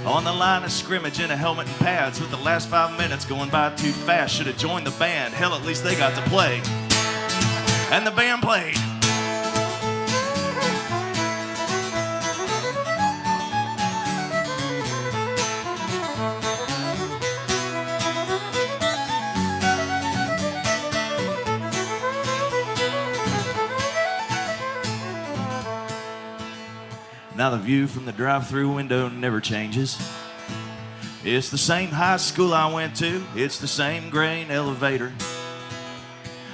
On the line of scrimmage in a helmet and pads with the last 5 minutes going by too fast. Should have joined the band. Hell, at least they got to play. And the band played. Now the view from the drive-through window never changes. It's the same high school I went to. It's the same grain elevator.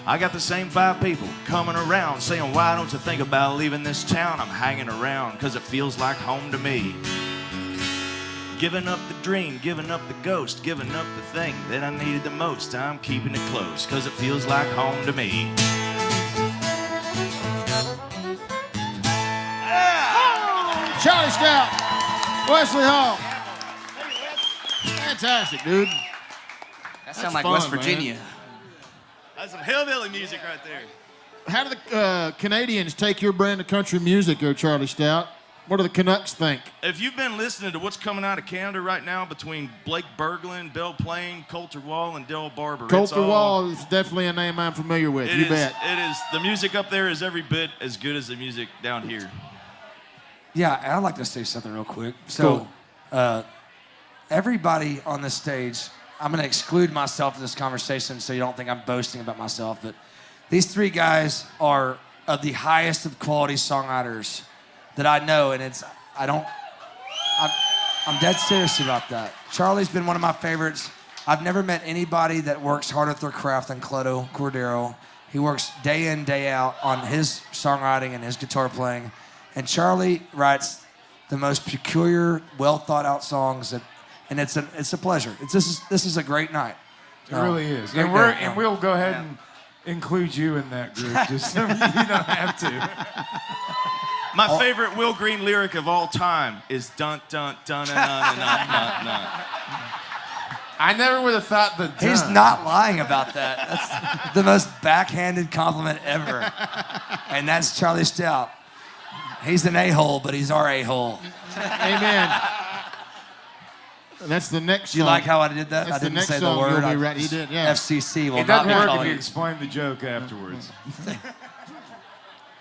I got the same 5 people coming around saying, why don't you think about leaving this town? I'm hanging around because it feels like home to me. Giving up the dream, giving up the ghost, giving up the thing that I needed the most. I'm keeping it close because it feels like home to me. Charlie Stout, Wesley Hall. Fantastic, dude. That sounds like West Virginia. Man. That's some hillbilly music right there. How do the Canadians take your brand of country music, Charlie Stout? What do the Canucks think? If you've been listening to what's coming out of Canada right now between Blake Berglund, Belle Plaine, Coulter Wall, and Dale Barber. Coulter Wall is definitely a name I'm familiar with. You bet. It is. The music up there is every bit as good as the music down here. Yeah, and I'd like to say something real quick. So, everybody on this stage, I'm going to exclude myself in this conversation so you don't think I'm boasting about myself, but these 3 guys are of the highest of quality songwriters that I know, and I'm dead serious about that. Charlie's been one of my favorites. I've never met anybody that works harder at their craft than Cleto Cordero. He works day in, day out on his songwriting and his guitar playing. And Charlie writes the most peculiar, well thought out songs, and it's a pleasure. This is a great night. It really is. And we'll go ahead and include you in that group, just so you don't have to. My favorite Will Green lyric of all time is dun dun dun dun dun dun dun dun. I never would have thought the dun. He's not lying about that. That's the most backhanded compliment ever. And that's Charlie Stout. He's an a-hole, but he's our a-hole. Amen. That's the next song. Do you like how I did that? That's I didn't say the song word. He did, yeah. FCC will It not doesn't be work calling if you you. explain the joke afterwards.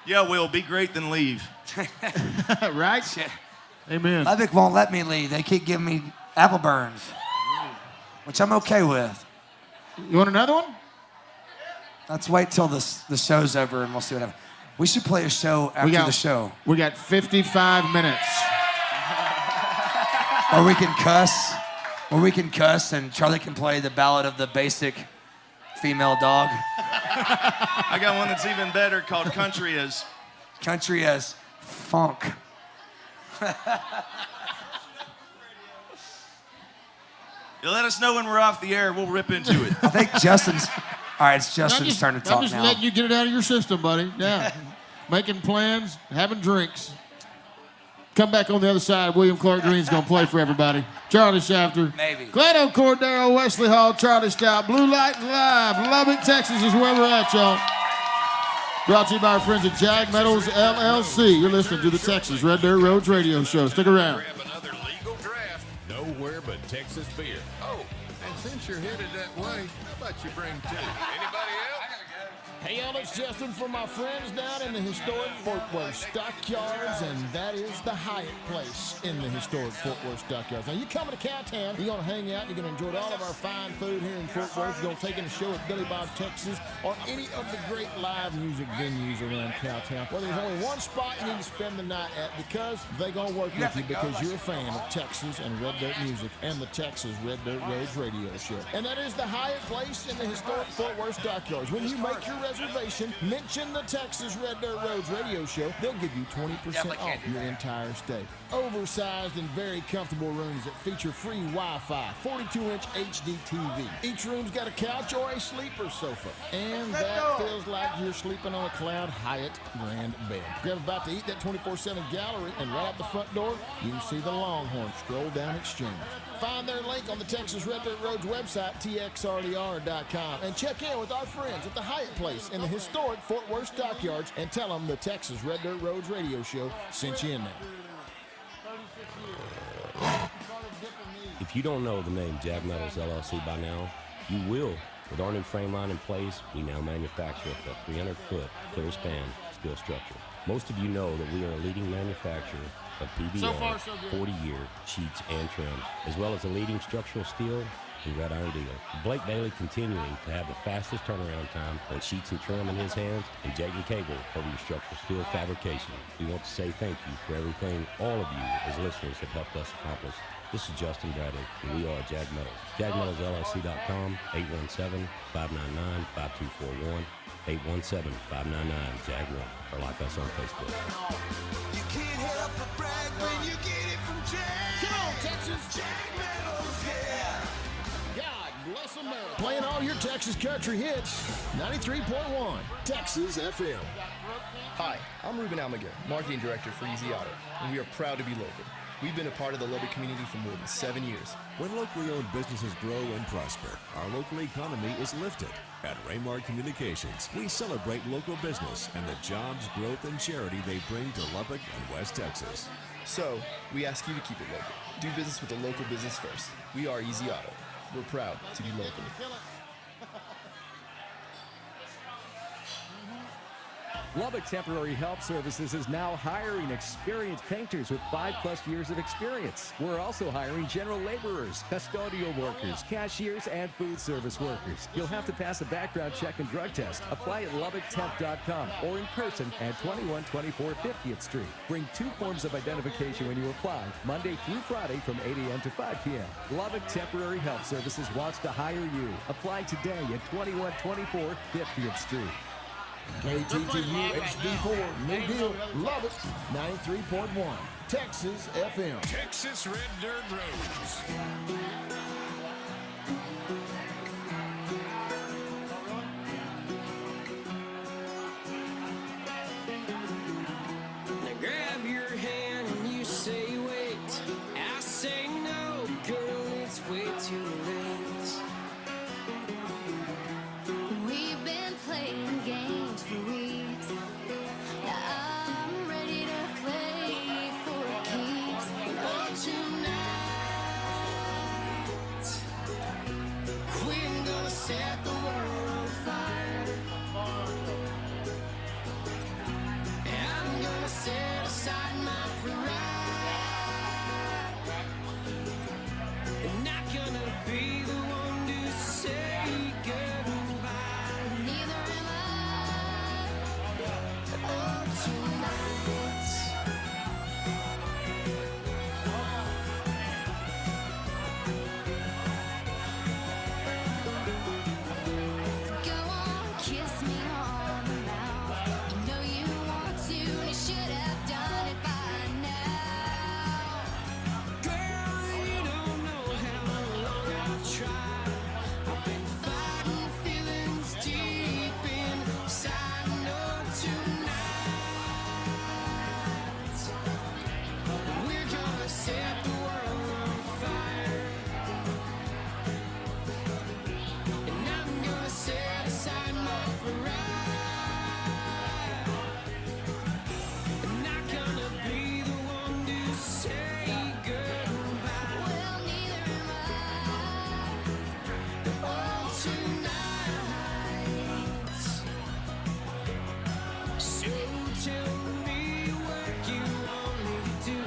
Yeah, Will, be great, then leave. Right? Amen. Lubbock won't let me leave. They keep giving me apple burns, which I'm okay with. You want another one? Let's wait till the show's over and we'll see what happens. We should play a show after the show. We got 55 minutes. Or we can cuss and Charlie can play the ballad of the basic female dog. I got one that's even better called Country as... Country as funk. You let us know when we're off the air, we'll rip into it. I think Justin's... All right, it's Justin's turn to talk now. I'm just letting you get it out of your system, buddy. Yeah. Making plans, having drinks. Come back on the other side. William Clark Green's going to play for everybody. Charlie Schaffter. Maybe. Cleto Cordero, Wesley Hall, Charlie Stout. Blue Light Live. Lubbock, Texas is where we're at, y'all. Brought to you by our friends at Jag Metals LLC. You're listening to the Texas Red Dirt Roads radio show. Stick around. Grab another legal draft. Nowhere but Texas beer. Oh, and since you're headed that way, how about you bring two? Anybody else? Hey, y'all, it's Justin from my friends down in the historic Fort Worth Stockyards, and that is the Hyatt place in the historic Fort Worth Stockyards. Now, you coming to Cowtown, you're going to hang out, you're going to enjoy all of our fine food here in Fort Worth. You're going to take in a show at Billy Bob Texas or any of the great live music venues around Cowtown. Well, there's only one spot you need to spend the night at because they're going to work with you because you're a fan of Texas and Red Dirt music and the Texas Red Dirt Roads radio show. And that is the Hyatt place in the historic Fort Worth Stockyards. When you make your reservation, mention the Texas Red Dirt Roads radio show. They'll give you 20% off your entire stay. Oversized and very comfortable rooms that feature free Wi-Fi, 42-inch HD TV. Each room's got a couch or a sleeper sofa. And that feels like you're sleeping on a Cloud Hyatt grand bed. Grab about to eat that 24/7 gallery, and right out the front door, you can see the Longhorn Stroll Down Exchange. Find their link on the Texas Red Dirt Roads website, txrdr.com, and check in with our friends at the Hyatt Place in the historic Fort Worth Stockyards and tell them the Texas Red Dirt Roads radio show sent you in there. If you don't know the name Jag Metals LLC by now, you will. With our new frame line in place, we now manufacture a 300-foot clear span steel structure. Most of you know that we are a leading manufacturer of PBR, 40-year sheets and trim, as well as a leading structural steel and red iron dealer. Blake Bailey continuing to have the fastest turnaround time on sheets and trim in his hands, and Jake and Cable over your structural steel fabrication. We want to say thank you for everything all of you as listeners have helped us accomplish. This is Justin Bradley, and we are Jag Metals. JagMetalsLLC.com, 817-599-5241, 817-599-JAG1, or like us on Facebook. You can't help but brag when you get it from Jag. Come on, Texas. Jag Metals, yeah. God bless America. Playing all your Texas country hits. 93.1 Texas FM. Hi, I'm Ruben Almaguer, Marketing Director for Easy Auto, and we are proud to be local. We've been a part of the Lubbock community for more than 7 years. When locally owned businesses grow and prosper, our local economy is lifted. At Raymar Communications, we celebrate local business and the jobs, growth, and charity they bring to Lubbock and West Texas. So, we ask you to keep it local. Do business with the local business first. We are Easy Auto. We're proud to be local. Lubbock Temporary Help Services is now hiring experienced painters with 5+ years of experience. We're also hiring general laborers, custodial workers, cashiers, and food service workers. You'll have to pass a background check and drug test. Apply at LubbockTemp.com or in person at 2124 50th Street. Bring 2 forms of identification when you apply, Monday through Friday from 8 a.m. to 5 p.m. Lubbock Temporary Help Services wants to hire you. Apply today at 2124 50th Street. KTTU HD4, New Deal, Lubbock, 93.1, Texas FM. Texas Red Dirt Roads. Now grab your hand and you say wait. I say no, girl, it's way too late. We've been playing games for weeks. Now I'm ready to play for keeps. Oh, tonight we're gonna set the world on fire. I'm gonna set aside my pride. I'm not gonna be the one to say goodbye. Neither am I. Oh, tonight. Go on, kiss me on the mouth. You know you want to, and you should have done it by now. Girl, you don't know how long I've tried. I've been fighting feelings deep inside. No, tonight we're gonna set the world on fire. And I'm gonna set aside my pride. I'm not gonna be the one to say goodbye. Well, neither am I. Oh, tonight. So tell me what you want me to do.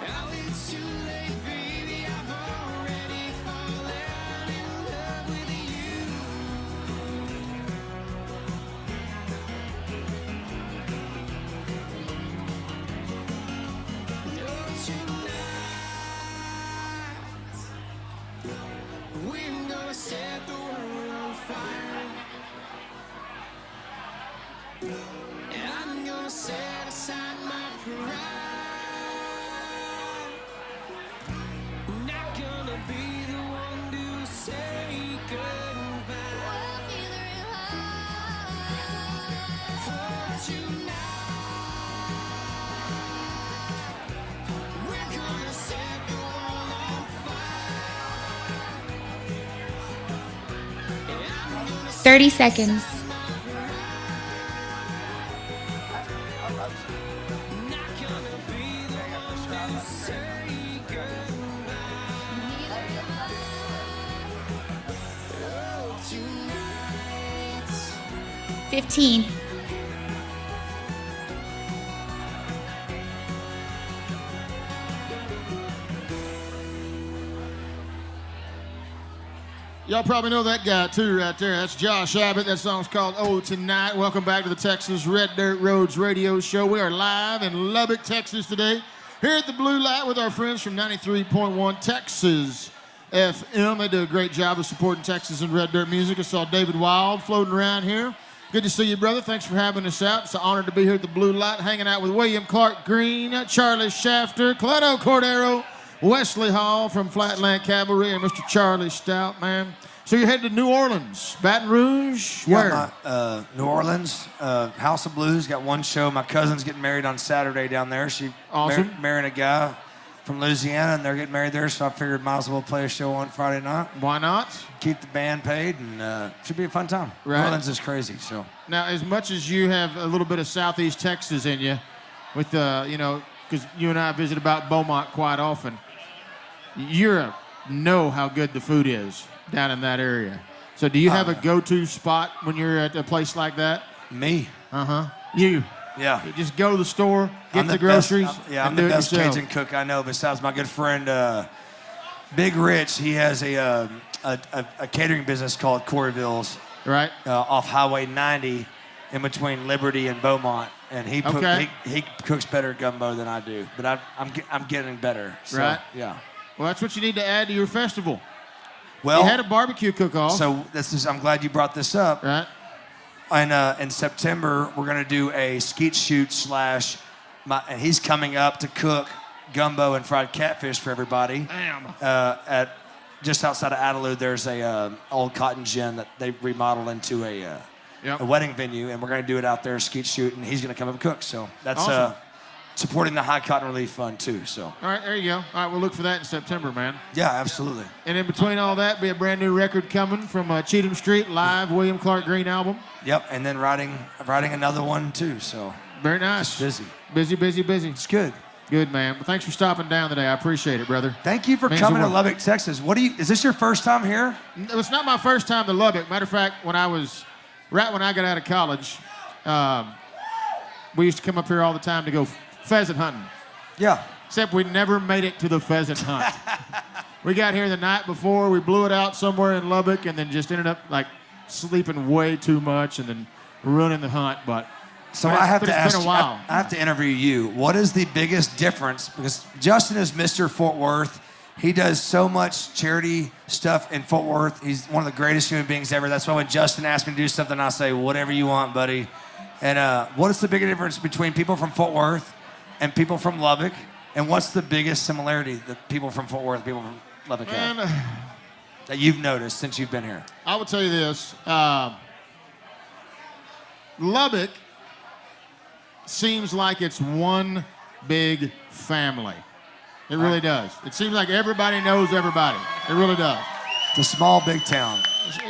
Oh, it's too late, baby. I've already fallen in love with you. Oh, tonight we're gonna set the world on fire. And I'm gonna set aside my pride. I'm not gonna be the one to say goodbye. Well, neither am I. Oh, tonight we're gonna set the world on fire. And I'm gonna 30 seconds. not gonna be the one to say goodbye. Neither am I. Oh, tonight. 15. Y'all probably know that guy too right there. That's Josh Abbott. That song's called Oh Tonight. Welcome back to the Texas Red Dirt Roads radio show. We are live in Lubbock, Texas today, here at the Blue Light with our friends from 93.1 Texas FM. They do a great job of supporting Texas and Red Dirt music. I saw David Wild floating around here. Good to see you, brother. Thanks for having us out. It's an honor to be here at the Blue Light, hanging out with William Clark Green, Charlie Shafter, Cleto Cordero, Wesley Hall from Flatland Cavalry, and Mr. Charlie Stout, man. So you're headed to New Orleans, Baton Rouge, where? Yeah, New Orleans, House of Blues. Got one show. My cousin's getting married on Saturday down there. She Awesome. marrying a guy from Louisiana, and they're getting married there, so I figured might as well play a show on Friday night. Why not? Keep the band paid, and should be a fun time. Right. New Orleans is crazy, so. Now, as much as you have a little bit of Southeast Texas in you, with because you and I visit about Beaumont quite often, you know how good the food is down in that area. So do you have a go-to spot when you're at a place like that? Me. You. Yeah. You just go to the store, get I'm the groceries, I'm the best Cajun cook I know besides my good friend Big Rich. He has a catering business called Coreyville's. Right. Off Highway 90 in between Liberty and Beaumont. And he cooks better gumbo than I do. But I'm getting better. So, right. Yeah. Well, that's what you need to add to your festival. Well, you had a barbecue cook-off. So I'm glad you brought this up. Right. And in September, we're going to do a skeet shoot and he's coming up to cook gumbo and fried catfish for everybody. Damn. At just outside of Adelaide, there's a old cotton gin that they remodeled into a wedding venue, and we're going to do it out there, skeet shoot, and he's going to come up and cook. So that's awesome. Supporting the High Cotton Relief Fund too. So. All right, there you go. All right, we'll look for that in September, man. Yeah, absolutely. And in between all that, be a brand new record coming from Cheatham Street, live William Clark Green album. Yep, and then writing another one too. So. Very nice. Just busy. Busy. It's good. Good, man. Well, thanks for stopping down today. I appreciate it, brother. Thank you for coming to Lubbock, Texas. Is this your first time here? It's not my first time to Lubbock. Matter of fact, when I got out of college, we used to come up here all the time to go pheasant hunting. Yeah. Except we never made it to the pheasant hunt. We got here the night before. We blew it out somewhere in Lubbock, and then just ended up like sleeping way too much, and then ruining the hunt. But so I have to ask been a while. I have to interview you. What is the biggest difference? Because Justin is Mr. Fort Worth. He does so much charity stuff in Fort Worth. He's one of the greatest human beings ever. That's why when Justin asks me to do something, I say, whatever you want, buddy. And what is the biggest difference between people from Fort Worth and people from Lubbock? And what's the biggest similarity that people from Fort Worth, people from Lubbock have that you've noticed since you've been here? I would tell you this. Lubbock seems like it's one big family. It really does. It seems like everybody knows everybody. It really does. It's a small, big town.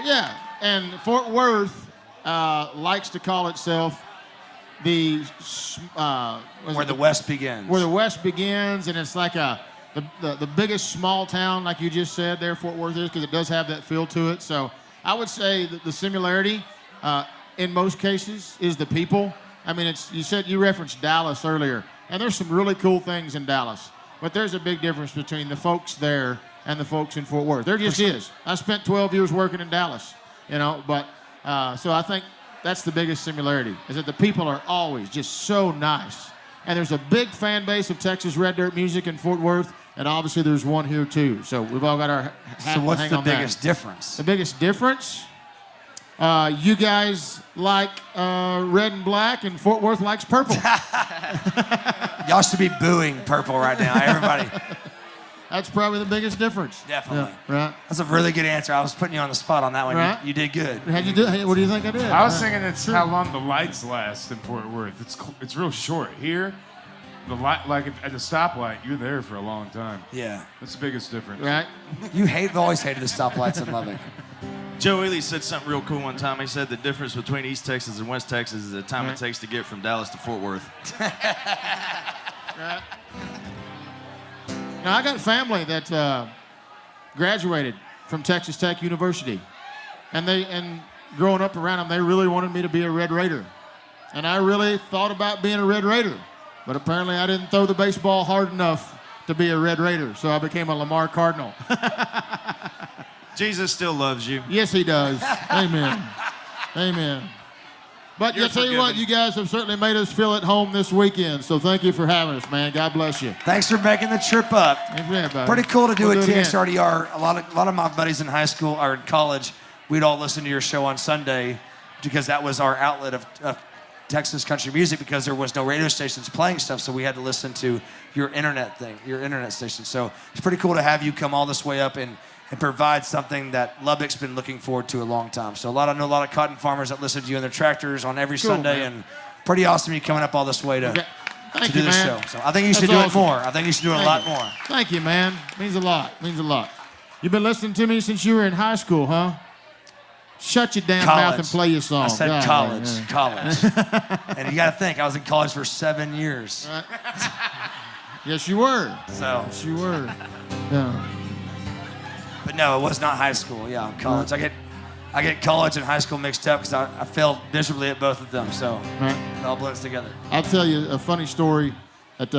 Yeah, and Fort Worth likes to call itself the where the West begins. Where the West begins, and it's like the biggest small town, like you just said there, Fort Worth is, because it does have that feel to it. So I would say that the similarity, in most cases, is the people. I mean, you referenced Dallas earlier, and there's some really cool things in Dallas. But there's a big difference between the folks there and the folks in Fort Worth. There just is. I spent 12 years working in Dallas, but so I think that's the biggest similarity, is that the people are always just so nice. And there's a big fan base of Texas Red Dirt music in Fort Worth, and obviously there's one here too. So we've all got our hat to hang on that. So what's the biggest difference? The biggest difference? You guys like red and black, and Fort Worth likes purple. Y'all should be booing purple right now, everybody. That's probably the biggest difference. Definitely. Yeah, right. That's a really good answer. I was putting you on the spot on that one. Right. You did good. How'd you do? Hey, what do you think I did? I was thinking it's how long the lights last in Fort Worth. It's real short. Here, the light, like at the stoplight, you're there for a long time. Yeah. That's the biggest difference. Right. You've always hated the stoplights in Lubbock. Joe Ely said something real cool one time. He said the difference between East Texas and West Texas is the time it takes to get from Dallas to Fort Worth. Right. Now, I got family that graduated from Texas Tech University. And growing up around them, they really wanted me to be a Red Raider. And I really thought about being a Red Raider. But apparently I didn't throw the baseball hard enough to be a Red Raider. So I became a Lamar Cardinal. Jesus still loves you. Yes, he does. Amen. Amen. But You're I tell you forgiven. what, you guys have certainly made us feel at home this weekend. So thank you for having us, man. God bless you. Thanks for making the trip up. Amen, buddy. Pretty cool to do We'll a do it again. TXRDR. A lot of my buddies in high school or in college, we'd all listen to your show on Sunday because that was our outlet of Texas country music, because there was no radio stations playing stuff, so we had to listen to your internet station. So it's pretty cool to have you come all this way up and provide something that Lubbock's been looking forward to a long time. So I know a lot of cotton farmers that listen to you and their tractors on every Cool, Sunday, man. and pretty awesome you coming up all this way to Thank do you, this man. show. So I think you should That's do awesome. it more. I think you should do it a lot more. Thank you, man. Means a lot. Means a lot. You've been listening to me since you were in high school, huh? Shut your damn mouth and play your song. I said God, college. man. College. And you got to think, I was in college for 7 years. Yes, you were. So. Yes, you were. Yeah. But no, it was not high school. Yeah, college. I get college and high school mixed up because I failed miserably at both of them. So it all blends together. I'll tell you a funny story that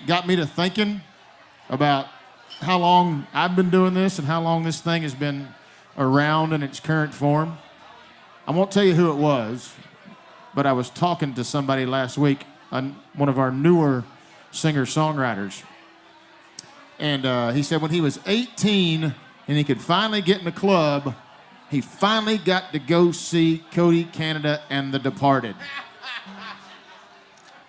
got me to thinking about how long I've been doing this and how long this thing has been around in its current form. I won't tell you who it was, but I was talking to somebody last week, one of our newer singer-songwriters. And he said when he was 18 and he could finally get in a club, he finally got to go see Cody Canada and The Departed.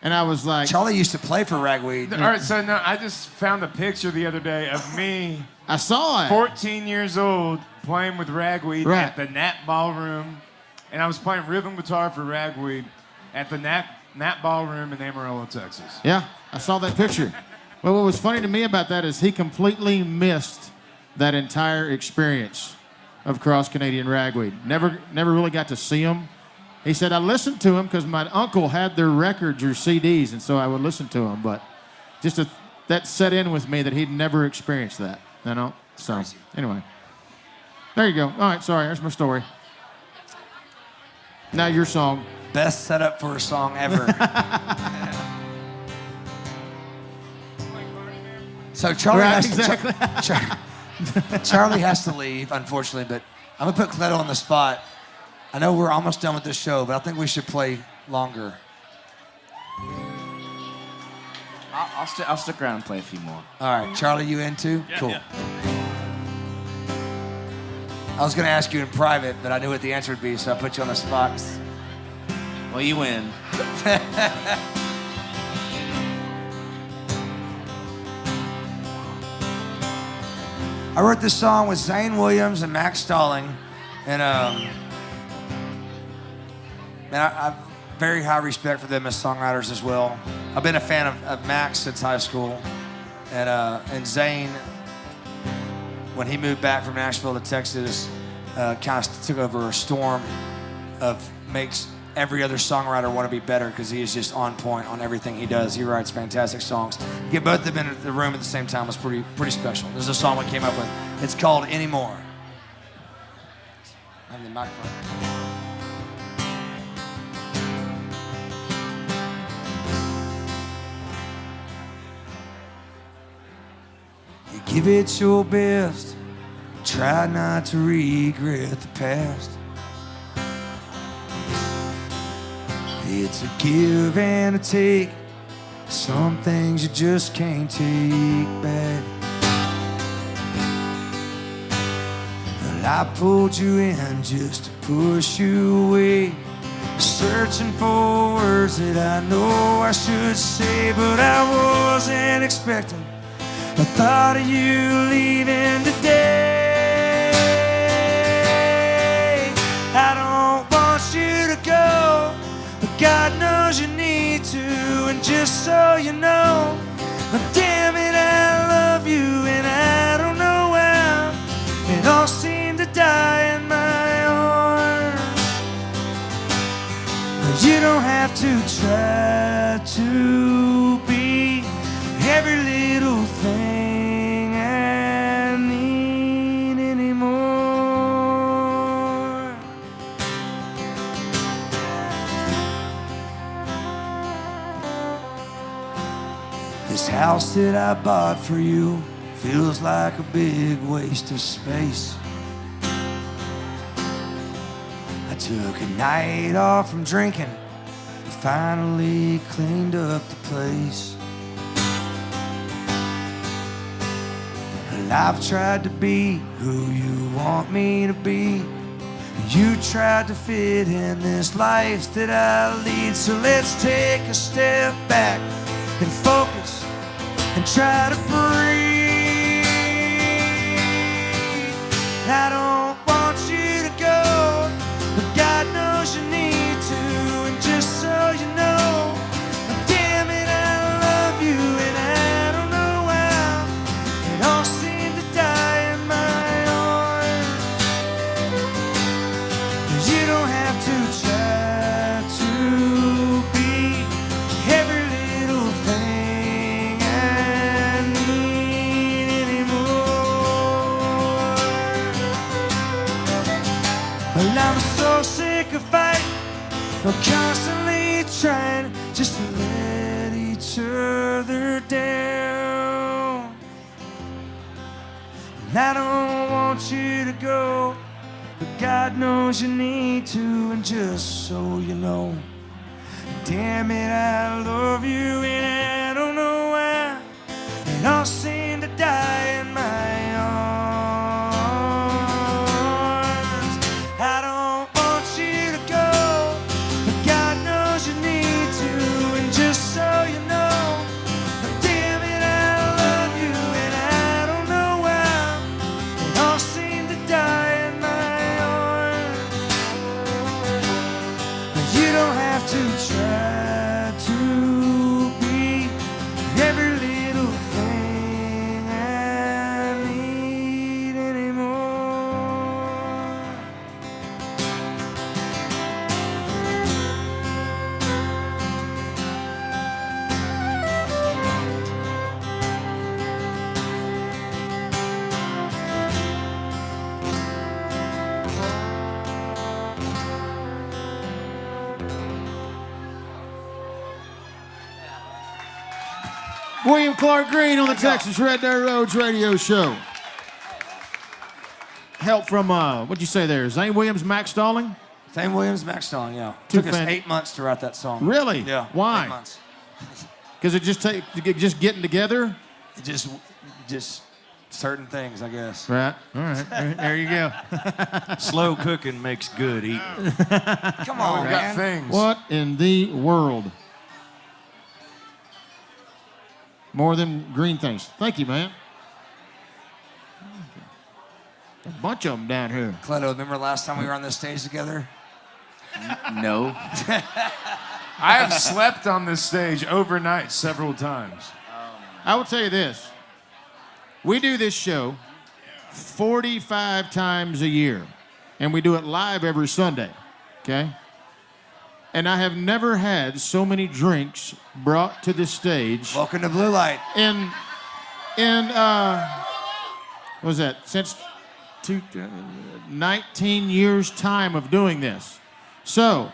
And I was like... Charlie used to play for Ragweed. All right, so no, I just found a picture the other day of me. I saw it. 14 years old, playing with Ragweed at the Nat Ballroom. And I was playing rhythm guitar for Ragweed at the Nat Ballroom in Amarillo, Texas. Yeah, I saw that picture. Well, what was funny to me about that is he completely missed that entire experience of Cross Canadian Ragweed. Never really got to see him. He said, I listened to him because my uncle had their records or CDs, and so I would listen to him. But that set in with me that he'd never experienced that, you know? So, anyway. There you go. All right, sorry, there's my story. Now your song. Best setup for a song ever. So Charlie Charlie has to leave, unfortunately, but I'm going to put Cleto on the spot. I know we're almost done with this show, but I think we should play longer. I'll stick around and play a few more. All right, Charlie, you in too? Yeah, cool. yeah. I was going to ask you in private, but I knew what the answer would be, so I put you on the spot. Well, you win. I wrote this song with Zane Williams and Max Stalling, and man, I have very high respect for them as songwriters as well. I've been a fan of Max since high school, and Zane, when he moved back from Nashville to Texas, kind of took over a storm of makes every other songwriter want to be better because he is just on point on everything he does. He writes fantastic songs. To get both of them in the room at the same time was pretty special. There's a song we came up with. It's called Anymore. I have the microphone. You give it your best. Try not to regret the past. It's a give and a take. Some things you just can't take back. Well, I pulled you in just to push you away, searching for words that I know I should say, but I wasn't expecting the thought of you leaving today. I don't want you to go, but God knows you need to, and just so you know, damn it, I love you, and I don't know how it all seemed to die in my arms. But you don't have to try to be every little thing I need anymore. This house that I bought for you feels like a big waste of space. I took a night off from drinking and finally cleaned up the place. Well, I've tried to be who you want me to be. You tried to fit in this life that I lead. So let's take a step back and focus and try to breathe. I don't want you to go, but God knows you need to, and just so you know, damn it, I love you, and I don't know how it all seemed to die in my arms. You don't have to try to be every little thing I need. We're constantly trying just to let each other down. And I don't want you to go, but God knows you need to. And just so you know, damn it, I love you, and I don't know why it all seemed to die in my arms. I don't want you to go, but God knows you need to. And just so you know, damn it, I love you, and I don't know why it all seemed to die in my arms. But you don't have to try to be every little thing I need anymore. William Clark Green on the Texas Red Dirt Roads radio show. Help from, what'd you say there? Zane Williams, Max Stalling? Zane Williams, Max Stalling, yeah. Two Took us fan- 8 months to write that song. Really? Yeah. Why? 8 months. Because it just getting together? Just certain things, I guess. Right. All right. There you go. Slow cooking makes good eating. Come on, We've got man. things. What in the world? More than green things. Thank you, man. A bunch of them down here. Cleto, remember last time we were on this stage together? No. I have slept on this stage overnight several times. I will tell you this. We do this show 45 times a year, and we do it live every Sunday, okay? And I have never had so many drinks brought to the stage. Welcome to Blue Light. In what was that? Since 19 years' time of doing this. So,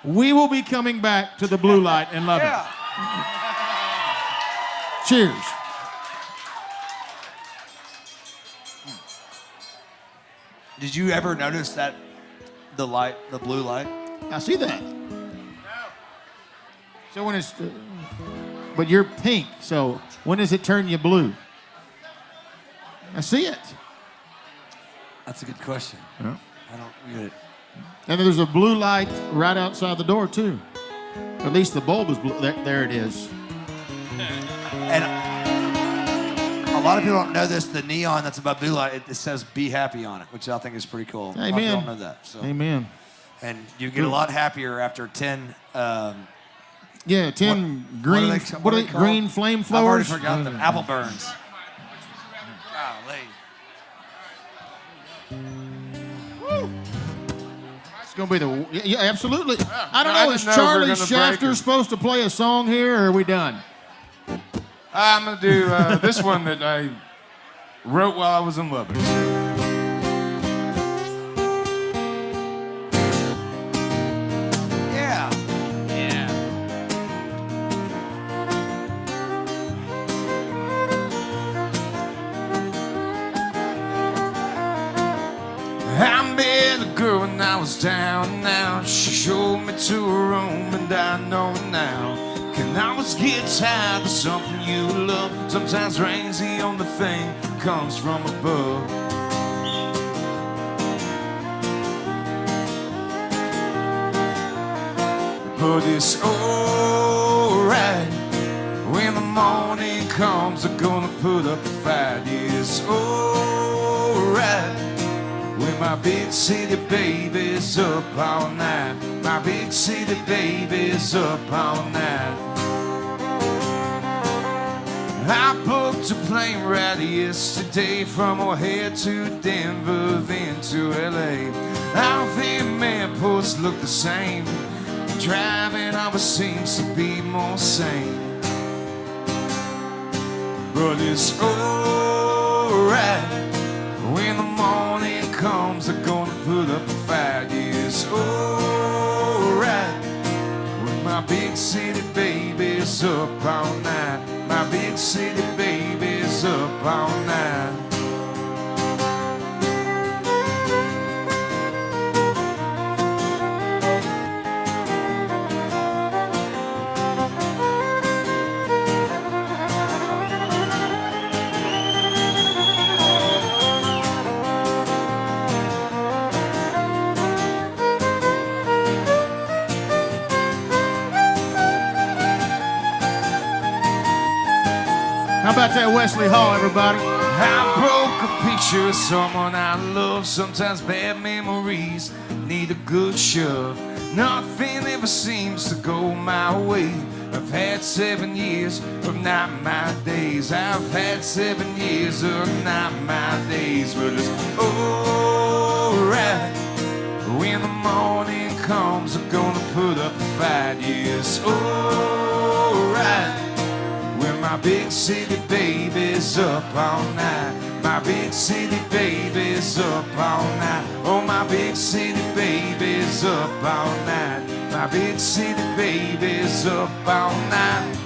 we will be coming back to the Blue Light in Lubbock. Yeah. Cheers. Did you ever notice that the blue light? I see that. So when it's, but you're pink, so when does it turn you blue? I see it. That's a good question. Yeah. I don't get it. And there's a blue light right outside the door too. At least the bulb is blue. There it is. And a lot of people don't know this. The neon that's above blue light, it says "Be Happy" on it, which I think is pretty cool. Amen. A lot of people don't know that. So. Amen. And you get a lot happier after 10. 10 green. What are they green flame I've already flowers? forgot them. Apple burns. Golly. It's gonna be the absolutely. I don't I know. didn't Is know Charlie we were gonna break Shafter it. supposed to play a song here, or are we done? I'm going to do this one that I wrote while I was in Lubbock. Yeah. Yeah. I met a girl when I was down and out. She showed me to her room and I know it now. Can always get tired of something you love. Sometimes rain's the only thing that comes from above. But it's alright. When the morning comes, I'm gonna put up a fight. It's alright. When my big city baby's up all night. My big city baby's up all night. I booked a plane ride yesterday from O'Hare to Denver, then to LA. All the airports look the same. Driving always seems to be more sane. But it's alright. When the morning comes, I'm gonna put up a fight. It's alright. city baby's up all night. My big city baby's up all night. How about that Wesley Hall, everybody? I broke a picture of someone I love. Sometimes bad memories need a good shove. Nothing ever seems to go my way. I've had 7 years of not my days. I've had 7 years of not my days. But it's alright. When the morning comes, I'm gonna put up a fight. Yes, alright. My big city baby's up all night. My big city baby's up all night. Oh, my big city baby's up all night. My big city baby's up all night.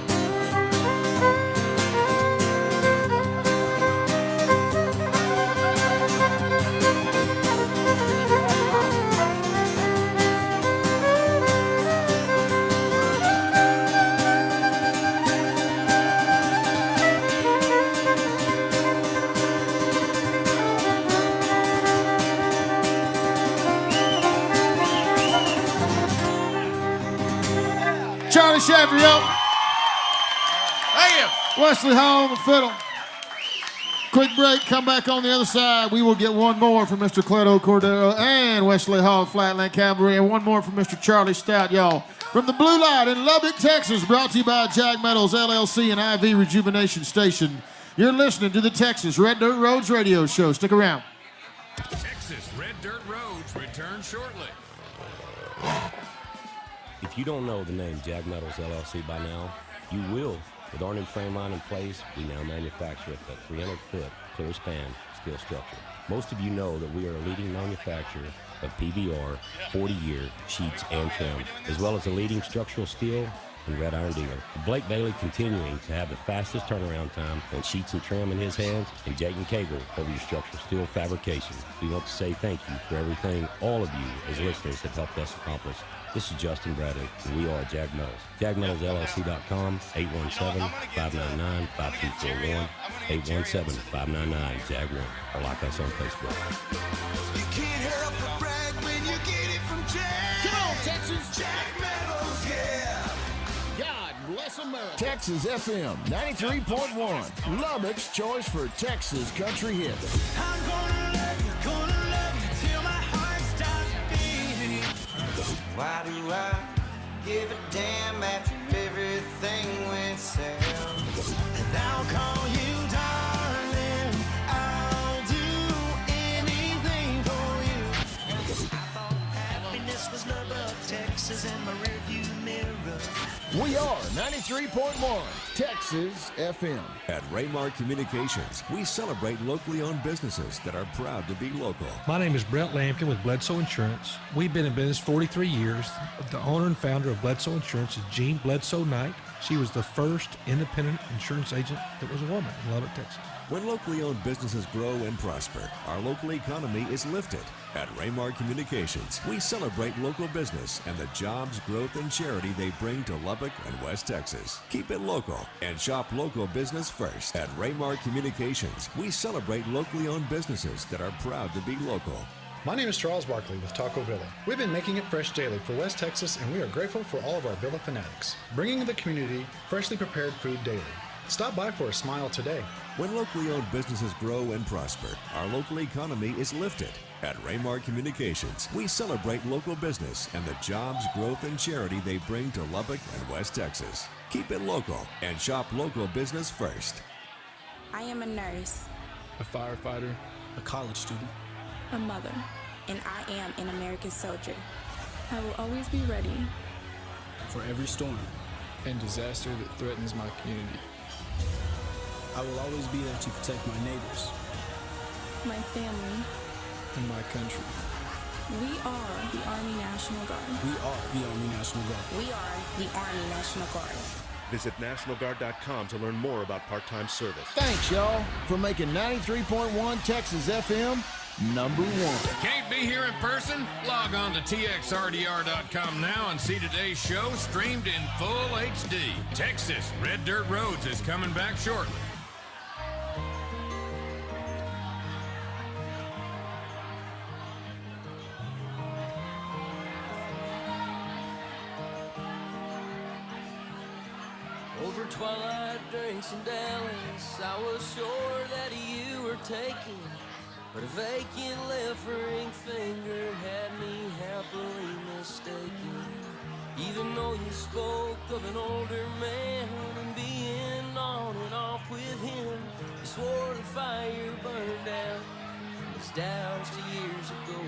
Charlie Schaefer, yo. Thank you. Wesley Hall on the fiddle. Quick break, come back on the other side. We will get one more from Mr. Cleto Cordero and Wesley Hall, Flatland Cavalry, and one more from Mr. Charlie Stout, y'all. From the Blue Light in Lubbock, Texas, brought to you by Jag Metals, LLC, and IV Rejuvenation Station. You're listening to the Texas Red Dirt Roads Radio Show. Stick around. Texas Red Dirt Roads return shortly. If you don't know the name Jag Metals LLC by now, you will. With our new frame line in place, we now manufacture a 300-foot clear span steel structure. Most of you know that we are a leading manufacturer of PBR, 40-year sheets and trim, as well as a leading structural steel and red iron dealer. Blake Bailey continuing to have the fastest turnaround time on sheets and trim in his hands, and Jayden Cagle over your structural steel fabrication. We want to say thank you for everything all of you as listeners have helped us accomplish. This is Justin Bradley, and we are Jag Metals. JagMetalsLLC.com, 817-599-5241, 817-599-JAG1, or like us on Facebook. You can't help but brag when you get it from Jag. Come on, Texas. Jag Metals, yeah. God bless America. Texas FM 93.1. Lubbock's choice for Texas country hits. I'm gonna love you till my heart stops beating. Why do I give a damn after everything went south? And I'll call you darling. I'll do anything for you. I thought happiness was Lubbock, Texas, and my rearview mirror. We are 93.1 Texas FM. At Raymar Communications, we celebrate locally owned businesses that are proud to be local. My name is Brett Lampkin with Bledsoe Insurance. We've been in business 43 years. The owner and founder of Bledsoe Insurance is Jean Bledsoe Knight. She was the first independent insurance agent that was a woman in Lubbock, Texas. When locally owned businesses grow and prosper, our local economy is lifted. At Raymar Communications, we celebrate local business and the jobs, growth, and charity they bring to Lubbock and West Texas. Keep it local and shop local business first. At Raymar Communications, we celebrate locally owned businesses that are proud to be local. My name is Charles Barkley with Taco Villa. We've been making it fresh daily for West Texas, and we are grateful for all of our Villa fanatics, bringing the community freshly prepared food daily. Stop by for a smile today. When locally owned businesses grow and prosper, our local economy is lifted. At Raymar Communications, we celebrate local business and the jobs, growth, and charity they bring to Lubbock and West Texas. Keep it local and shop local business first. I am a nurse, A firefighter, a college student, a mother, and I am an American soldier. I will always be ready for every storm and disaster that threatens my community. I will always be there to protect my neighbors my family, and my country. We are the Army National Guard. We are the Army National Guard. We are the Army National Guard. Visit nationalguard.com to learn more about part-time service. Thanks, y'all, for making 93.1 Texas FM #1. Can't be here in person? Log on to TXRDR.com now and see today's show streamed in full HD. Texas Red Dirt Roads is coming back shortly. Over twilight drinks in Dallas, I was sure that you were taken, but a vacant left ring finger had me happily mistaken. Even though you spoke of an older man and being on and off with him, you swore the fire burned out. It's doused years ago.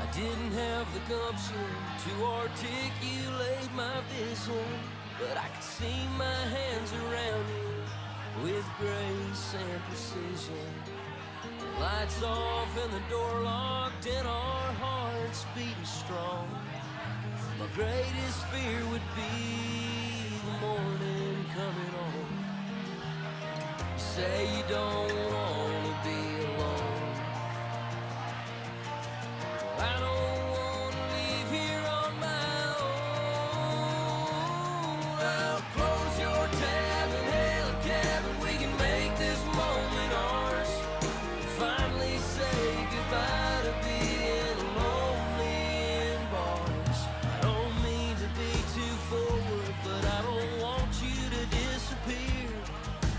I didn't have the gumption to articulate my vision, but I could see my hands around you with grace and precision. The lights off and the door locked and our hearts beating strong. My greatest fear would be the morning coming on. You say you don't want to be alone. Well, I don't want to leave here on my own. I'll close your tab and hail a cab and we can make this moment ours. Finally say goodbye to being lonely in bars. I don't mean to be too forward, but I don't want you to disappear.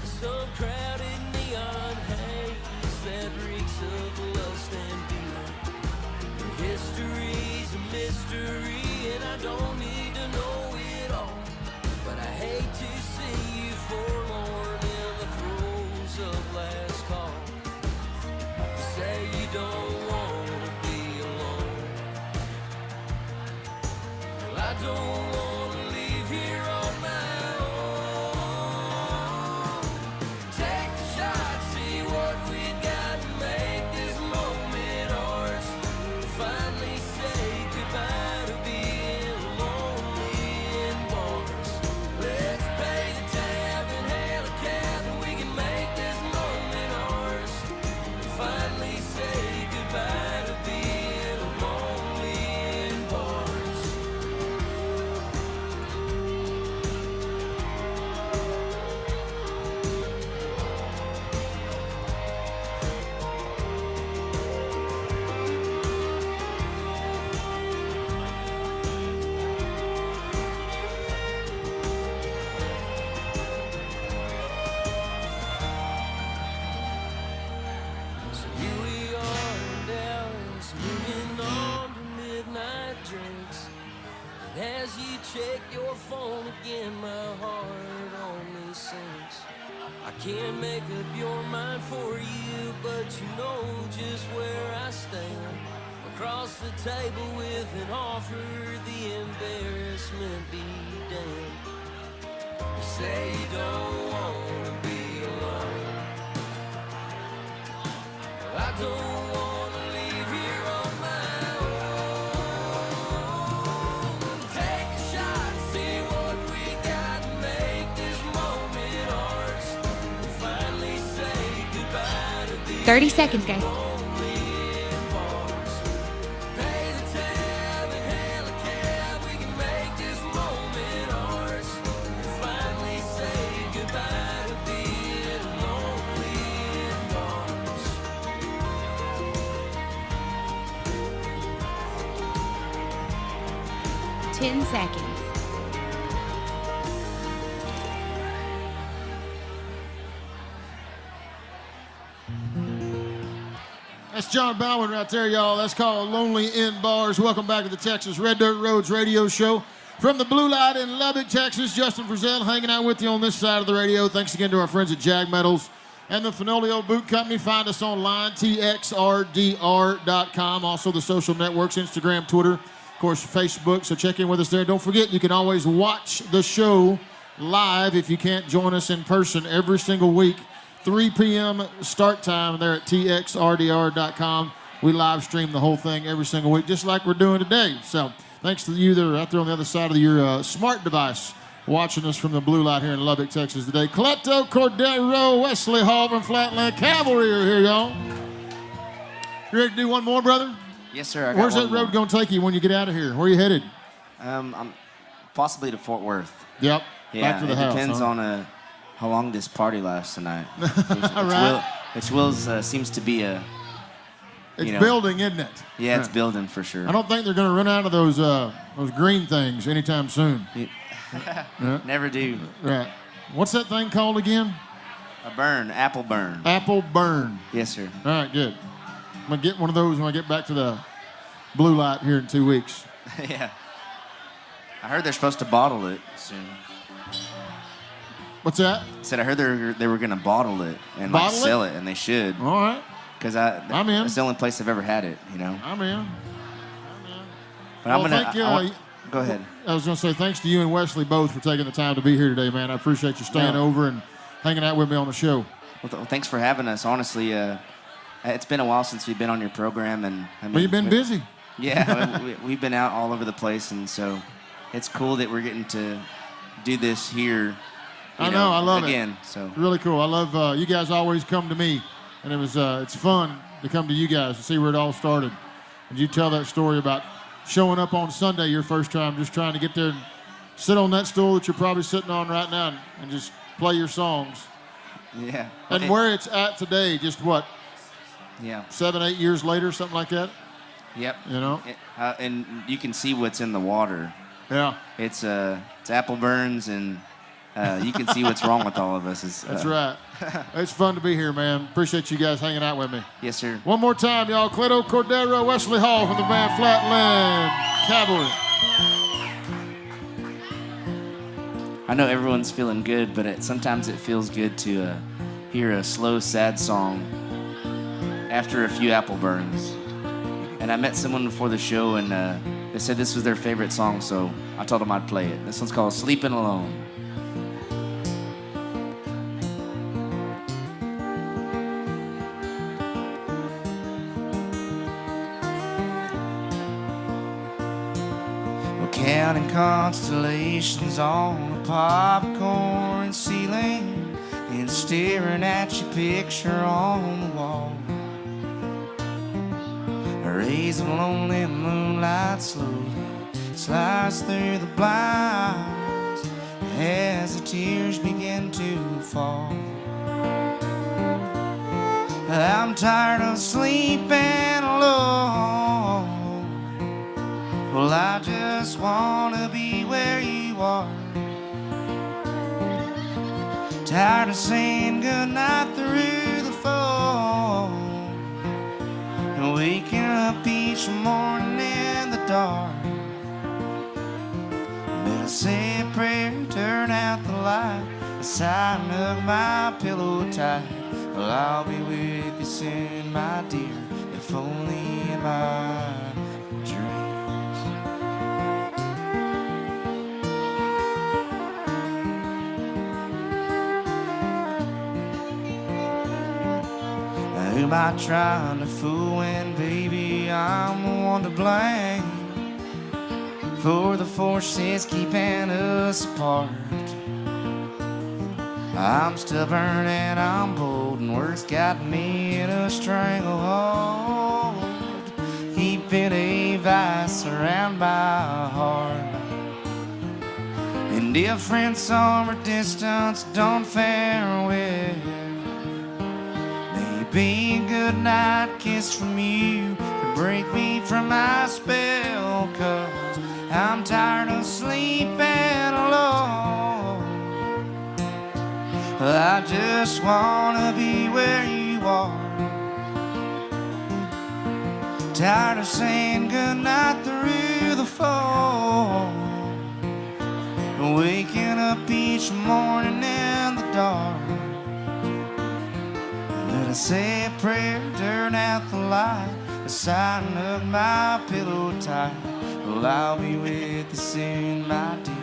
Some crowded neon haze that reeks of lust and beer. Your history's a mystery and I don't need to know it all, but I hate to see you forlorn in the throes of last call. You say you don't want to be alone. Well, I don't want to leave here on my own. Take the shot, see what we got, and make this moment ours. Finally say goodbye to being lonely in bars. Let's pay the tab and hail a cab and we can make this moment ours. Finally say goodbye to being lonely in bars. So here we are in Dallas, moving on to midnight drinks. And as you check your phone again, my heart only sinks. I can't make up your mind for you, but you know just where I stand. Across the table with an offer, the embarrassment be damned. You say you don't want to be alone. I don't want to leave here on my own. Take a shot, see what we got, and make this moment ours. Finally say goodbye to the 30 seconds, guys. lonely in bars. Pay the tab and hail a cab, we can make this moment ours. Finally say goodbye to being lonely in bars. 10 seconds. That's John Bowen right there, y'all. That's called Lonely in Bars. Welcome back to the Texas Red Dirt Roads radio show. From the Blue Light in Lubbock, Texas, Justin Frizzell hanging out with you on this side of the radio. Thanks again to our friends at Jag Metals and the Fenolio Boot Company. Find us online, TXRDR.com. Also the social networks, Instagram, Twitter, of course, Facebook. So check in with us there. Don't forget, you can always watch the show live if you can't join us in person every single week. 3 p.m. start time there at TXRDR.com. we live stream the whole thing every single week, just like we're doing today. So thanks to you that are out there on the other side of your smart device watching us from the blue light here in Lubbock, Texas today. Cleto, Cordero, Wesley Hall from Flatland Cavalry are here, y'all. You ready to do one more, brother? Yes, sir. Where's that road going to take you when you get out of here? Where are you headed? I'm possibly to Fort Worth. Yep. Yeah, Back to the it house, depends huh? on how long this party lasts tonight. Right. Will's seems to be a. It's building, isn't it? Yeah, it's building for sure. I don't think they're going to run out of those green things anytime soon. Yeah. Never do. Right. What's that thing called again? A burn, apple burn. Apple burn. Yes, sir. All right, good. I'm going to get one of those when I get back to the blue light here in 2 weeks. Yeah. I heard they're supposed to bottle it soon. What's that? I said I heard they were going to bottle it and sell it, and they should. All right. Because I'm in. It's the only place I've ever had it, you know. I'm in. But Well, go ahead. I was going to say thanks to you and Wesley both for taking the time to be here today, man. I appreciate you staying over and hanging out with me on the show. Well, thanks for having us. Honestly, it's been a while since we've been on your program, and Well, you've been busy. Yeah, we've been out all over the place, and so it's cool that we're getting to do this here. I know, I love again, it. So really cool. I love you guys always come to me, and it's fun to come to you guys to see where it all started. And you tell that story about showing up on Sunday your first time, just trying to get there and sit on that stool that you're probably sitting on right now and just play your songs. Yeah. And where it's at today, just what? Yeah. 7, 8 years later, something like that. Yep. You know. And you can see what's in the water. Yeah. It's apple burns, and you can see what's wrong with all of us. That's right. It's fun to be here, man. Appreciate you guys hanging out with me. Yes, sir. One more time, y'all. Cleto, Cordero, Wesley Hall from the band Flatland Cavalry. I know everyone's feeling good, but sometimes it feels good to hear a slow, sad song after a few apple burns. And I met someone before the show, and they said this was their favorite song, so I told them I'd play it. This one's called Sleeping Alone. Counting constellations on a popcorn ceiling and staring at your picture on the wall. Rays of lonely moonlight slowly slice through the blinds as the tears begin to fall. I'm tired of sleeping alone. Well, I just wanna be where you are. Tired of saying goodnight through the phone and waking up each morning in the dark. Better say a prayer, turn out the light, sigh and hug my pillow tight. Well, I'll be with you soon, my dear, if only in my dreams. Who am I trying to fool when, baby, I'm the one to blame for the forces keeping us apart? I'm stubborn and I'm bold, and words got me in a stranglehold, keeping a vice around my heart. Indifference or distance don't fare well. Maybe a good night kiss from you could break me from my spell, 'cause I'm tired of sleeping alone. I just wanna be where you are. Tired of saying goodnight through the phone, waking up each morning in the dark. I say a prayer, turn out the light, a sign of my pillow tight. Well, I'll be with you soon, my dear,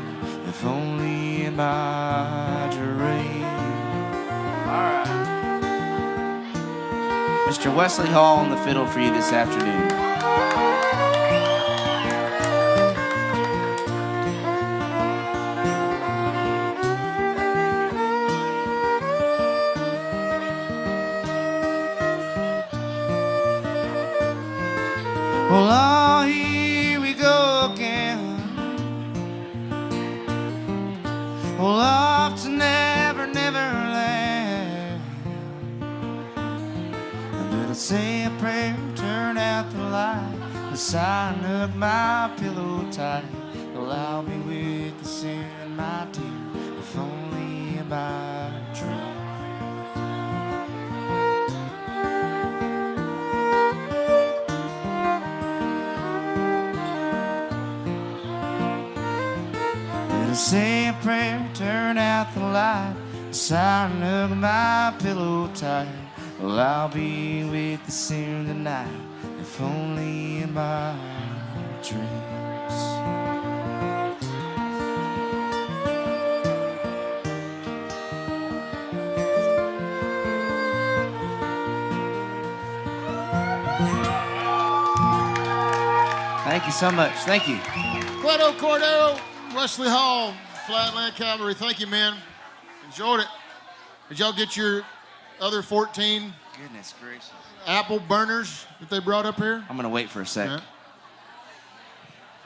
if only in my dream. All right. Mr. Wesley Hall on the fiddle for you this afternoon. Well, oh, here we go again. Well, off to never, never land. I better say a prayer, turn out the light, the sign of my pillow tight. Well, I'll be with you soon, my dear, if only by a dream. Say a prayer, turn out the light, the sign of my pillow tight. Well, I'll be with you soon tonight, if only in my dreams. Thank you so much. Thank you. Cleto Cordero, Wesley Hall, Flatland Cavalry. Thank you, man. Enjoyed it. Did y'all get your other 14 Goodness gracious. apple burners that they brought up here? I'm gonna wait for a sec. Yeah.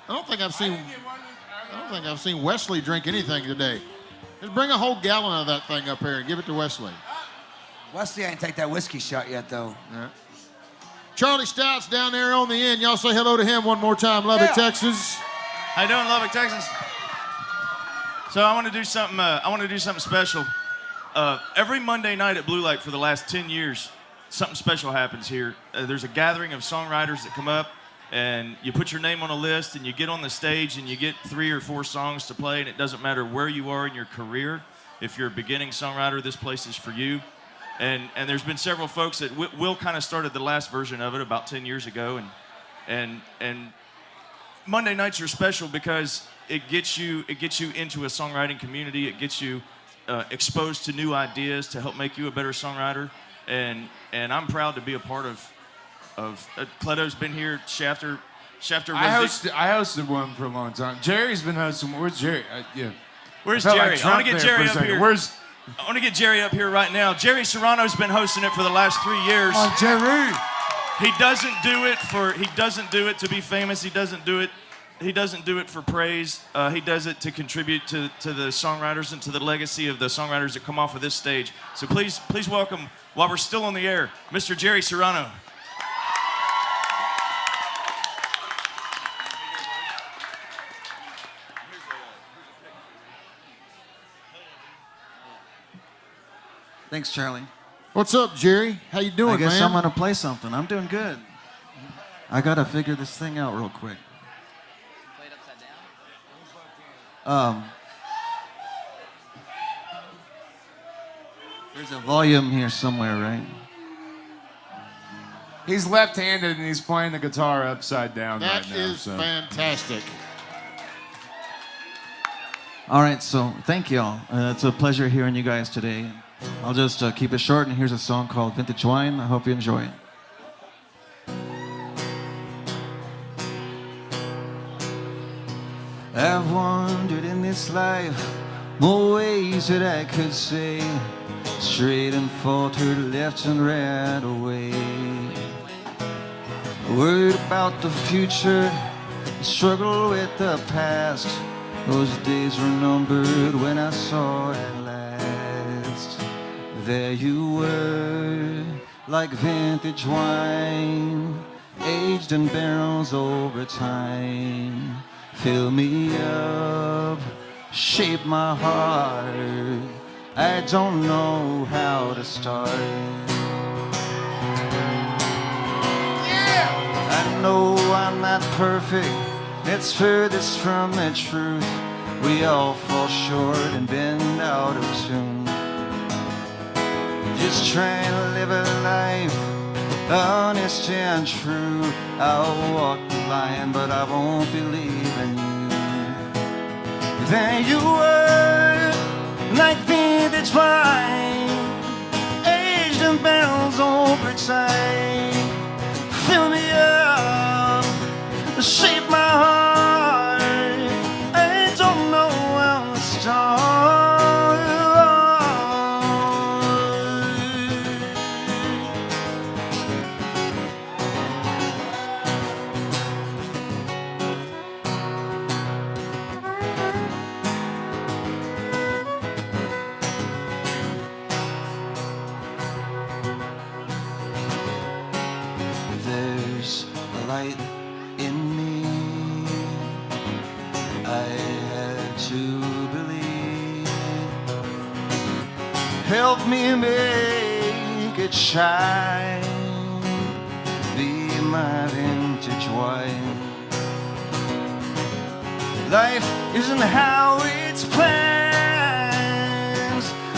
I don't think I've seen Wesley drink anything today. Just bring a whole gallon of that thing up here and give it to Wesley. Wesley ain't take that whiskey shot yet, though. Yeah. Charlie Stout's down there on the end. Y'all say hello to him one more time, Lubbock, Texas. How you doing, Lubbock, Texas? So I want to do something. I want to do something special. Every Monday night at Blue Lake for the last 10 years, something special happens here. There's a gathering of songwriters that come up, and you put your name on a list, and you get on the stage, and you get 3 or 4 songs to play, and it doesn't matter where you are in your career. If you're a beginning songwriter, this place is for you. And there's been several folks that Will kind of started the last version of it about 10 years ago, and Monday nights are special because it gets you into a songwriting community. It gets you exposed to new ideas to help make you a better songwriter. And I'm proud to be a part of Cleto's been here. Shafter. I hosted one for a long time. Jerry's been hosting. Where's Jerry? Yeah. Where's Jerry? Like I want to get Jerry up here. I want to get Jerry up here right now. Jerry Serrano's been hosting it for the last 3 years. Oh, Jerry. He doesn't do it to be famous. He doesn't do it for praise. He does it to contribute to the songwriters and to the legacy of the songwriters that come off of this stage. So please welcome, while we're still on the air, Mr. Jerry Serrano. Thanks, Charlie. What's up, Jerry? How you doing, I guess man? I'm gonna play something. I'm doing good. I gotta figure this thing out real quick. Play it upside down? There's a volume here somewhere, right? He's left-handed and he's playing the guitar upside down That right now. is fantastic. All right, so thank y'all. It's a pleasure hearing you guys today. I'll just keep it short, and here's a song called Vintage Wine. I hope you enjoy it. I've wandered in this life more ways that I could say, straight and faltered, left and right away. Worried about the future, struggle with the past. Those days were numbered when I saw it at last. There you were, like vintage wine, aged in barrels over time. Fill me up, shape my heart. I don't know how to start. I know I'm not perfect, it's furthest from the truth. We all fall short and bend out of tune. Just trying to live a life honest and true. I'll walk the line, but I won't believe in you. There you were, like vintage wine, aged in barrels over time. help me make it shine. Be my vintage wine. Life isn't how it's planned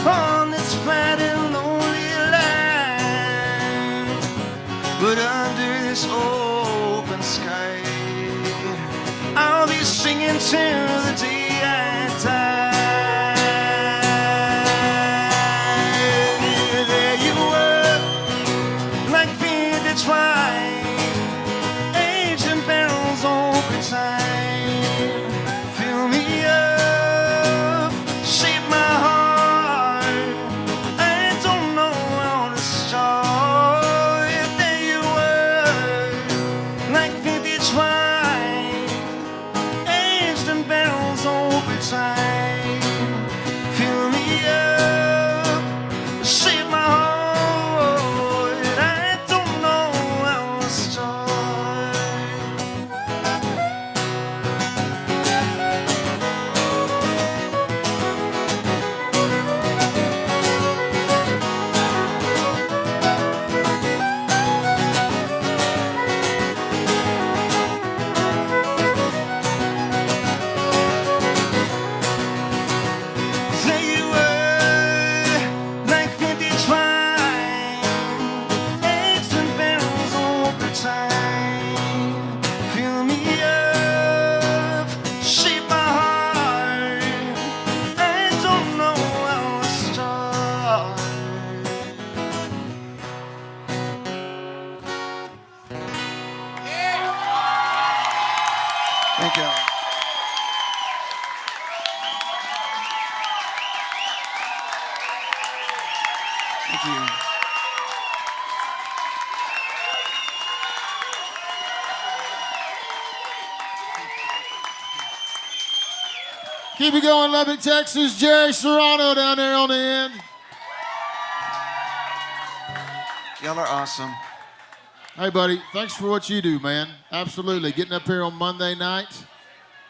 on this flat and lonely land, but under this open sky, I'll be singing till the day I die. There you were, like vintage wine, aged in barrels over time. Fill me up, shape my heart. I don't know how to start. There you were, like vintage wine, aged in barrels over time. Fill me up, shape my heart. I don't know how to start. There you were, like vintage wine, aged in barrels over time. Fill me up, shape my heart. I don't know how to start. Thank you. Thank you. Keep it going, Lubbock, Texas. Jerry Serrano down there on the end. Y'all are awesome. Hey, buddy, thanks for what you do, man. Absolutely. Getting up here on Monday night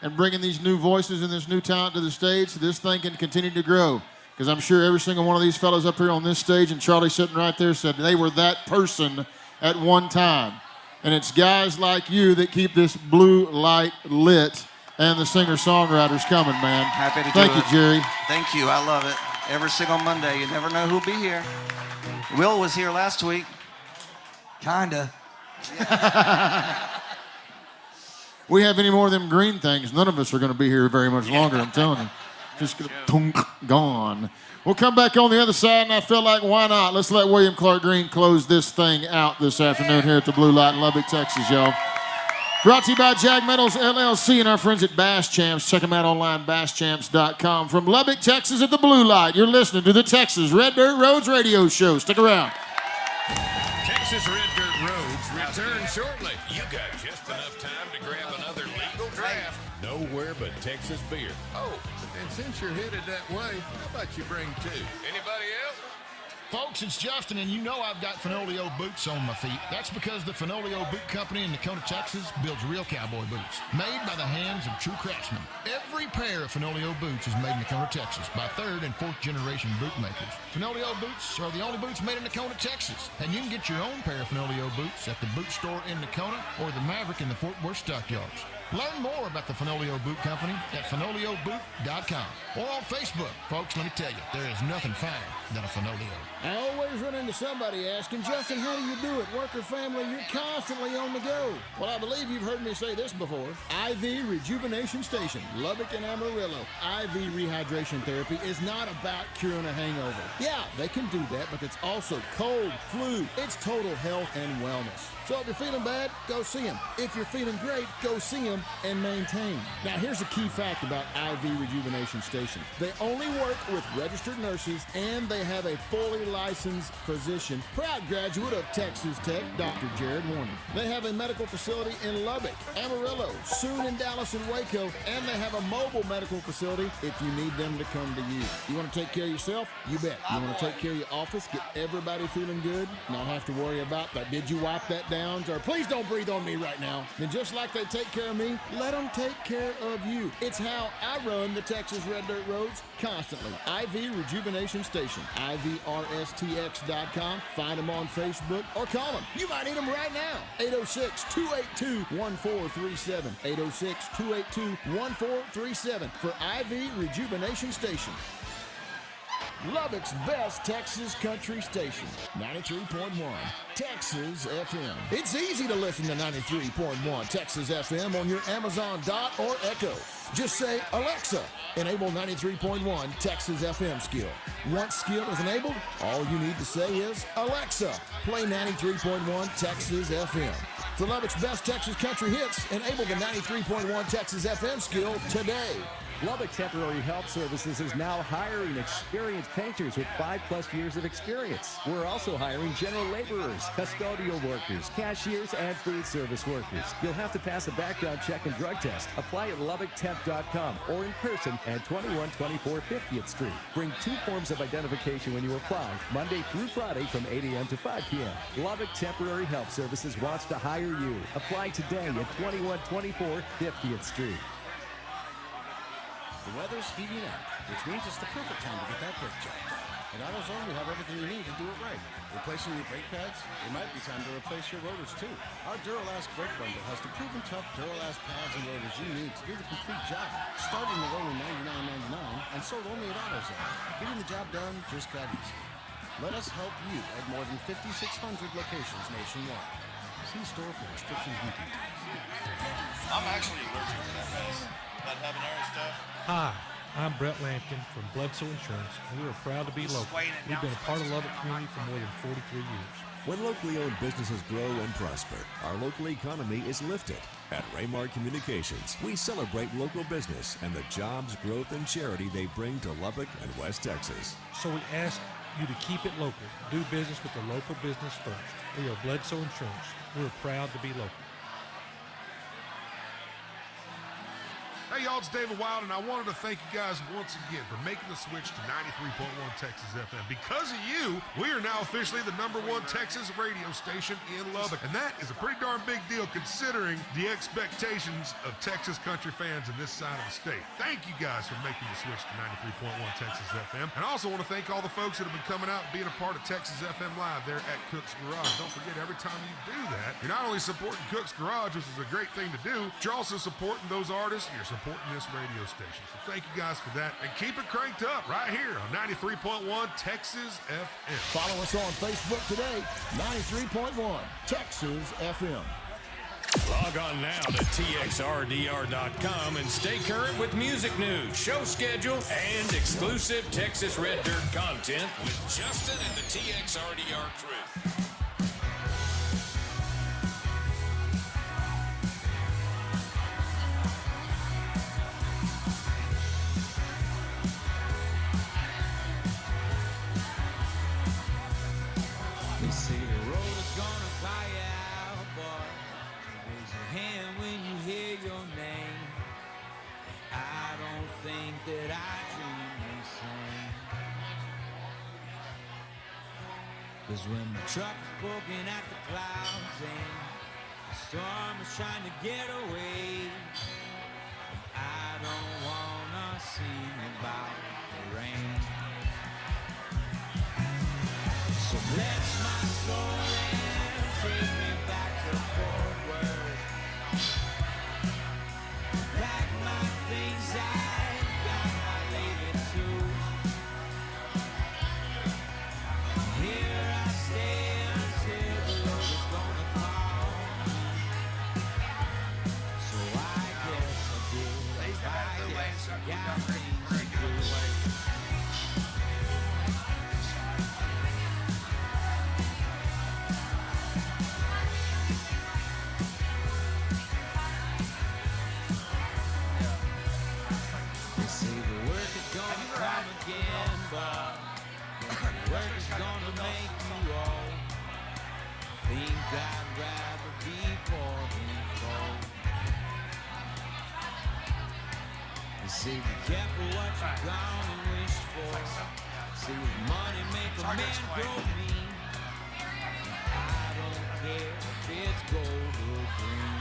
and bringing these new voices and this new talent to the stage so this thing can continue to grow. Because I'm sure every single one of these fellows up here on this stage, and Charlie sitting right there, said they were that person at one time. And it's guys like you that keep this blue light lit and the singer-songwriters coming, man. Happy to do Thank you, it. Jerry. Thank you. I love it. Every single Monday. You never know who'll be here. Will was here last week. Kinda. We have any more of them green things, none of us are going to be here very much longer, I'm telling you. Just gone. We'll come back on the other side, and I feel like, why not? Let's let William Clark Green close this thing out this afternoon here at the Blue Light in Lubbock, Texas, y'all. Brought to you by Jag Metals LLC and our friends at Bass Champs. Check them out online, basschamps.com. From Lubbock, Texas at the Blue Light, you're listening to the Texas Red Dirt Roads radio show. Stick around. Texas Red Dirt Roads return shortly. You got just enough time to grab another legal draft. Nowhere but Texas beer. Oh, and since you're headed that way, how about you bring two? Anybody else? Folks, it's Justin, and you know I've got Fenolio boots on my feet. That's because the Fenolio Boot Company in Nakota, Texas builds real cowboy boots, made by the hands of true craftsmen. Every pair of Fenolio boots is made in Nakota, Texas by third and fourth generation boot makers. Fenolio boots are the only boots made in Nakota, Texas, and you can get your own pair of Fenolio boots at the boot store in Nakota or the Maverick in the Fort Worth stockyards. Learn more about the Fenolio Boot Company at fenolioboot.com or on Facebook. Folks, let me tell you, there is nothing finer than a Fenolio. I always run into somebody asking, Justin, how do you do it? Work or family? You're constantly on the go. Well, I believe you've heard me say this before. IV Rejuvenation Station, Lubbock and Amarillo. IV rehydration therapy is not about curing a hangover. Yeah, they can do that, but it's also cold, flu. It's total health and wellness. So if you're feeling bad, go see them. If you're feeling great, go see them and maintain. Now, here's a key fact about IV Rejuvenation Station. They only work with registered nurses, and they have a fully licensed physician, proud graduate of Texas Tech, Dr. Jared Warner. They have a medical facility in Lubbock, Amarillo, soon in Dallas and Waco, and they have a mobile medical facility if you need them to come to you. You want to take care of yourself? You bet. You want to take care of your office, get everybody feeling good, not have to worry about that. Did you wipe that down? Or please don't breathe on me right now. Then just like they take care of me, everything, let them take care of you. It's how I run the Texas Red Dirt Roads constantly. IV Rejuvenation Station, IVRSTX.com. Find them on Facebook or call them. You might need them right now. 806-282-1437. 806-282-1437 for IV Rejuvenation Station. Lubbock's best Texas country station, 93.1 Texas FM. It's easy to listen to 93.1 Texas FM on your Amazon Dot or Echo. Just say, Alexa, enable 93.1 Texas FM skill. Once skill is enabled, all you need to say is, Alexa, play 93.1 Texas FM. For Lubbock's best Texas country hits, enable the 93.1 Texas FM skill today. Lubbock Temporary Help Services is now hiring experienced painters with 5+ years of experience. We're also hiring general laborers, custodial workers, cashiers, and food service workers. You'll have to pass a background check and drug test. Apply at LubbockTemp.com or in person at 2124 50th Street. Bring 2 forms of identification when you apply, Monday through Friday from 8 a.m. to 5 p.m. Lubbock Temporary Help Services wants to hire you. Apply today at 2124 50th Street. The weather's heating up, which means it's the perfect time to get that brake job done. At AutoZone, we have everything you need to do it right. Replacing your brake pads? It might be time to replace your rotors, too. Our Duralast brake bundle has the proven tough Duralast pads and rotors you need to do the complete job. Starting at only $99.99 and sold only at AutoZone. Getting the job done just got easy. Let us help you at more than 5,600 locations nationwide. See store for restrictions and details. I'm actually allergic to that mess. That habanero stuff. Hi, I'm Brett Lampkin from Bledsoe Insurance, and we are proud to be local. We've been a part of Lubbock community for more than 43 years. When locally owned businesses grow and prosper, our local economy is lifted. At Raymar Communications, we celebrate local business and the jobs, growth, and charity they bring to Lubbock and West Texas. So we ask you to keep it local. Do business with the local business first. We are Bledsoe Insurance. We're proud to be local. Hey y'all, it's David Wild, and I wanted to thank you guys once again for making the switch to 93.1 Texas FM. Because of you, we are now officially the #1 Texas radio station in Lubbock, and that is a pretty darn big deal considering the expectations of Texas country fans in this side of the state. Thank you guys for making the switch to 93.1 Texas FM. And I also want to thank all the folks that have been coming out and being a part of Texas FM Live there at Cook's Garage. Don't forget, every time you do that, you're not only supporting Cook's Garage, which is a great thing to do, but you're also supporting those artists, and you're supporting this radio station. So thank you guys for that, and keep it cranked up right here on 93.1 Texas FM. Follow us on Facebook today, 93.1 Texas FM. Log on now to TXRDR.com and stay current with music news, show schedule, and exclusive Texas Red Dirt content with Justin and the TXRDR crew. Say the road is gonna fly out, boy. Raise your hand when you hear your name. I don't think that I dream the same. 'Cause when the truck is poking at the clouds and the storm is trying to get away, I don't wanna sing about the rain. So bless my soul and take me back to Fort Worth. Pack my things, I got my lady too. Here I stay until the Lord is gonna call me. So I guess I did. I guess I got things to do. Again, but work is gonna make you old. Think I'd rather be poor than cold. They say be careful what you're gonna wish for. Say with money make a man grow mean. I don't care if it's gold or green.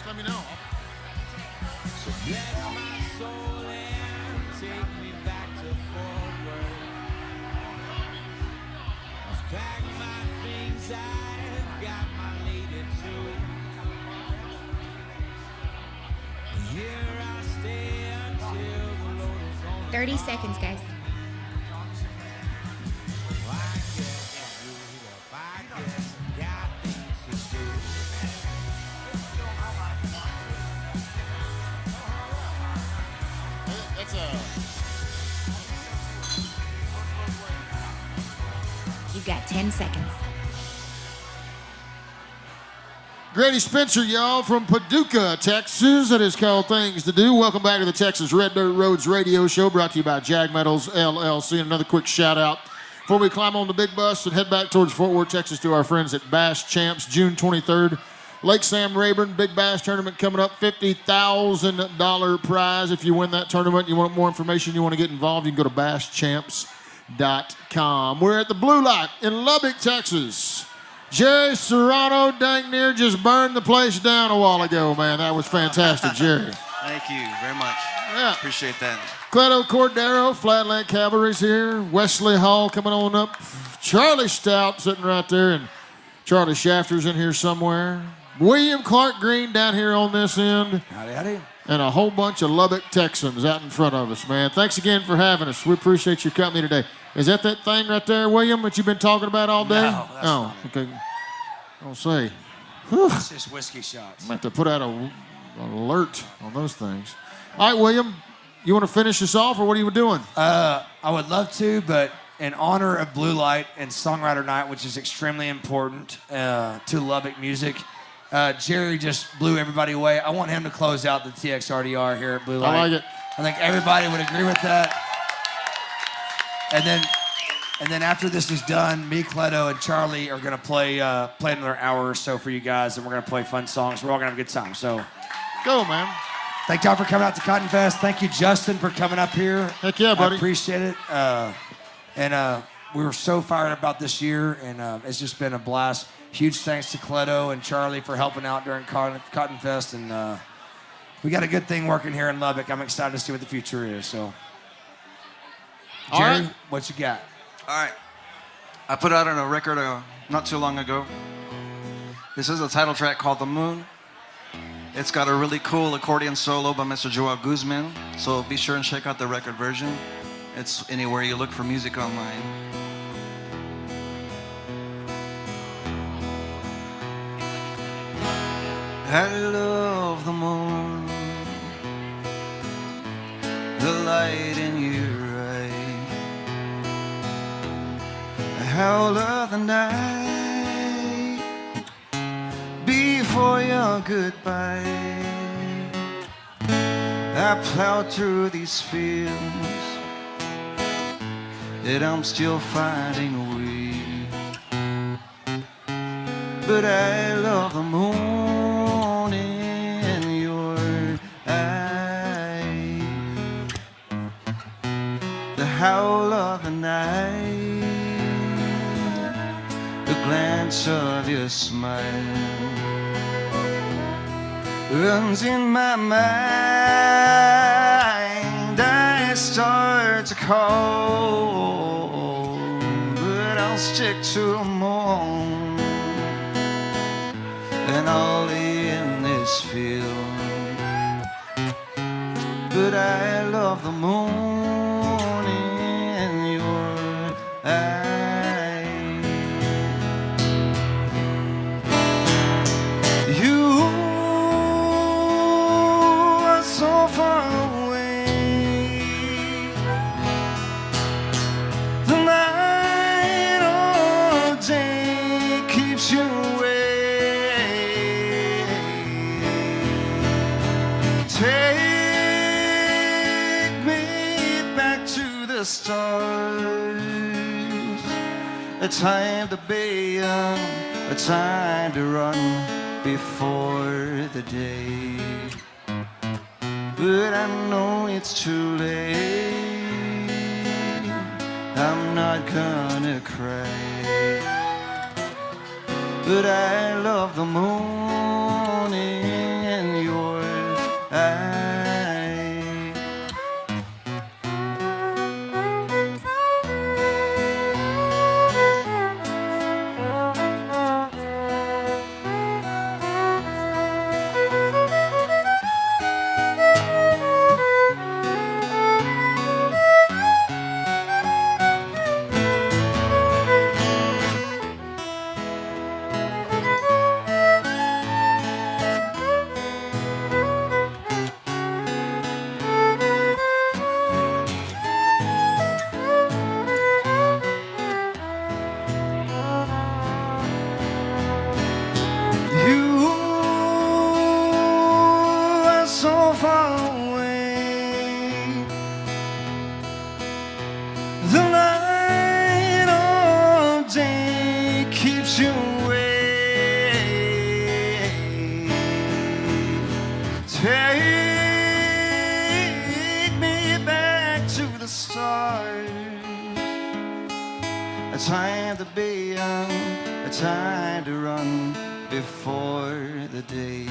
Let me know. So bless my soul and take me back to forward. I've packed my things, I've got my lady too. Here I'll stay until the Lord is gonna 30 seconds, guys. You've got 10 seconds. Grady Spencer, y'all, from Paducah, Texas. That is called Things to Do. Welcome back to the Texas Red Dirt Roads radio show, brought to you by Jag Metals, LLC. And another quick shout-out before we climb on the big bus and head back towards Fort Worth, Texas, to our friends at Bass Champs, June 23rd. Lake Sam Rayburn, big bass tournament coming up, $50,000 prize. If you win that tournament, you want more information, you want to get involved, you can go to basschamps.com. We're at the Blue Light in Lubbock, Texas. Jerry Serrano dang near just burned the place down a while ago, man. That was fantastic, Jerry. Thank you very much. Yeah. Appreciate that. Cleto Cordero, Flatland Cavalry's here. Wesley Hall coming on up. Charlie Stout sitting right there, and Charlie Shafter's in here somewhere. William Clark Green down here on this end. Howdy, howdy. And a whole bunch of Lubbock Texans out in front of us, man. Thanks again for having us. We appreciate your company today. Is that thing right there, William, that you've been talking about all day? No, that's not it. Okay. I'll say. It's just whiskey shots. I'm going to have to put out an alert on those things. All right, William, you want to finish us off, or what are you doing? I would love to, but in honor of Blue Light and Songwriter Night, which is extremely important to Lubbock music, Jerry just blew everybody away. I want him to close out the TXRDR here at Blue Light. I like it. I think everybody would agree with that. And then after this is done, me, Cleto, and Charlie are gonna play another hour or so for you guys, and we're gonna play fun songs. We're all gonna have a good time. So, go, man. Thank y'all for coming out to Cotton Fest. Thank you, Justin, for coming up here. Heck yeah, buddy. I appreciate it. And we were so fired about this year, and it's just been a blast. Huge thanks to Cleto and Charlie for helping out during Cotton Fest, and we got a good thing working here in Lubbock. I'm excited to see what the future is. So, Jerry, what you got? All right. I put out a record not too long ago. This is a title track called The Moon. It's got a really cool accordion solo by Mr. Joel Guzman, so be sure and check out the record version. It's anywhere you look for music online. I love the moon, the light in your eye. How love the night before your goodbye. I plowed through these fields that I'm still finding a way. But I love the moon in your eye, the howl of the night, the glance of your smile runs in my mind. I start to call, but I'll stick to the moon, and I'll lay in this field. But I love the moon in your eyes. You are so far away. The night or day keeps you away. Take me back to the stars. A time to be young, a time to run before the day. But I know it's too late. I'm not gonna cry, but I love the moon in your eyes. So far away, the night all day keeps you away. Take me back to the start. A time to be young, a time to run before the day.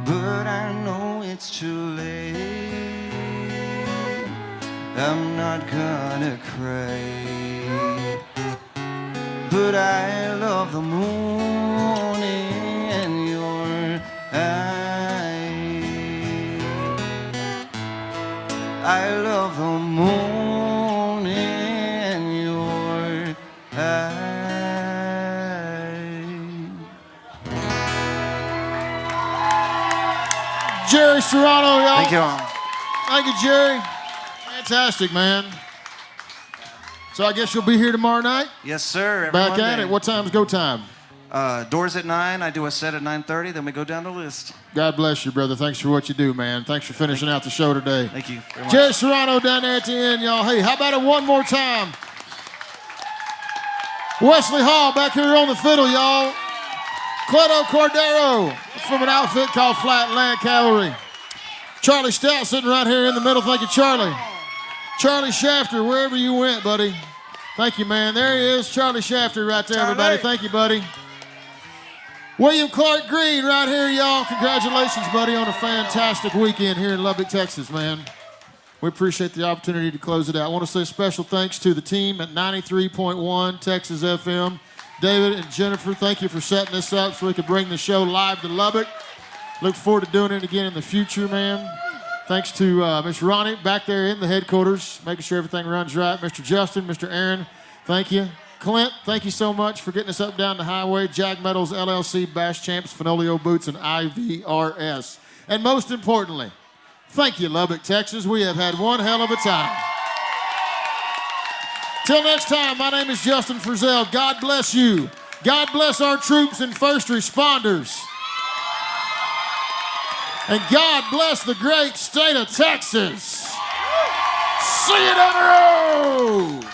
But I know it's too late. I'm not gonna cry, but I love the moon in your eyes. I love the moon in your eyes. Jerry Serrano, y'all. Thank you all. Thank you, Jerry. Fantastic, man. So I guess you'll be here tomorrow night? Yes, sir. Every Back Monday. at it. What time's go time? Doors at 9. I do a set at 9:30. Then we go down the list. God bless you, brother. Thanks for what you do, man. Thanks for finishing out the show today. Thank you very much. Jerry Serrano down there at the end, y'all. Hey, how about it one more time? Wesley Hall back here on the fiddle, y'all. Cleto Cordero from an outfit called Flatland Cavalry. Charlie Stout sitting right here in the middle. Thank you, Charlie. Charlie Shafter, wherever you went, buddy. Thank you, man. There he is, Charlie Shafter right there, everybody. Thank you, buddy. William Clark Green right here, y'all. Congratulations, buddy, on a fantastic weekend here in Lubbock, Texas, man. We appreciate the opportunity to close it out. I want to say special thanks to the team at 93.1 Texas FM. David and Jennifer, thank you for setting this up so we could bring the show live to Lubbock. Look forward to doing it again in the future, man. Thanks to Mr. Ronnie back there in the headquarters, making sure everything runs right. Mr. Justin, Mr. Aaron, thank you. Clint, thank you so much for getting us up down the highway. Jag Metals, LLC, Bash Champs, Fenolio Boots, and IVRS. And most importantly, thank you, Lubbock, Texas. We have had one hell of a time. Till next time, my name is Justin Frizzell. God bless you. God bless our troops and first responders. And God bless the great state of Texas. See you down the road.